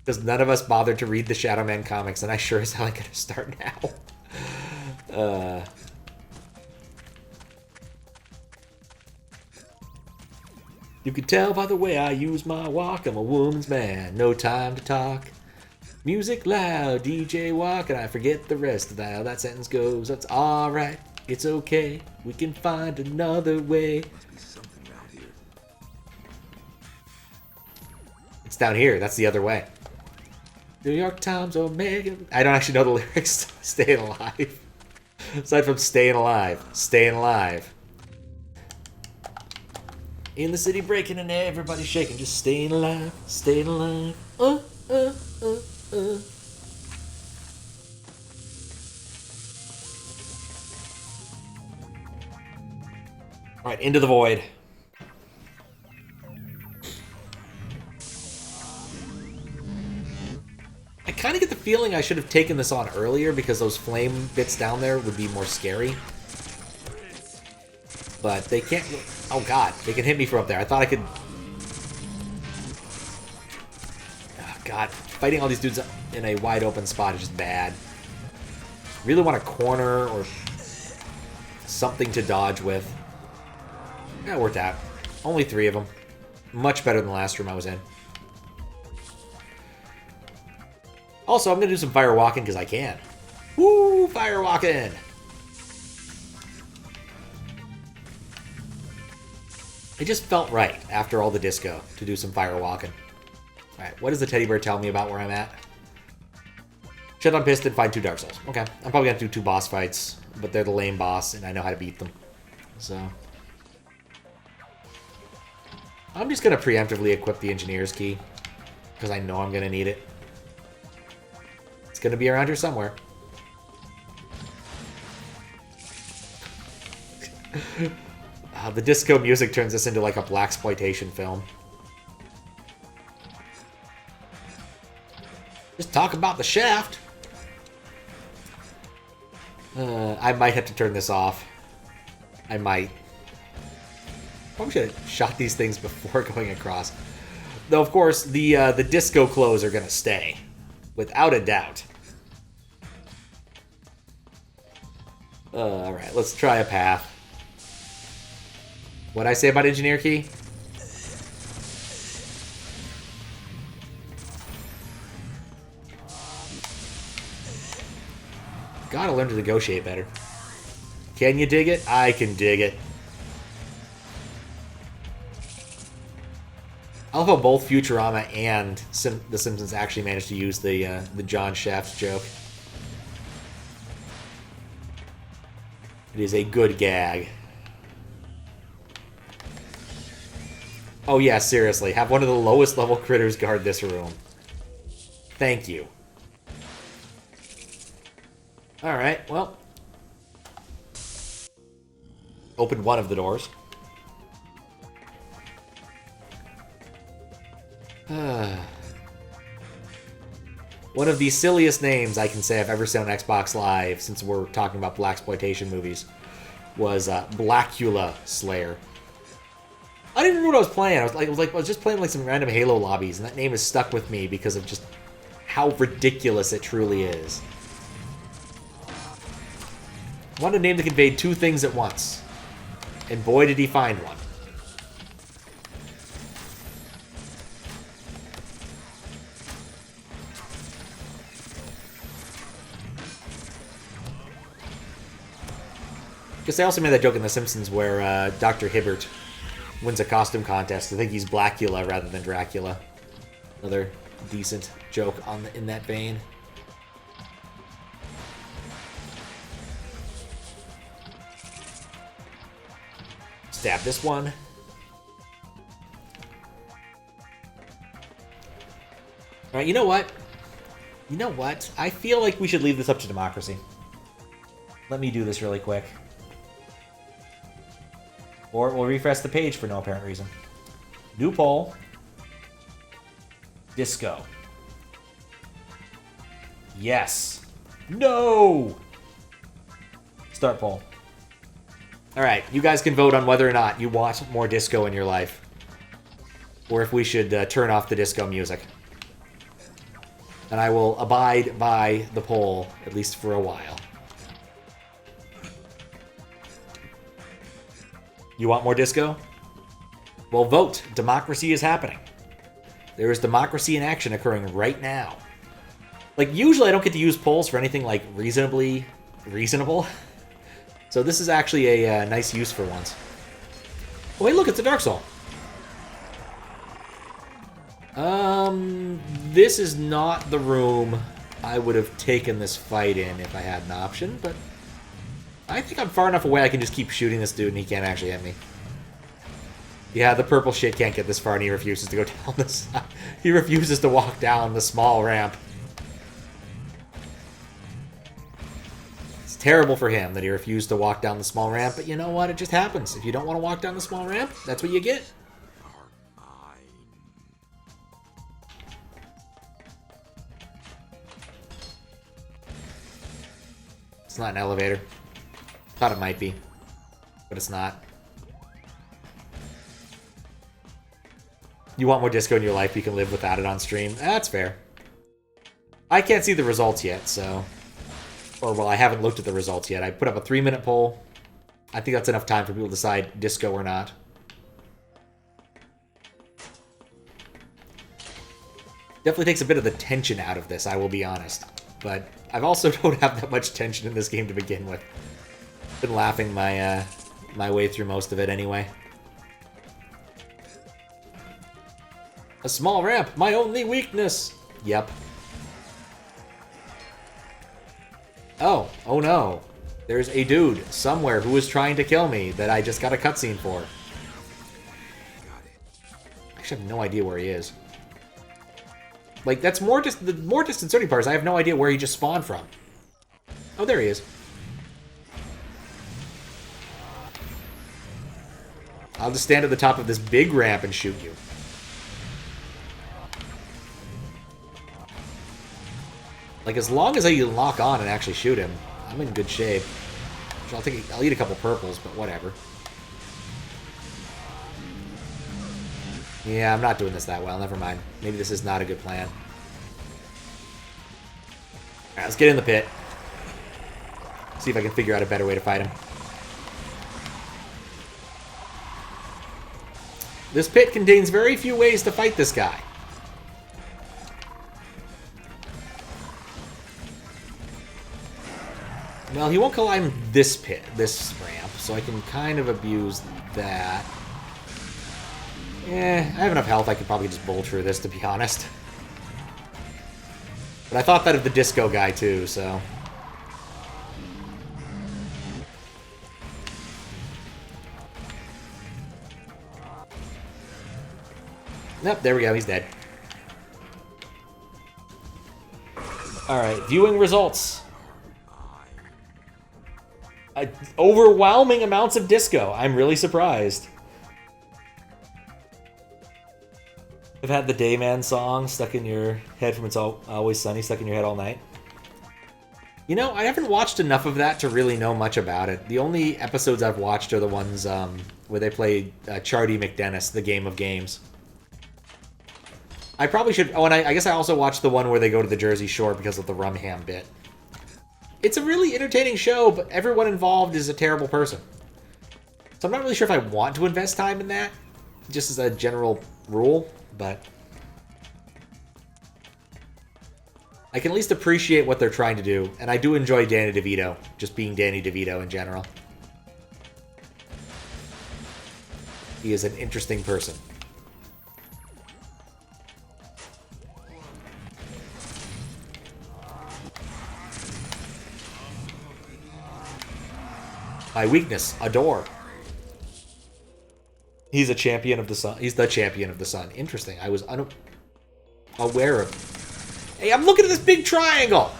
Because none of us bothered to read the Shadow Man comics, and I sure as hell ain't gonna start now. You can tell by the way I use my walk, I'm a woman's man, no time to talk. Music loud, DJ walk, and I forget the rest of how that sentence goes. That's alright, it's okay, we can find another way. It's down here, that's the other way. New York Times, Omega. I don't actually know the lyrics to Staying Alive. Aside from Staying Alive, Staying Alive. In the city breaking and everybody shaking, just staying alive, staying alive. Alright, into the void. I kind of get the feeling I should have taken this on earlier because those flame bits down there would be more scary. But they can't... Oh god, they can hit me from up there. I thought I could... Oh god, fighting all these dudes in a wide open spot is just bad. Really want a corner or something to dodge with. Yeah, it worked out. Only 3 of them. Much better than the last room I was in. Also, I'm going to do some fire walking because I can. Woo! Fire walking! It just felt right after all the disco to do some fire walking. Alright, what does the teddy bear tell me about where I'm at? Shut on piston, find 2 Dark Souls. Okay, I'm probably going to do 2 boss fights, but they're the lame boss and I know how to beat them. So... I'm just going to preemptively equip the Engineer's Key because I know I'm going to need it. It's going to be around here somewhere. The disco music turns this into like a blaxploitation film. Just talk about the shaft. I might have to turn this off. I might. Probably should have shot these things before going across. Though, of course, the disco clothes are going to stay. Without a doubt. Alright, let's try a path. What'd I say about Engineer Key? Gotta learn to negotiate better. Can you dig it? I can dig it. I love how both Futurama and The Simpsons actually managed to use the John Shaft joke. It is a good gag. Oh yeah, seriously. Have one of the lowest level critters guard this room. Thank you. Alright, well. Open one of the doors. One of the silliest names I can say I've ever seen on Xbox Live, since we're talking about blaxploitation movies, was Blackula Slayer. I didn't remember what I was playing. I was just playing like some random Halo lobbies, and that name has stuck with me because of just how ridiculous it truly is. I wanted a name that conveyed two things at once, and boy did he find one. Because they also made that joke in The Simpsons where Dr. Hibbert wins a costume contest. I think he's Blackula rather than Dracula. Another decent joke in that vein. Stab this one. Alright, you know what? You know what? I feel like we should leave this up to democracy. Let me do this really quick. Or we'll refresh the page for no apparent reason. New poll. Disco. Yes. No! Start poll. Alright, you guys can vote on whether or not you want more disco in your life. Or if we should turn off the disco music. And I will abide by the poll, at least for a while. You want more disco? Well, vote. Democracy is happening. There is democracy in action occurring right now. Like, usually I don't get to use polls for anything, like, reasonably reasonable. So this is actually a nice use for once. Oh, wait, look, it's a Dark Soul. This is not the room I would have taken this fight in if I had an option, but I think I'm far enough away I can just keep shooting this dude and he can't actually hit me. Yeah, the purple shit can't get this far and he refuses to go down the side. He refuses to walk down the small ramp. It's terrible for him that he refused to walk down the small ramp, but you know what? It just happens. If you don't want to walk down the small ramp, that's what you get. It's not an elevator. Thought it might be, but it's not. You want more disco in your life, you can live without it on stream. That's fair. I can't see the results yet, so... Or, well, I haven't looked at the results yet. I put up a 3-minute poll. I think that's enough time for people to decide disco or not. Definitely takes a bit of the tension out of this, I will be honest. But I also don't have that much tension in this game to begin with. Been laughing my my way through most of it anyway. A small ramp, my only weakness. Yep. Oh no. There's a dude somewhere who is trying to kill me that I just got a cutscene for. I actually have no idea where he is. Like, that's the more disconcerting part is I have no idea where he just spawned from. Oh, there he is. I'll just stand at the top of this big ramp and shoot you. Like, as long as I can lock on and actually shoot him, I'm in good shape. I'll eat a couple purples, but whatever. Yeah, I'm not doing this that well. Never mind. Maybe this is not a good plan. Alright, let's get in the pit. See if I can figure out a better way to fight him. This pit contains very few ways to fight this guy. Well, he won't climb this pit, this ramp, so I can kind of abuse that. I have enough health, I could probably just bowl through this, to be honest. But I thought that of the disco guy, too, so... Nope, there we go, he's dead. Alright, viewing results. Overwhelming amounts of disco. I'm really surprised. I've had the Dayman song stuck in your head from It's Always Sunny, stuck in your head all night. You know, I haven't watched enough of that to really know much about it. The only episodes I've watched are the ones where they play Jaunty McDennis, the game of games. I probably should... Oh, and I guess I also watched the one where they go to the Jersey Shore because of the rum ham bit. It's a really entertaining show, but everyone involved is a terrible person. So I'm not really sure if I want to invest time in that, just as a general rule, but... I can at least appreciate what they're trying to do, and I do enjoy Danny DeVito, just being Danny DeVito in general. He is an interesting person. My weakness, a door. He's a champion of the sun. He's the champion of the sun. Interesting. I was unaware of... Hey, I'm looking at this big triangle!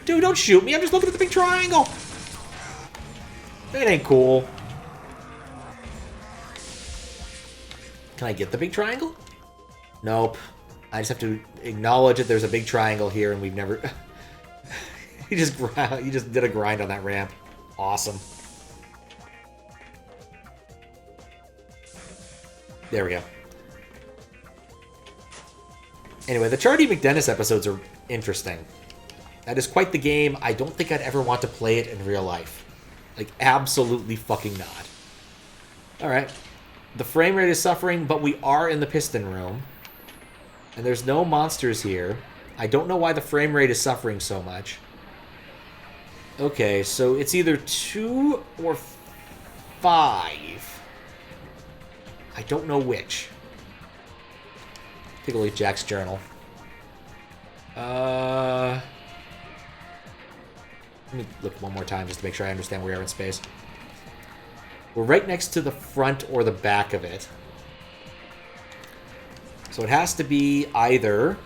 Dude, don't shoot me. I'm just looking at the big triangle! That ain't cool. Can I get the big triangle? Nope. I just have to acknowledge that there's a big triangle here and we've never... He just did a grind on that ramp. Awesome. There we go. Anyway, the Jaunty McDennis episodes are interesting. That is quite the game. I don't think I'd ever want to play it in real life. Like, absolutely fucking not. Alright. The frame rate is suffering, but we are in the piston room. And there's no monsters here. I don't know why the frame rate is suffering so much. Okay, so it's either 2 or 5. I don't know which. Take a look at Jack's journal. Let me look one more time just to make sure I understand where we are in space. We're right next to the front or the back of it. So it has to be either...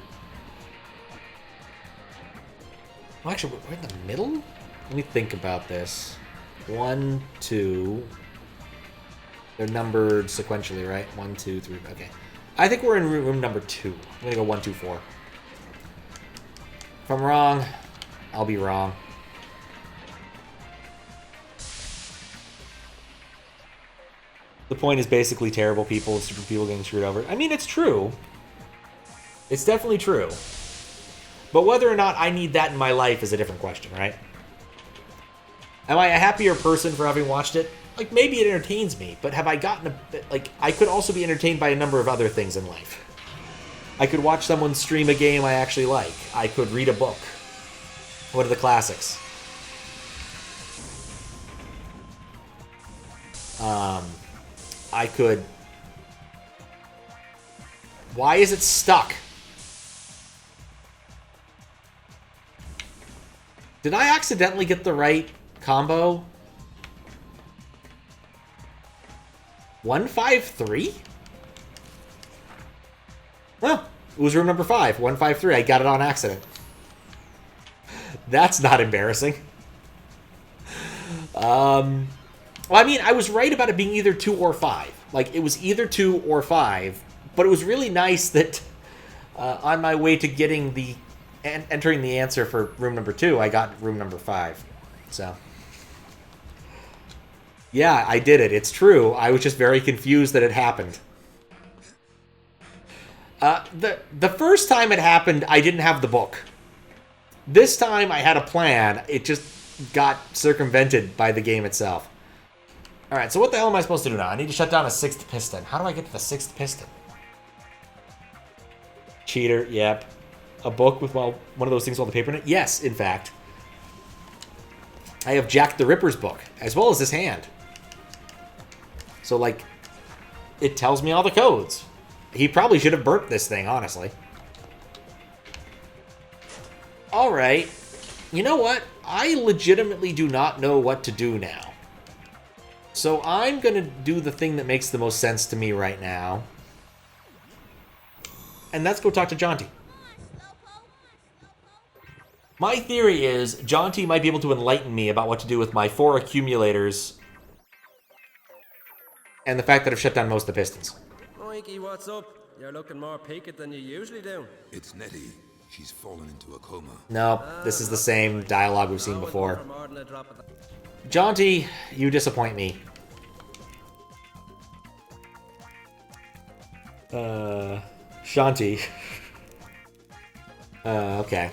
Well, actually, we're in the middle? Let me think about this. 1, 2. They're numbered sequentially, right? 1, 2, 3. Okay. I think we're in room number 2. I'm going to go 1, 2, 4. If I'm wrong, I'll be wrong. The point is basically terrible people, stupid people getting screwed over. I mean, it's true. It's definitely true. But whether or not I need that in my life is a different question, right? Am I a happier person for having watched it? Like, maybe it entertains me, but have I gotten a... Like, I could also be entertained by a number of other things in life. I could watch someone stream a game I actually like. I could read a book. What are the classics? I could... Why is it stuck? Did I accidentally get the right combo? 153? Oh, it was room number 5. 153. I got it on accident. That's not embarrassing. Well, I mean, I was right about it being either 2 or 5. Like, it was either 2 or 5, but it was really nice that on my way to getting the... entering the answer for room number 2, I got room number 5. So... yeah, I did it. It's true. I was just very confused that it happened. The first time it happened, I didn't have the book. This time, I had a plan. It just got circumvented by the game itself. Alright, so what the hell am I supposed to do now? I need to shut down a 6th piston. How do I get to the 6th piston? Cheater, yep. A book with, well, one of those things with all the paper in it? Yes, in fact. I have Jack the Ripper's book, as well as this hand. So, like, it tells me all the codes. He probably should have burnt this thing, honestly. Alright. You know what? I legitimately do not know what to do now. So I'm going to do the thing that makes the most sense to me right now. And let's go talk to Jaunty. My theory is Jaunty might be able to enlighten me about what to do with my 4 accumulators and the fact that I've shut down most of the pistons. Mikey, what's up? You're looking more peaked than you usually do. It's Nettie. She's fallen into a coma. Nope, this is the same dialogue we've seen before. Jaunty, you disappoint me. Shanti. Okay.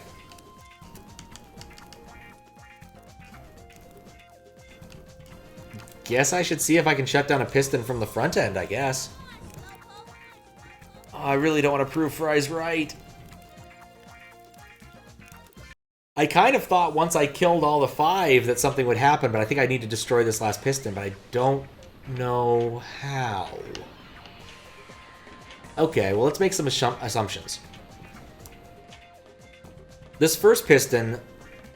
Guess I should see if I can shut down a piston from the front end, I guess. Oh, I really don't want to prove Fry's right. I kind of thought once I killed all the 5 that something would happen, but I think I need to destroy this last piston, but I don't know how. Okay, well, let's make some assumptions. This first piston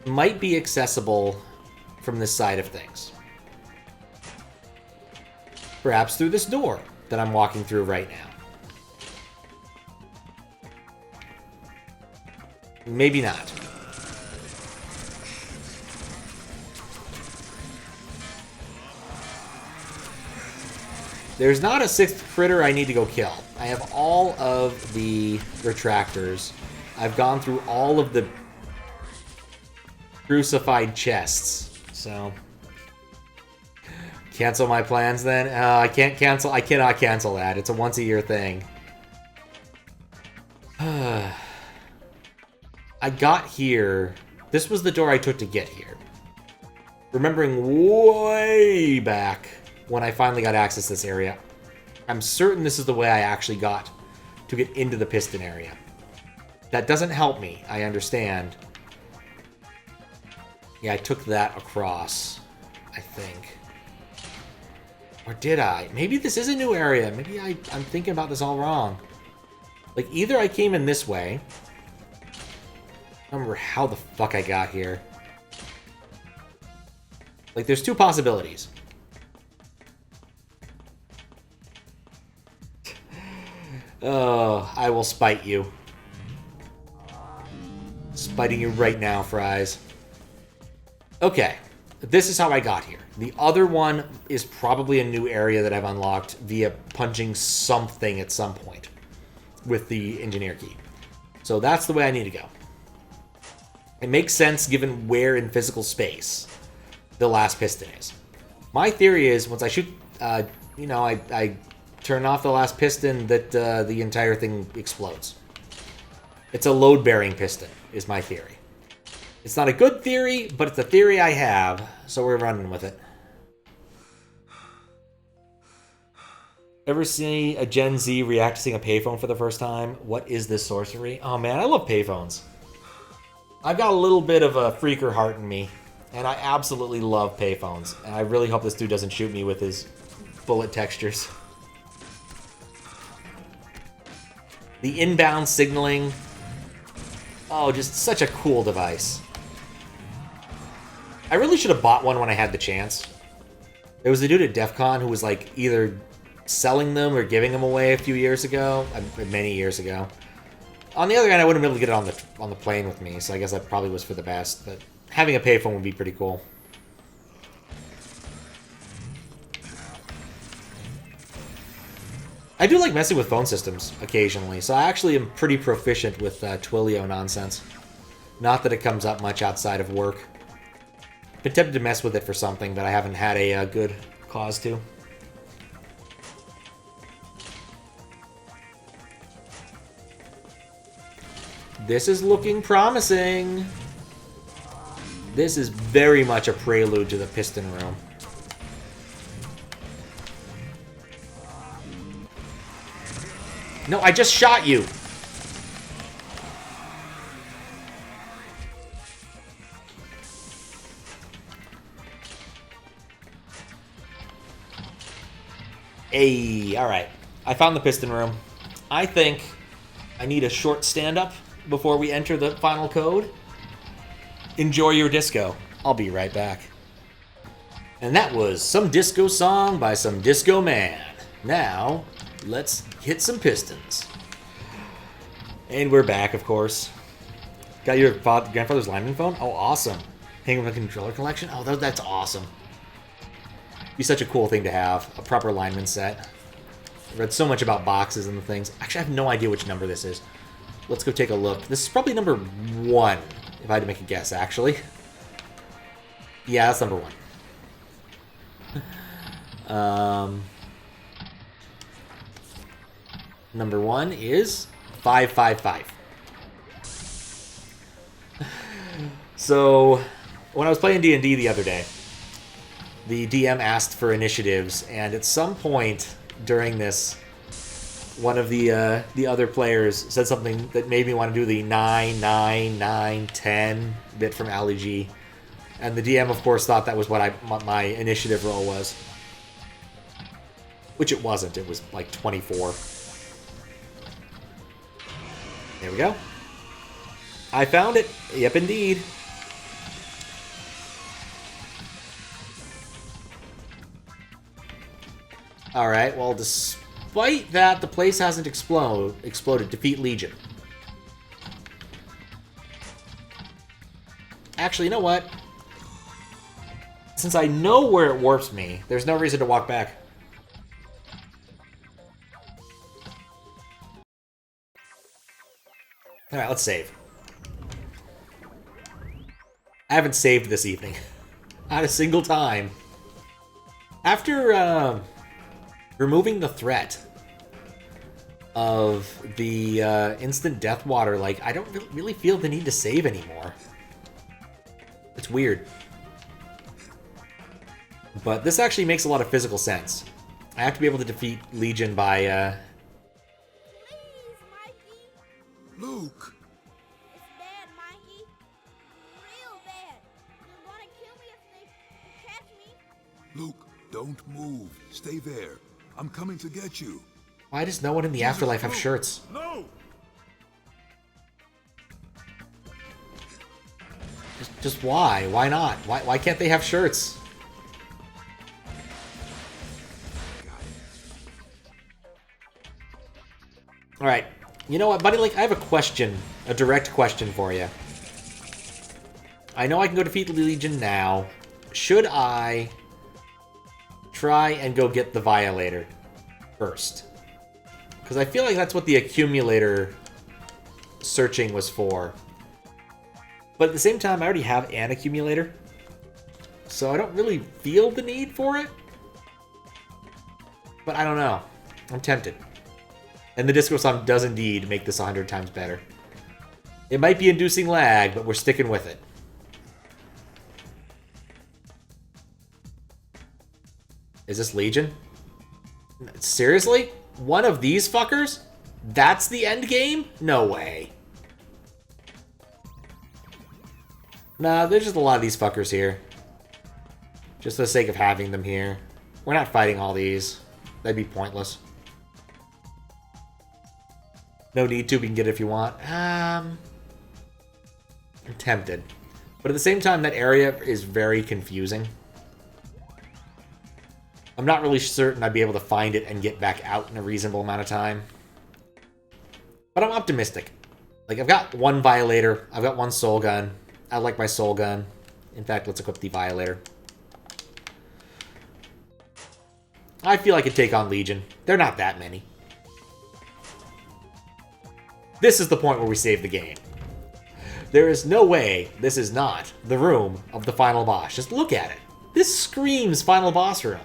might be accessible from this side of things. Perhaps through this door that I'm walking through right now. Maybe not. There's not a 6th critter I need to go kill. I have all of the retractors. I've gone through all of the crucified chests. So, cancel my plans then? I can't cancel. I cannot cancel that. It's a once-a-year thing. I got here. This was the door I took to get here. Remembering way back when I finally got access to this area, I'm certain this is the way I actually got to get into the piston area. That doesn't help me, I understand. Yeah, I took that across, I think. Or did I? Maybe this is a new area. Maybe I'm thinking about this all wrong. Like, either I came in this way. I don't remember how the fuck I got here. Like, there's 2 possibilities. Oh, I will spite you. Spiting you right now, Fries. Okay, this is how I got here. The other one is probably a new area that I've unlocked via punching something at some point with the engineer key. So that's the way I need to go. It makes sense given where in physical space the last piston is. My theory is once I shoot, I turn off the last piston that the entire thing explodes. It's a load-bearing piston, is my theory. It's not a good theory, but it's a theory I have, so we're running with it. Ever see a Gen Z react to seeing a payphone for the first time? What is this sorcery? Oh man, I love payphones. I've got a little bit of a freaker heart in me, and I absolutely love payphones. And I really hope this dude doesn't shoot me with his bullet textures. The inbound signaling. Oh, just such a cool device. I really should have bought one when I had the chance. There was a dude at DEF CON who was like either selling them or giving them away a few years ago, many years ago. On the other hand, I wouldn't be able to get it on the plane with me, so I guess that probably was for the best. But having a payphone would be pretty cool. I do like messing with phone systems occasionally, so I actually am pretty proficient with Twilio nonsense. Not that it comes up much outside of work. Been tempted to mess with it for something, but I haven't had a good cause to. This is looking promising. This is very much a prelude to the piston room. No, I just shot you. Hey, alright. I found the piston room. I think I need a short stand-up before we enter the final code. Enjoy your disco. I'll be right back. And that was some disco song by some disco man. Now, let's hit some pistons. And we're back, of course. Got your grandfather's lineman phone? Oh, awesome. Hang with a controller collection? Oh, that's awesome. Be such a cool thing to have. A proper lineman set. I've read so much about boxes and the things. Actually, I have no idea which number this is. Let's go take a look. This is probably number 1, if I had to make a guess, actually. Yeah, that's number 1. Number 1 is 555. So, when I was playing D&D the other day, the DM asked for initiatives, and at some point during this, one of the other players said something that made me want to do the 9, 9, 9, 10 bit from Ali G. And the DM, of course, thought that was what my initiative roll was. Which it wasn't. It was like 24. There we go. I found it. Yep, indeed. Alright, well, despite that, the place hasn't exploded. Defeat Legion. Actually, you know what? Since I know where it warps me, there's no reason to walk back. Alright, let's save. I haven't saved this evening. Not a single time. After removing the threat of the instant death water, like, I don't really feel the need to save anymore. It's weird. But this actually makes a lot of physical sense. I have to be able to defeat Legion by Luke! It's bad, Mikey. Real bad. You're gonna kill me if they catch me. Luke, don't move. Stay there. I'm coming to get you. why does no one in the afterlife have shirts? No! Just why? Why not? Why can't they have shirts? Alright. You know what, Bunnylink? I have a question. A direct question for you. I know I can go defeat Legion now. Should I try and go get the Violator first? Because I feel like that's what the accumulator searching was for. But at the same time, I already have an accumulator. So I don't really feel the need for it. But I don't know. I'm tempted. And the disco song does indeed make this 100 times better. It might be inducing lag, but we're sticking with it. Is this Legion? Seriously? One of these fuckers? That's the end game? No way. Nah, there's just a lot of these fuckers here. Just for the sake of having them here. We're not fighting all these. That'd be pointless. No need to, we can get it if you want. I'm tempted. But at the same time, that area is very confusing. I'm not really certain I'd be able to find it and get back out in a reasonable amount of time. But I'm optimistic. Like, I've got one Violator. I've got one Soul Gun. I like my Soul Gun. In fact, let's equip the Violator. I feel I could take on Legion. They're not that many. This is the point where we save the game. There is no way this is not the room of the final boss. Just look at it. This screams final boss room.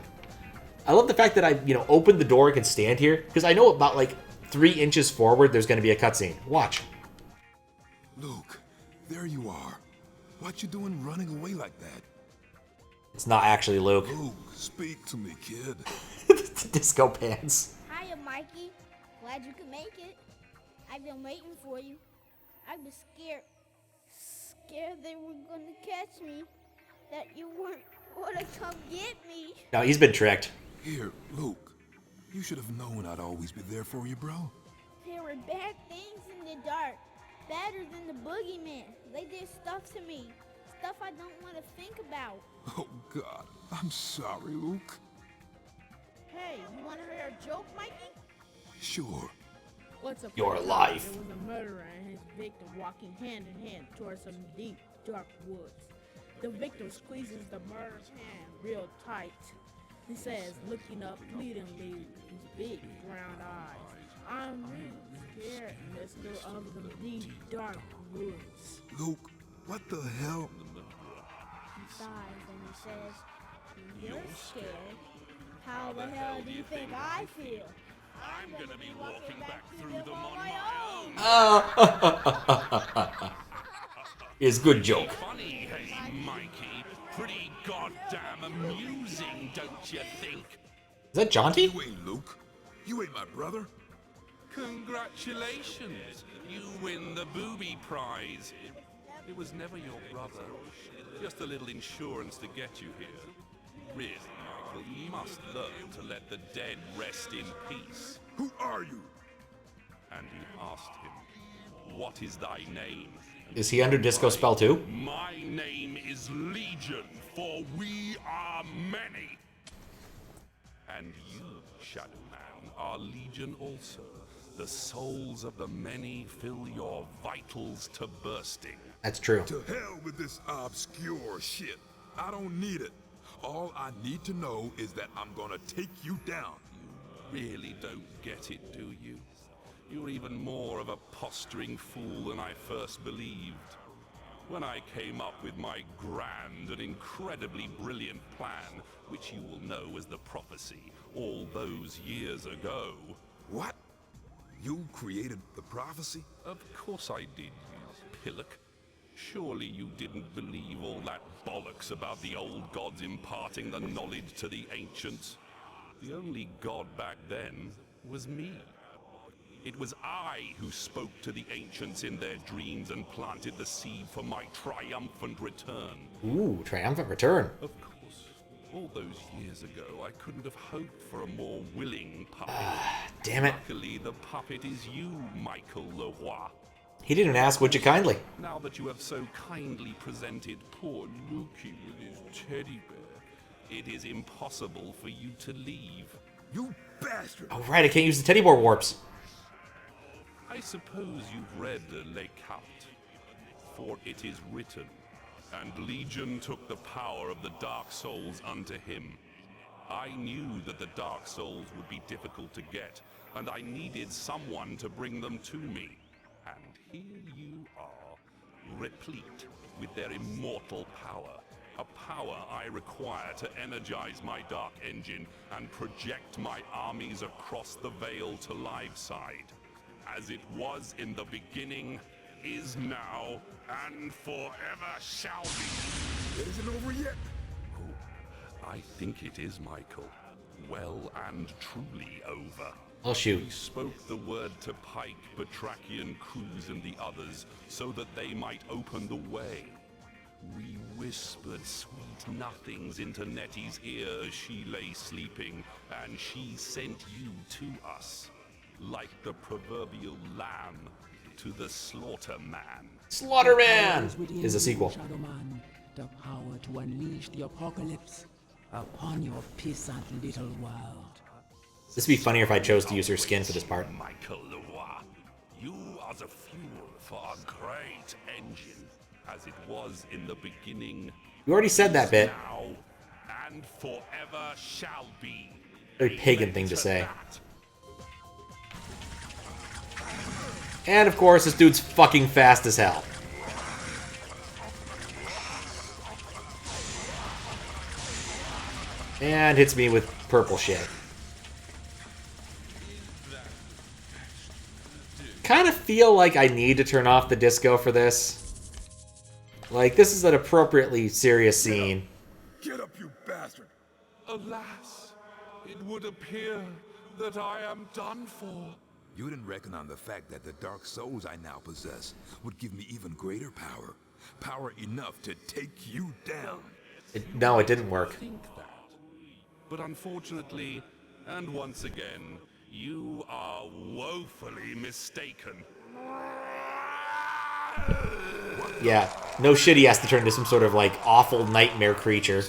I love the fact that I, opened the door and can stand here, because I know about, 3 inches forward there's going to be a cutscene. Watch. Luke, there you are. What you doing running away like that? It's not actually Luke. Luke, speak to me, kid. Disco pants. Hiya, Mikey. Glad you could make it. I've been waiting for you. I was scared they were gonna catch me. That you weren't gonna come get me. No, he's been tricked. Here, Luke. You should have known I'd always be there for you, bro. There were bad things in the dark. Badder than the boogeyman. They did stuff to me. Stuff I don't want to think about. Oh, God. I'm sorry, Luke. Hey, you want to hear a joke, Mikey? Sure. What's up? Your life. There was a murderer and his victim walking hand in hand towards some deep, dark woods. The victim squeezes the murderer's hand real tight. He says, looking up pleadingly with his big brown eyes, "I'm really scared, mister, of the deep, dark woods." Luke, what the hell? He sighs and he says, "You're scared. How the hell do you think I feel? I'm gonna be walking back through them on my own." Is good joke. Funny, hey, Mikey. Pretty goddamn amusing, don't you think? Is that Jaunty? You ain't Luke. You ain't my brother. Congratulations. You win the booby prize. It was never your brother. Just a little insurance to get you here. Really, Michael, you must learn to let the dead rest in peace. Who are you? And he asked him, "What is thy name?" Is he under disco spell too? My name is Legion, for we are many. And you, Shadow Man, are Legion also. The souls of the many fill your vitals to bursting. That's true. To hell with this obscure shit. I don't need it. All I need to know is that I'm gonna take you down. You really don't get it, do you? You're even more of a posturing fool than I first believed. When I came up with my grand and incredibly brilliant plan, which you will know as the prophecy, all those years ago. What? You created the prophecy? Of course I did, you pillock. Surely you didn't believe all that bollocks about the old gods imparting the knowledge to the ancients. The only god back then was me. It was I who spoke to the ancients in their dreams and planted the seed for my triumphant return. Ooh, triumphant return. Of course, all those years ago, I couldn't have hoped for a more willing puppet. Damn it. Luckily, the puppet is you, Michael Leroy. He didn't ask, would you kindly? Now that you have so kindly presented poor Lukey with his teddy bear, it is impossible for you to leave. You bastard! Oh, right, I can't use the teddy bear warps. I suppose you've read Les Cartes, for it is written, "And Legion took the power of the Dark Souls unto him." I knew that the Dark Souls would be difficult to get, and I needed someone to bring them to me. And here you are, replete with their immortal power. A power I require to energize my Dark Engine and project my armies across the Veil to Liveside. As it was in the beginning, is now, and forever shall be. It isn't over yet. Oh, I think it is, Michael. Well and truly over. Oh, shoot. We spoke the word to Pike, Batrachian, Cruz, and the others, so that they might open the way. We whispered sweet nothings into Nettie's ear as she lay sleeping, and she sent you to us. Like the proverbial lamb to the slaughter man. Slaughterman is a sequel. Shadow Man, the power to unleash the apocalypse upon your peasant little world. This would be funnier if I chose to use her skin for this part. Michael Leroy, you are the fuel for a great engine, as it was in the beginning. You already said that bit. Now and forever shall be. Very pagan thing to say. That. And, of course, this dude's fucking fast as hell. And hits me with purple shit. Kind of feel like I need to turn off the disco for this. Like, this is an appropriately serious scene. Get up, you bastard! Alas, it would appear that I am done for. You didn't reckon on the fact that the dark souls I now possess would give me even greater power. Power enough to take you down. No, it didn't work. Think that. But unfortunately, and once again, you are woefully mistaken. Yeah, no shit he has to turn into some sort of, like, awful nightmare creature.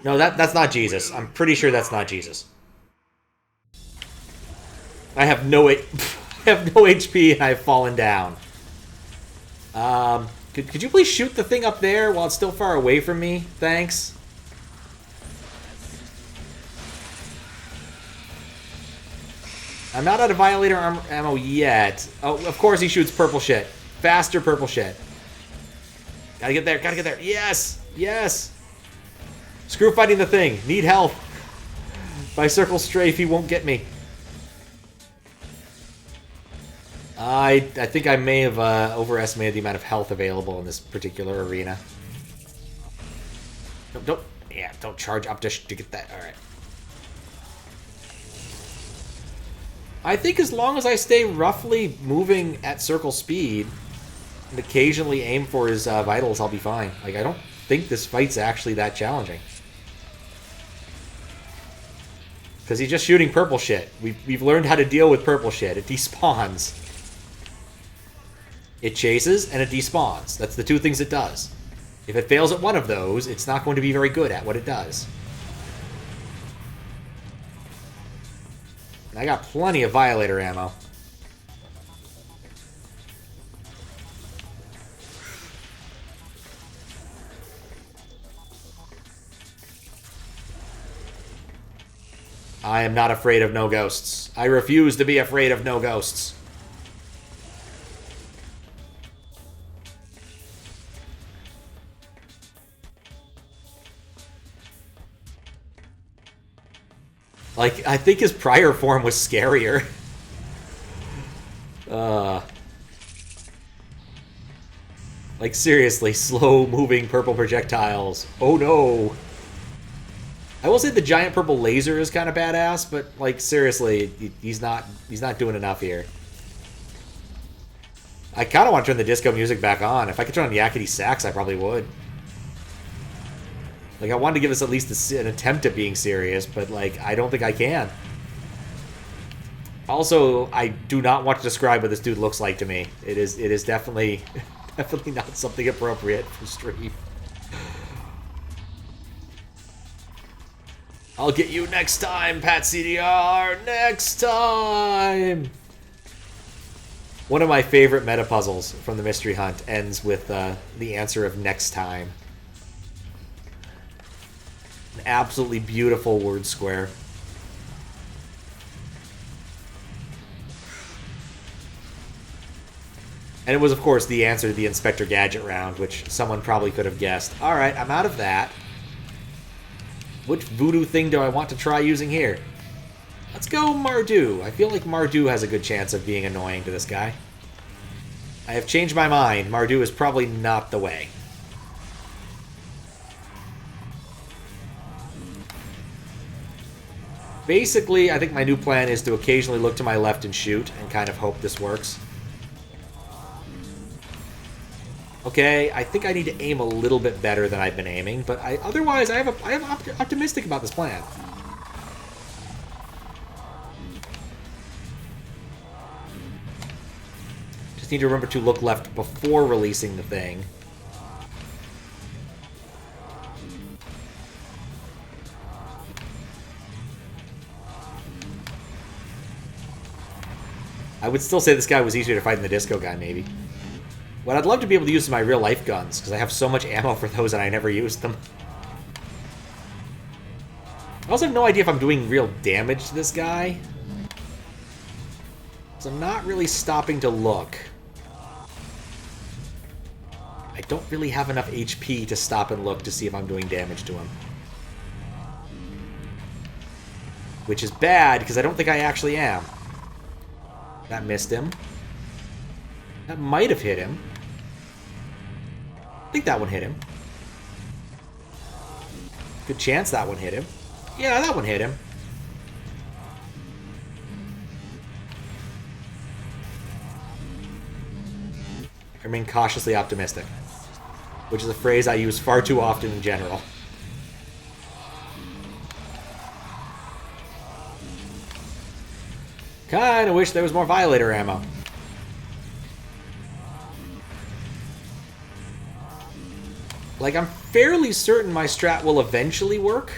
No, that's not Jesus. I'm pretty sure that's not Jesus. I have no HP and I've fallen down. Could you please shoot the thing up there while it's still far away from me? Thanks. I'm not out of Violator ammo yet. Oh, of course he shoots purple shit. Faster purple shit. Gotta get there, gotta get there. Yes! Yes! Screw fighting the thing. Need help. If I circle strafe, he won't get me. I think I may have overestimated the amount of health available in this particular arena. Don't charge up to get that. Alright. I think as long as I stay roughly moving at circle speed and occasionally aim for his vitals, I'll be fine. Like, I don't think this fight's actually that challenging. Because he's just shooting purple shit. We've learned how to deal with purple shit. It despawns. It chases and it despawns. That's the two things it does. If it fails at one of those, it's not going to be very good at what it does. I got plenty of Violator ammo. I am not afraid of no ghosts. I refuse to be afraid of no ghosts. Like, I think his prior form was scarier. Like, seriously, slow-moving purple projectiles. Oh, no. I will say the giant purple laser is kind of badass, but, like, seriously, he's not doing enough here. I kind of want to turn the disco music back on. If I could turn on Yakety Sax, I probably would. Like, I wanted to give this at least an attempt at being serious, but, like, I don't think I can. Also, I do not want to describe what this dude looks like to me. It is definitely, definitely not something appropriate for stream. I'll get you next time, Pat CDR. Next time! One of my favorite meta puzzles from the Mystery Hunt ends with the answer of next time. An absolutely beautiful word square. And it was, of course, the answer to the Inspector Gadget round, which someone probably could have guessed. Alright, I'm out of that. Which voodoo thing do I want to try using here? Let's go Mardu. I feel like Mardu has a good chance of being annoying to this guy. I have changed my mind. Mardu is probably not the way. Basically, I think my new plan is to occasionally look to my left and shoot, and kind of hope this works. Okay, I think I need to aim a little bit better than I've been aiming, but otherwise I am optimistic about this plan. Just need to remember to look left before releasing the thing. I would still say this guy was easier to fight than the disco guy, maybe. What I'd love to be able to use is my real life guns, because I have so much ammo for those and I never used them. I also have no idea if I'm doing real damage to this guy. So I'm not really stopping to look. I don't really have enough HP to stop and look to see if I'm doing damage to him. Which is bad, because I don't think I actually am. That missed him. That might have hit him. I think that one hit him. Good chance that one hit him. Yeah, that one hit him. I remain cautiously optimistic, which is a phrase I use far too often in general. Kinda wish there was more Violator ammo. Like, I'm fairly certain my strat will eventually work.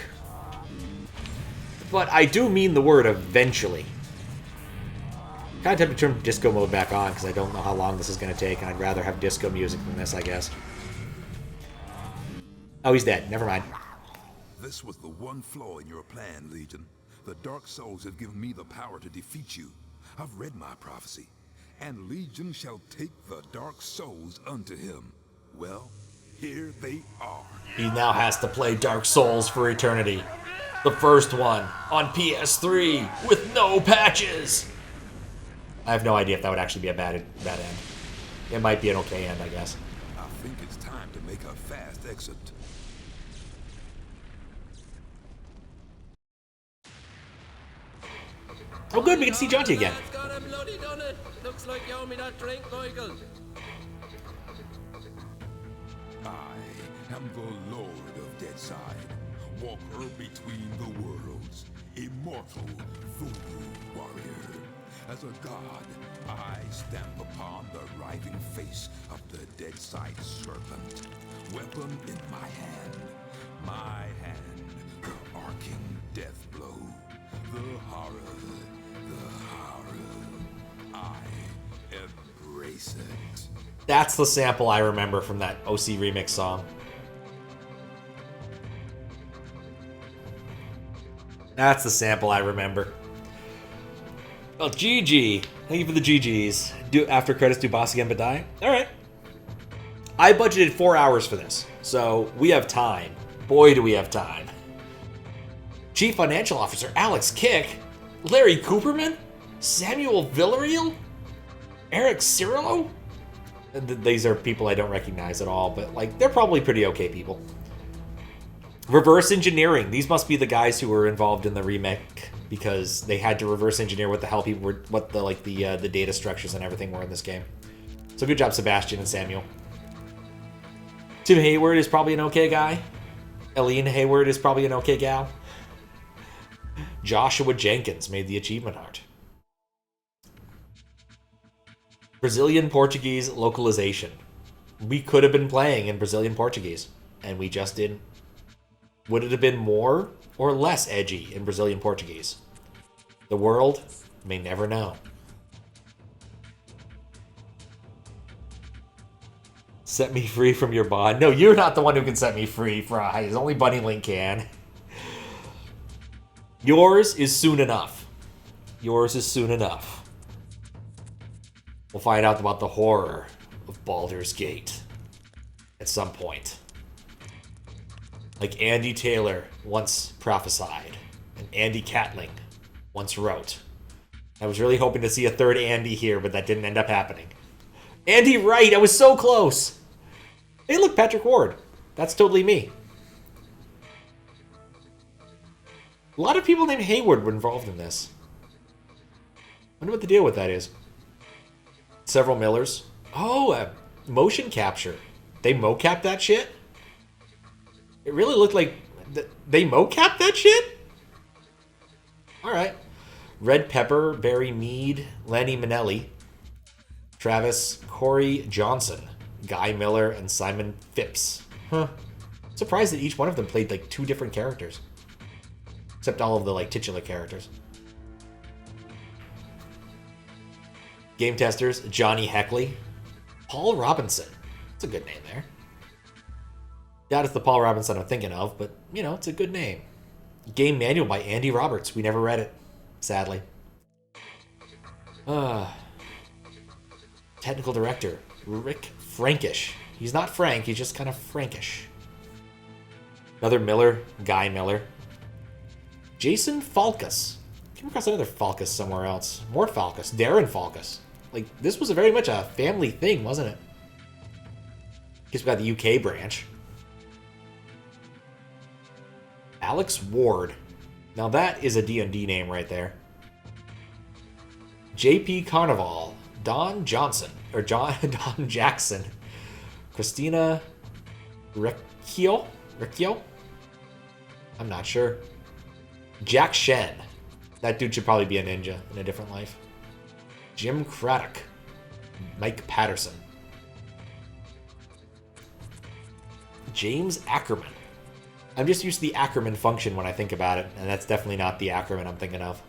But I do mean the word eventually. Kind of tempted to turn disco mode back on, because I don't know how long this is going to take, and I'd rather have disco music than this, I guess. Oh, he's dead. Never mind. This was the one flaw in your plan, Legion. The Dark Souls have given me the power to defeat you. I've read my prophecy. And Legion shall take the Dark Souls unto him. Well, here they are. He now has to play Dark Souls for eternity. The first one on PS3 with no patches. I have no idea if that would actually be a bad end. It might be an okay end, I guess. I think it's time to make a fast exit. Oh good, we can see Jaunty again. Got him bloody done it. Looks like you owe me that drink, Michael. I am the Lord of Deadside, walker between the worlds, immortal voodoo warrior. As a god, I stamp upon the writhing face of the Deadside serpent, weapon in my hand, the arcing death blow, the horror, I embrace it. That's the sample I remember from that OC remix song. That's the sample I remember. Well, GG. Thank you for the GGs. Do after credits, do boss again but die? Alright. I budgeted 4 hours for this, so we have time. Boy, do we have time. Chief Financial Officer Alex Kick? Larry Cooperman? Samuel Villarreal? Eric Cirillo? These are people I don't recognize at all, but like they're probably pretty okay people. Reverse engineering. These must be the guys who were involved in the remake because they had to reverse engineer what the hell people were, what the data structures and everything were in this game. So good job, Sebastian and Samuel. Tim Hayward is probably an okay guy. Eileen Hayward is probably an okay gal. Joshua Jenkins made the achievement art. Brazilian Portuguese localization. We could have been playing in Brazilian Portuguese, and we just didn't. Would it have been more or less edgy in Brazilian Portuguese? The world may never know. Set me free from your bond. No, you're not the one who can set me free, Fries. Only Bunnylink can. Yours is soon enough. Yours is soon enough. We'll find out about the horror of Baldur's Gate at some point. Like Andy Taylor once prophesied, and Andy Catling once wrote. I was really hoping to see a third Andy here, but that didn't end up happening. Andy Wright, I was so close! Hey look, Patrick Ward. That's totally me. A lot of people named Hayward were involved in this. Wonder what the deal with that is. Several Millers. Oh, motion capture. They mocapped that shit? It really looked like they mocapped that shit? Alright. Red Pepper, Barry Mead, Lenny Minnelli, Travis Corey Johnson, Guy Miller, and Simon Phipps. Huh. Surprised that each one of them played like 2 different characters. Except all of the like titular characters. Game testers, Johnny Heckley. Paul Robinson. That's a good name there. Doubt it's the Paul Robinson I'm thinking of, but, you know, it's a good name. Game manual by Andy Roberts. We never read it, sadly. Technical director, Rick Frankish. He's not Frank, he's just kind of Frankish. Another Miller, Guy Miller. Jason Falkus. Came across another Falkus somewhere else. More Falkus. Darren Falkus. Like, this was very much a family thing, wasn't it? Guess we got the UK branch. Alex Ward. Now that is a D&D name right there. JP Carnival. Don Johnson. Or Don Jackson. Christina Recchio? I'm not sure. Jack Shen. That dude should probably be a ninja in a different life. Jim Craddock. Mike Patterson. James Ackerman. I'm just used to the Ackerman function when I think about it, and that's definitely not the Ackerman I'm thinking of.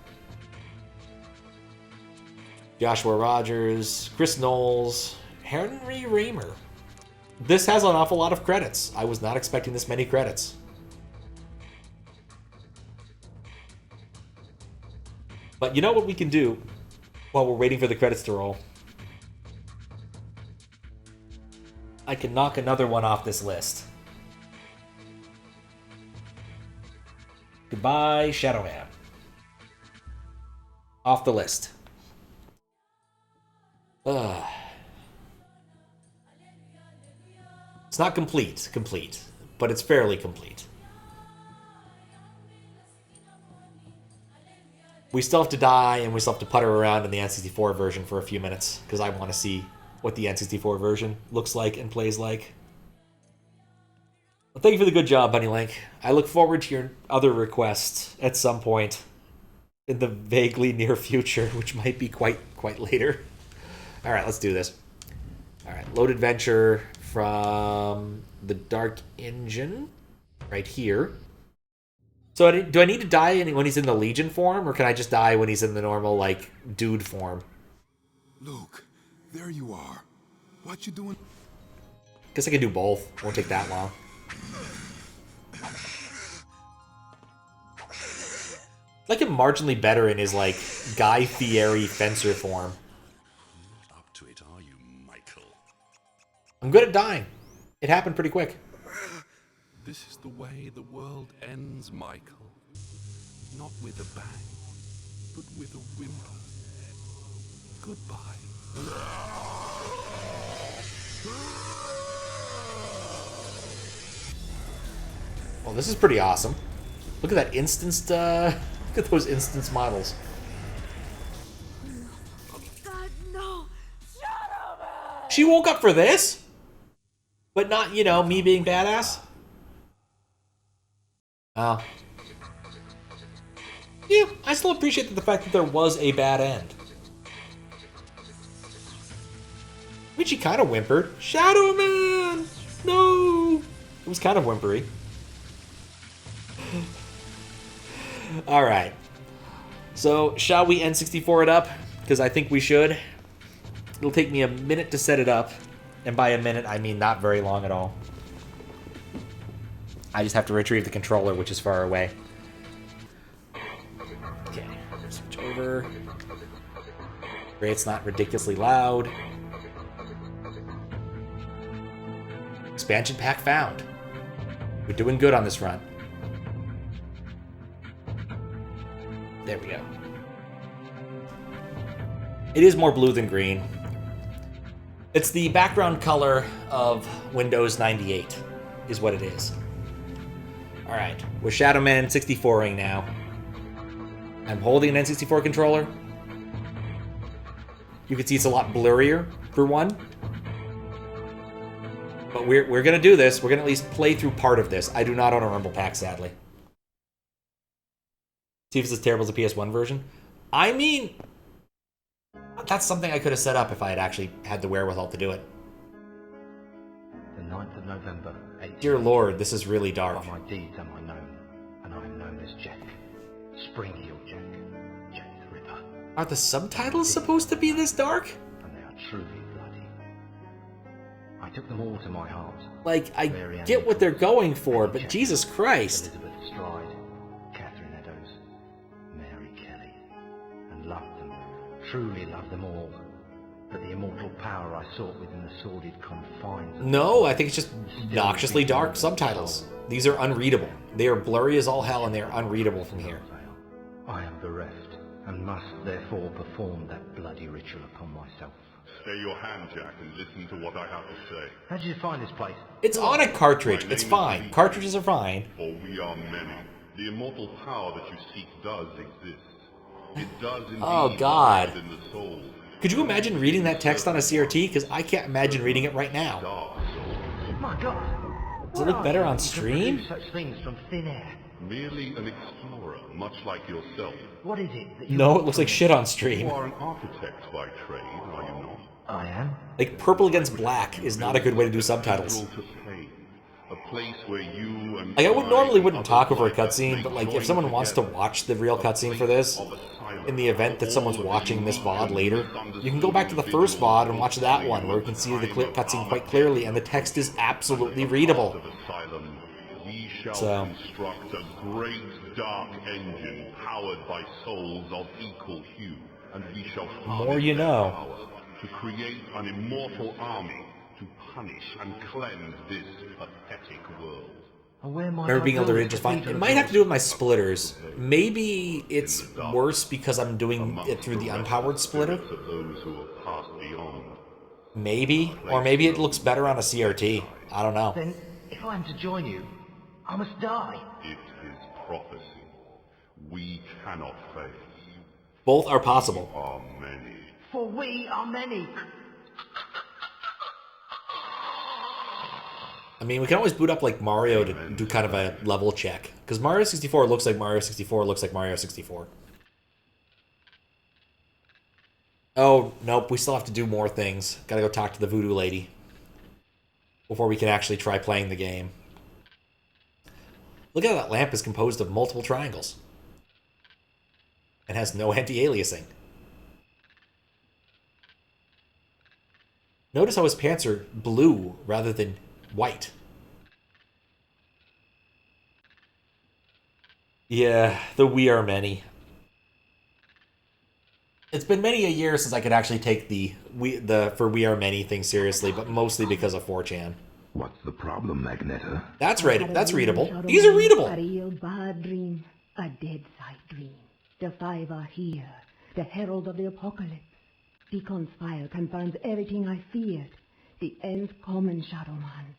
Joshua Rogers. Chris Knowles. Henry Raymer. This has an awful lot of credits. I was not expecting this many credits. But you know what we can do while we're waiting for the credits to roll? I can knock another one off this list. Goodbye, Shadowman. Off the list. It's not complete, but it's fairly complete. We still have to die, and we still have to putter around in the N64 version for a few minutes, because I want to see what the N64 version looks like and plays like. Well, thank you for the good job, Bunnylink. I look forward to your other requests at some point in the vaguely near future, which might be quite later. All right, let's do this. All right, load adventure from the Dark Engine right here. So do I need to die when he's in the Legion form, or can I just die when he's in the normal, like, dude form? Luke, there you are. What you doing? Guess I can do both. Won't take that long. I like him marginally better in his, like, Guy Fieri fencer form. Up to it, are you, Michael? I'm good at dying. It happened pretty quick. This is the way the world ends, Michael. Not with a bang, but with a whimper. Goodbye. Well, this is pretty awesome. Look at that instanced, look at those instance models. God, no! Shut up! She woke up for this? But not, you know, me being badass? Oh. Yeah, I still appreciate the fact that there was a bad end. I mean, she kind of whimpered. Shadow Man! No! It was kind of whimpery. Alright. So, shall we N64 it up? Because I think we should. It'll take me a minute to set it up. And by a minute, I mean not very long at all. I just have to retrieve the controller, which is far away. Okay, switch over. Pray it's not ridiculously loud. Expansion pack found. We're doing good on this run. There we go. It is more blue than green. It's the background color of Windows 98, is what it is. Alright, we're Shadow Man 64ing now. I'm holding an N64 controller. You can see it's a lot blurrier, for one. But we're gonna do this. We're gonna at least play through part of this. I do not own a Rumble Pack, sadly. See if it's as terrible as the PS1 version. I mean, that's something I could have set up if I had actually had the wherewithal to do it. The 9th of November, 18... Dear Lord, this is really dark. By my deeds am I known, and I am known as Jack. Spring-heeled Jack. Jack the Ripper. Are the subtitles supposed to be this dark? And they are truly bloody. I took them all to my heart. Like, I get what they're going for, but Jesus Christ. Elizabeth Stride, Catherine Eddowes, Mary Kelly, and loved them, truly love them all. But the immortal power I sought within the sordid confines of No, I think it's just noxiously dark subtitles. These are unreadable. They are blurry as all hell, and they are unreadable from here. I am bereft, and must therefore perform that bloody ritual upon myself. Stay your hand, Jack, and listen to what I have to say. How did you find this place? It's on a cartridge. It's fine. Cartridges are fine. For we are many. The immortal power that you seek does exist. It does indeed. Oh, God. In the soul. Could you imagine reading that text on a CRT? Because I can't imagine reading it right now. Dark soul. My God! Does it look better on stream? Do such things from thin air. Merely an explorer, much like yourself. What is it that you... No, it looks like shit on stream. You are an architect by trade, are you not? I am. Like, purple against black is not a good way to do subtitles. A place where you and Like, I wouldn't talk over a cutscene, but like, if someone wants to watch the real cutscene for this, in the event that someone's watching this VOD later, you can go back to the first VOD and watch that one, where you can see the cutscene quite clearly, and the text is absolutely readable. We shall So, construct a great dark engine powered by souls of equal hue, and we shall more you know. power to create an immortal army to punish and cleanse this pathetic world. Remember being able to read just fine. It might have to do with my splitters. Maybe it's worse because I'm doing it through the unpowered splitter. Of those who have passed beyond. Maybe. Or maybe it looks better on a CRT. I don't know. Then, if I am to join you, I must die. It is prophecy. We cannot fail. Both are possible. We are many. For we are many. I mean, we can always boot up like Mario to do kind of a level check. Because Mario 64 looks like Mario 64 looks like Mario 64. Oh, nope, we still have to do more things. Gotta go talk to the voodoo lady before we can actually try playing the game. Look at how that lamp is composed of multiple triangles. And has no anti-aliasing. Notice how his pants are blue rather than white. Yeah, the We Are Many. It's been many a year since I could actually take the For We Are Many thing seriously, but mostly because of 4chan. What's the problem, Magneta? That's right. That's readable. These are readable. A real bad dream, a dead side dream. The five are here, the herald of the apocalypse. The conspire confirms everything I feared. The end's coming, Shadow Man.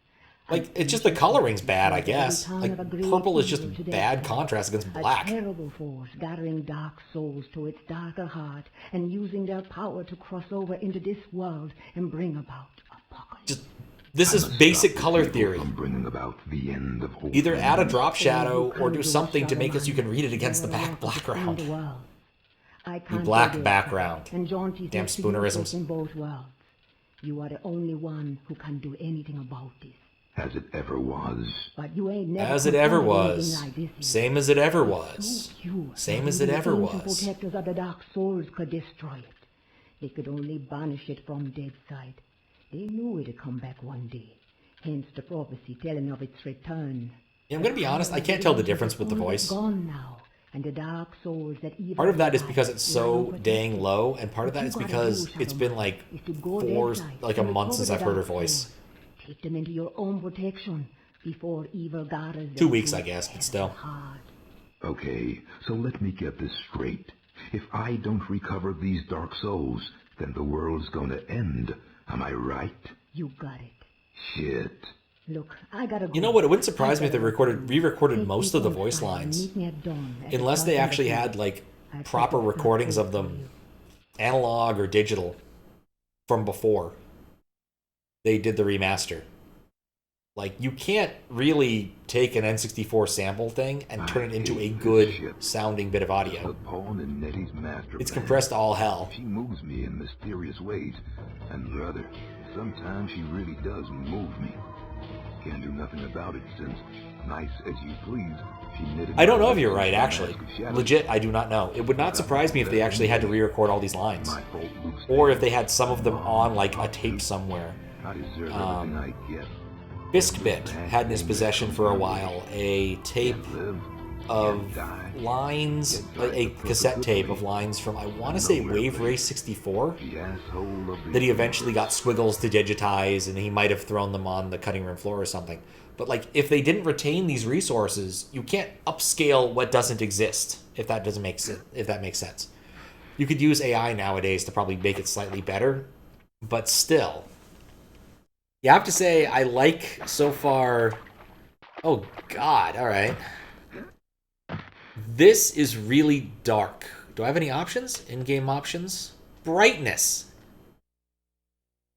Like, it's just the coloring's bad, I guess. Like, purple is just bad contrast against black. A terrible force gathering dark souls to its darker heart and using their power to cross over into this world and bring about apocalypse. This is basic color theory. Bringing about the end of hope. Either add a drop shadow or do something to make it so you can read it against the background. The black background. Damn spoonerisms. In both worlds. You are the only one who can do anything about this. As it ever was. But you ain't never as it ever was. Same as it ever was. Same as it ever was. Protectors of the dark souls could destroy it. They could only banish it from dead side. They knew it'd come back one day. Hence the prophecy telling of its return. Yeah, I'm gonna be honest, I can't tell the difference with the voice. Gone now. And the dark souls that part of that is because it's so dang low, and part of that is because it's been like a month since I've heard her voice. Take them into your own protection before evil gathers. 2 weeks, I guess, but still. Okay, so let me get this straight. If I don't recover these dark souls, then the world's gonna end. Am I right? You got it. Shit. Look, I gotta go. You know what? It wouldn't surprise me if they re-recorded most of the voice lines. Unless they actually had, like, proper recordings of them, analog or digital, from before they did the remaster. Like, you can't really take an N64 sample thing and turn it into a good sounding bit of audio. It's compressed to all hell. She moves me in mysterious ways, and brother, sometimes she really does move me. Can't do nothing about it since, nice as you please, she knitted. I don't know if you're right, actually. Legit, I do not know. It would not surprise me if they actually had to re-record all these lines. Or if they had some of them on, like, a tape somewhere. Biskbit had in his possession for a while a tape of lines, a cassette tape of lines from, I want to say, Wave Race 64, that he eventually got Squiggles to digitize, and he might have thrown them on the cutting room floor or something. But like, if they didn't retain these resources, you can't upscale what doesn't exist. If that makes sense. You could use AI nowadays to probably make it slightly better, but still, you have to say I like so far. Oh God! All right, this is really dark. Do I have any options? In-game options? Brightness.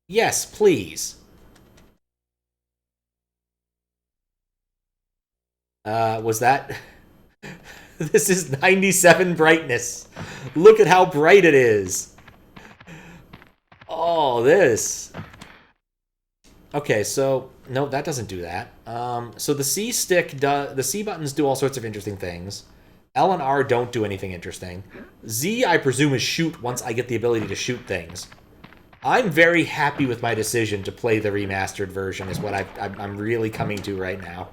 Yes, please. Was that? This is 97 brightness. Look at how bright it is. Oh, this. Okay, so no, that doesn't do that. So the C stick the C buttons do all sorts of interesting things. L and R don't do anything interesting. Z, I presume, is shoot once I get the ability to shoot things. I'm very happy with my decision to play the remastered version, is what I'm really coming to right now.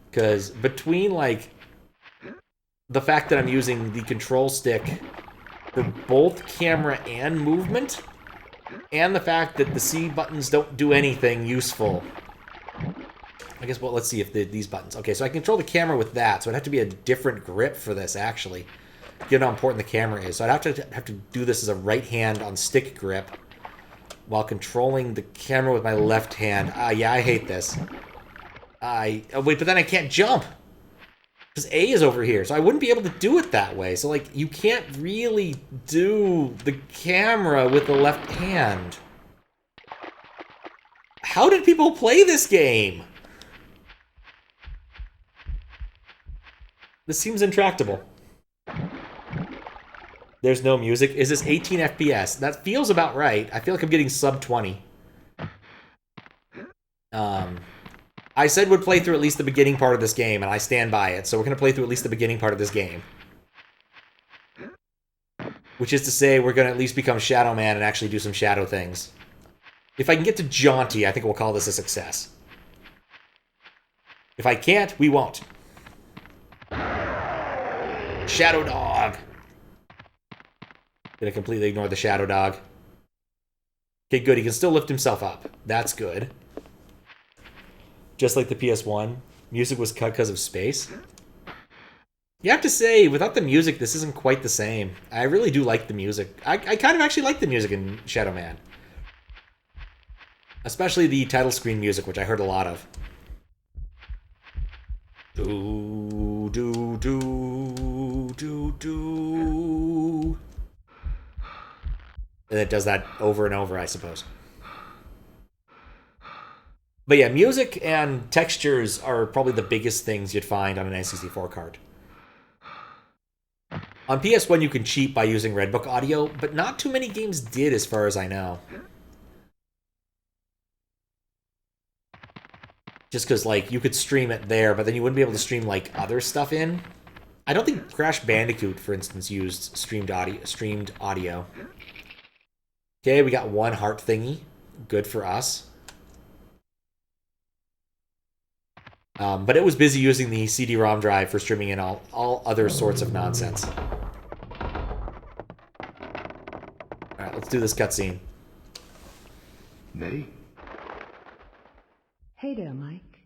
Because between, like, the fact that I'm using the control stick for both camera and movement, and the fact that the C buttons don't do anything useful. I guess, well, let's see if these buttons... Okay, so I control the camera with that, so it'd have to be a different grip for this, actually, given how important the camera is. So I'd have to do this as a right hand on stick grip while controlling the camera with my left hand. Yeah, I hate this. Oh, wait, but then I can't jump. Because A is over here, so I wouldn't be able to do it that way. So, like, you can't really do the camera with the left hand. How did people play this game? This seems intractable. There's no music. Is this 18 FPS? That feels about right. I feel like I'm getting sub 20. I said would play through at least the beginning part of this game, and I stand by it. So we're going to play through at least the beginning part of this game. Which is to say, we're going to at least become Shadow Man and actually do some shadow things. If I can get to Jaunty, I think we'll call this a success. If I can't, we won't. Shadow Dog. Gonna completely ignore the Shadow Dog. Okay, good. He can still lift himself up. That's good. Just like the PS1, music was cut because of space. You have to say, without the music, this isn't quite the same. I really do like the music. I kind of actually like the music in Shadow Man. Especially the title screen music, which I heard a lot of. Do, do, do, do, do. And it does that over and over, I suppose. But yeah, music and textures are probably the biggest things you'd find on an N64 card. On PS1, you can cheat by using Redbook audio, but not too many games did, as far as I know. Just because, like, you could stream it there, but then you wouldn't be able to stream, like, other stuff in. I don't think Crash Bandicoot, for instance, used streamed audio. Okay, we got one heart thingy. Good for us. But it was busy using the CD-ROM drive for streaming in all other sorts of nonsense. Alright, let's do this cutscene. Nay? Hey there, Mike.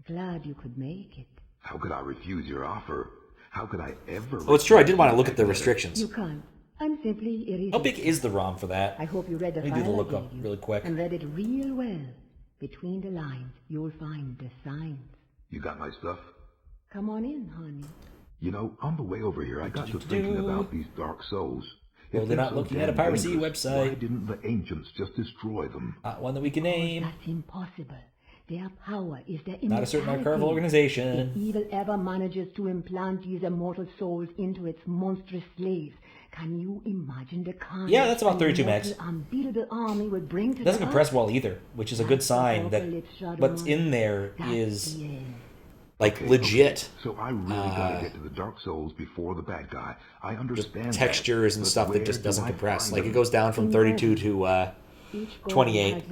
Glad you could make it. How could I refuse your offer? How could I ever... Oh, it's true, I did want to look at the restrictions. You can't. I'm simply irritated. How big is the ROM for that? I hope you read the file I do the I lookup gave you, really quick. and read it real well. Between the lines, you'll find the signs. You got my stuff? Come on in, honey. You know, on the way over here, I got to thinking about these Dark Souls. Well, they're not looking at a piracy website. Why didn't the ancients just destroy them? Not one that we can name. That's impossible. Their power is their Not a certain archival immortality. organization. If evil ever manages to implant these immortal souls into its monstrous slaves, can you imagine the kind? Yeah, that's about 32 megs. Unbeatable army would bring to It doesn't the compress earth? well either, which is a good sign that what's in there is like legit. So I really gotta get to the Dark Souls before the bad guy. I understand textures and but stuff that just where doesn't do I compress. find Like them? it goes down from 32 to 28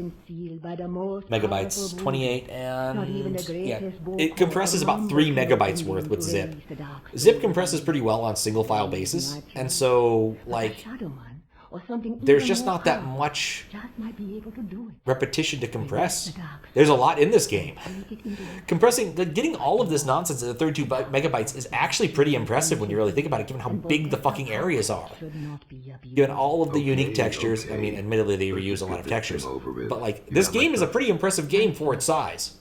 megabytes. 28 and yeah, it compresses about 3 megabytes worth with zip. Zip compresses pretty well on single file basis, and so like there's just not that much repetition to compress. There's a lot in this game. Compressing, getting all of this nonsense into 32 megabytes is actually pretty impressive when you really think about it, given how big the fucking areas are. Given all of the unique textures, I mean, admittedly they reuse a lot of textures, but like, this game is a pretty impressive game for its size.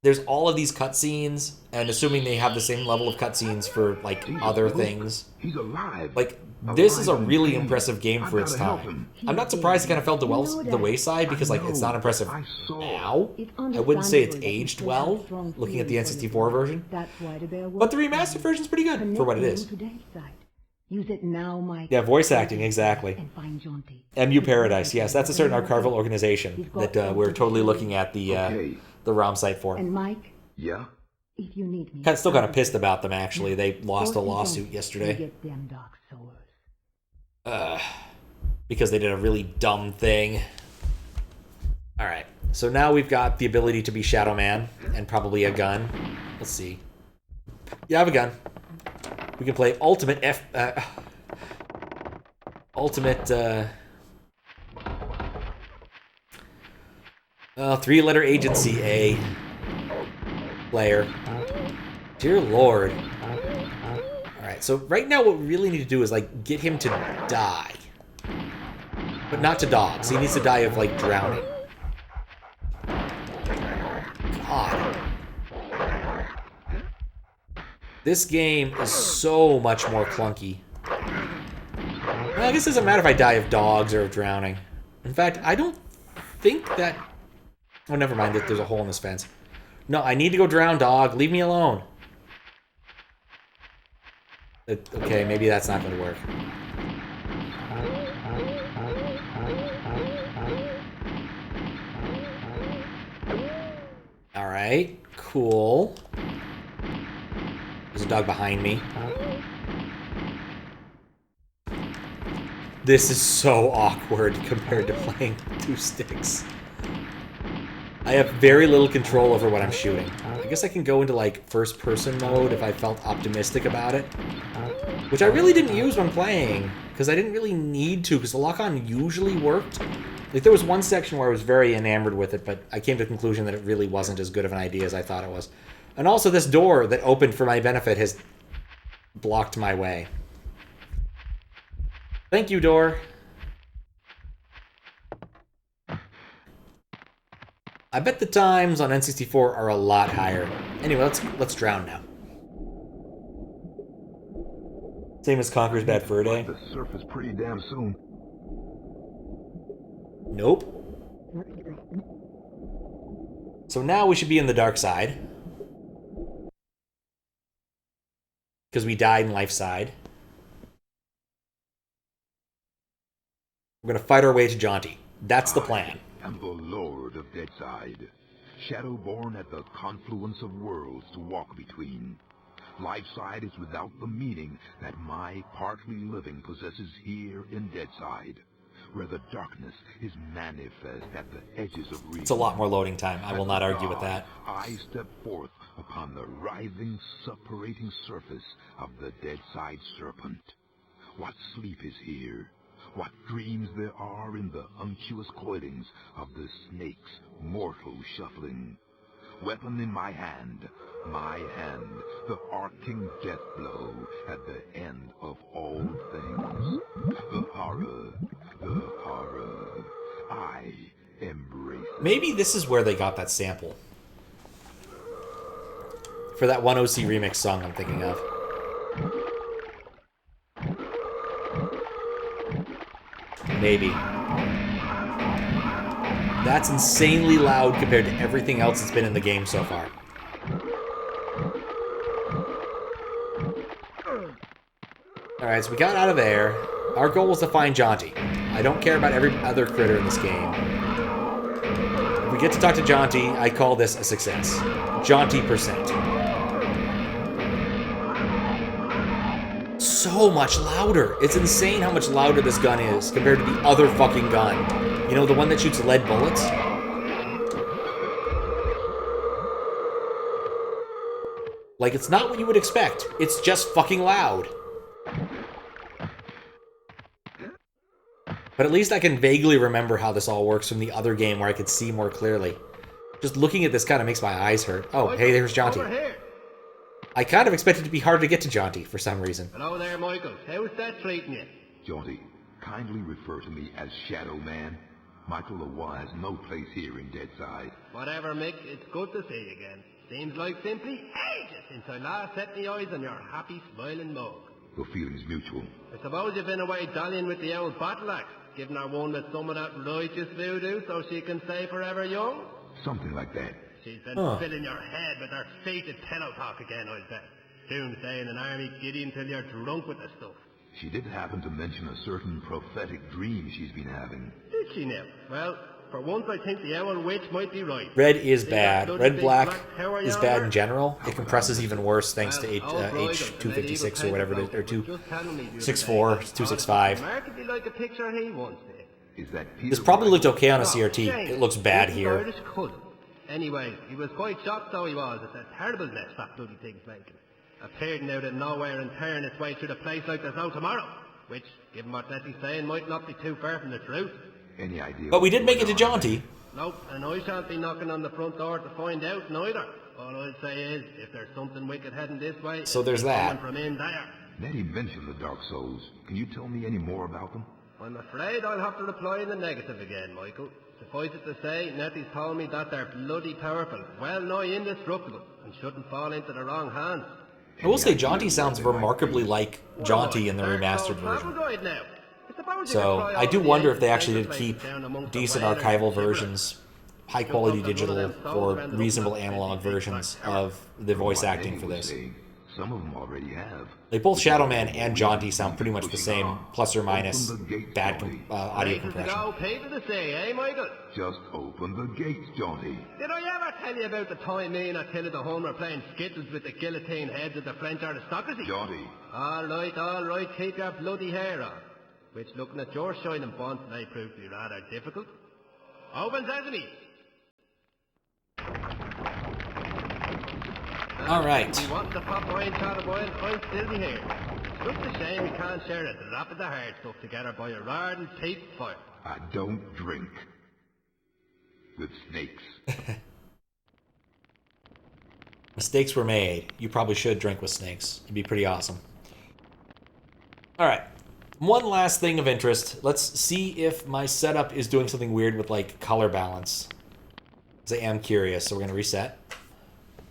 There's all of these cutscenes, and assuming they have the same level of cutscenes for like other things, like, this is a really impressive game for its time. I'm not surprised it kind of fell to the wayside because, like, it's not impressive now. I wouldn't say it's aged well, looking at the N64 version. But the remastered version's pretty good for what it is. Yeah, voice acting, exactly. MU Paradise, yes, that's a certain archival organization that we're totally looking at the ROM site for. And Mike? Yeah? If you need me, Still kind of pissed about them, actually. They lost a lawsuit yesterday. Because they did a really dumb thing. Alright, so now we've got the ability to be Shadow Man, and probably a gun. Let's see. Yeah, I have a gun. We can play Ultimate three-letter agency A player. Dear Lord. Alright, so right now what we really need to do is, like, get him to die. But not to dogs. He needs to die of, like, drowning. God. This game is so much more clunky. Well, I guess it doesn't matter if I die of dogs or of drowning. In fact, I don't think that... Oh, never mind. There's a hole in this fence. No, I need to go drown, dog. Leave me alone. Okay, maybe that's not going to work. Alright, cool. There's a dog behind me. This is so awkward compared to playing two sticks. I have very little control over what I'm shooting. I guess I can go into, like, first-person mode if I felt optimistic about it. Which I really didn't use when playing, because I didn't really need to, because the lock-on usually worked. Like, there was one section where I was very enamored with it, but I came to the conclusion that it really wasn't as good of an idea as I thought it was. And also, this door that opened for my benefit has blocked my way. Thank you, door. I bet the times on N64 are a lot higher. Anyway, let's drown now. Same as Conker's Bad Fur Day. The surface pretty damn soon. Nope. So now we should be in the dark side. Because we died in life side. We're going to fight our way to Jaunty. That's the plan. I am the Lord of Deadside, Shadowborn at the confluence of worlds to walk between. Lifeside is without the meaning that my partly living possesses here in Deadside, where the darkness is manifest at the edges of reach. It's a lot more loading time. I will not argue with that. I step forth upon the writhing, suppurating surface of the Deadside Serpent. What sleep is here? What dreams there are in the unctuous coilings of the snake's mortal shuffling. Weapon in my hand, the arcing death blow at the end of all things. The horror, I embrace it. Maybe this is where they got that sample. For that one OC remix song I'm thinking of. Maybe. That's insanely loud compared to everything else that's been in the game so far. Alright, so we got out of there. Our goal was to find Jaunty. I don't care about every other critter in this game. If we get to talk to Jaunty, I call this a success. Jaunty%. So much louder. It's insane how much louder this gun is compared to the other fucking gun. You know, the one that shoots lead bullets? Like, it's not what you would expect. It's just fucking loud. But at least I can vaguely remember how this all works from the other game where I could see more clearly. Just looking at this kind of makes my eyes hurt. Oh, hey, there's Jaunty. I kind of expected it to be hard to get to Jaunty for some reason. Hello there, Michael. How's that treating you? Jaunty, kindly refer to me as Shadow Man. Michael Lawa has no place here in Deadside. Whatever, Mick. It's good to see you again. Seems like simply ages since I last set my eyes on your happy, smiling mug. The feeling's mutual. I suppose you've been away dallying with the old battle axe, giving her one with some of that righteous voodoo so she can stay forever young? Something like that. She's been filling your head with her fated pillow talk again, I'll bet. Doomsday in an army giddy until you're drunk with the stuff. She did happen to mention a certain prophetic dream she's been having. Did she now? Well, for once I think the owl witch might be right. Red is bad. Red-black is bad in general. It compresses even worse thanks to H256 or whatever it is, or 264, 265. Markedly like a picture he once did. This probably looked okay on a CRT. It looks bad here. Anyway, he was quite shocked though he was at the terrible mess that bloody thing's making. Appearing out of nowhere and tearing its way through the place like there's no tomorrow. Which, given what Letty's saying, might not be too far from the truth. Any idea? But we did make it to Jaunty. Nope, and I shan't be knocking on the front door to find out neither. All I'll say is, if there's something wicked heading this way, so there's that. From in there. Nettie mentioned the Dark Souls. Can you tell me any more about them? I'm afraid I'll have to reply in the negative again, Michael. Suffice it to say, Nettie's told me that they're bloody powerful, well nigh indestructible, and shouldn't fall into the wrong hands. I will say Jaunty sounds remarkably like Jaunty in the remastered version. So I do wonder if they actually did keep decent archival versions, high quality digital, or reasonable analog versions of the voice acting for this. Some of them already have. Like both Shadow Man and Jaunty sound pretty much the same, plus or minus bad audio compression. Just open the gates, Jaunty. Did I ever tell you about the time me and Attila the Hun were playing skittles with the guillotine heads of the French aristocracy? Jaunty. All right, keep your bloody hair on. Which, looking at your shining bonds today, proved to be rather difficult. Open sesame! All right. If you want the pop wine, Calabash, I'm still be here. It's just a shame we can't share a drop of the hard stuff together by a ardent peat fire. I don't drink with snakes. Mistakes were made. You probably should drink with snakes. It'd be pretty awesome. All right. One last thing of interest. Let's see if my setup is doing something weird with, like, color balance. Because I am curious, so we're going to reset.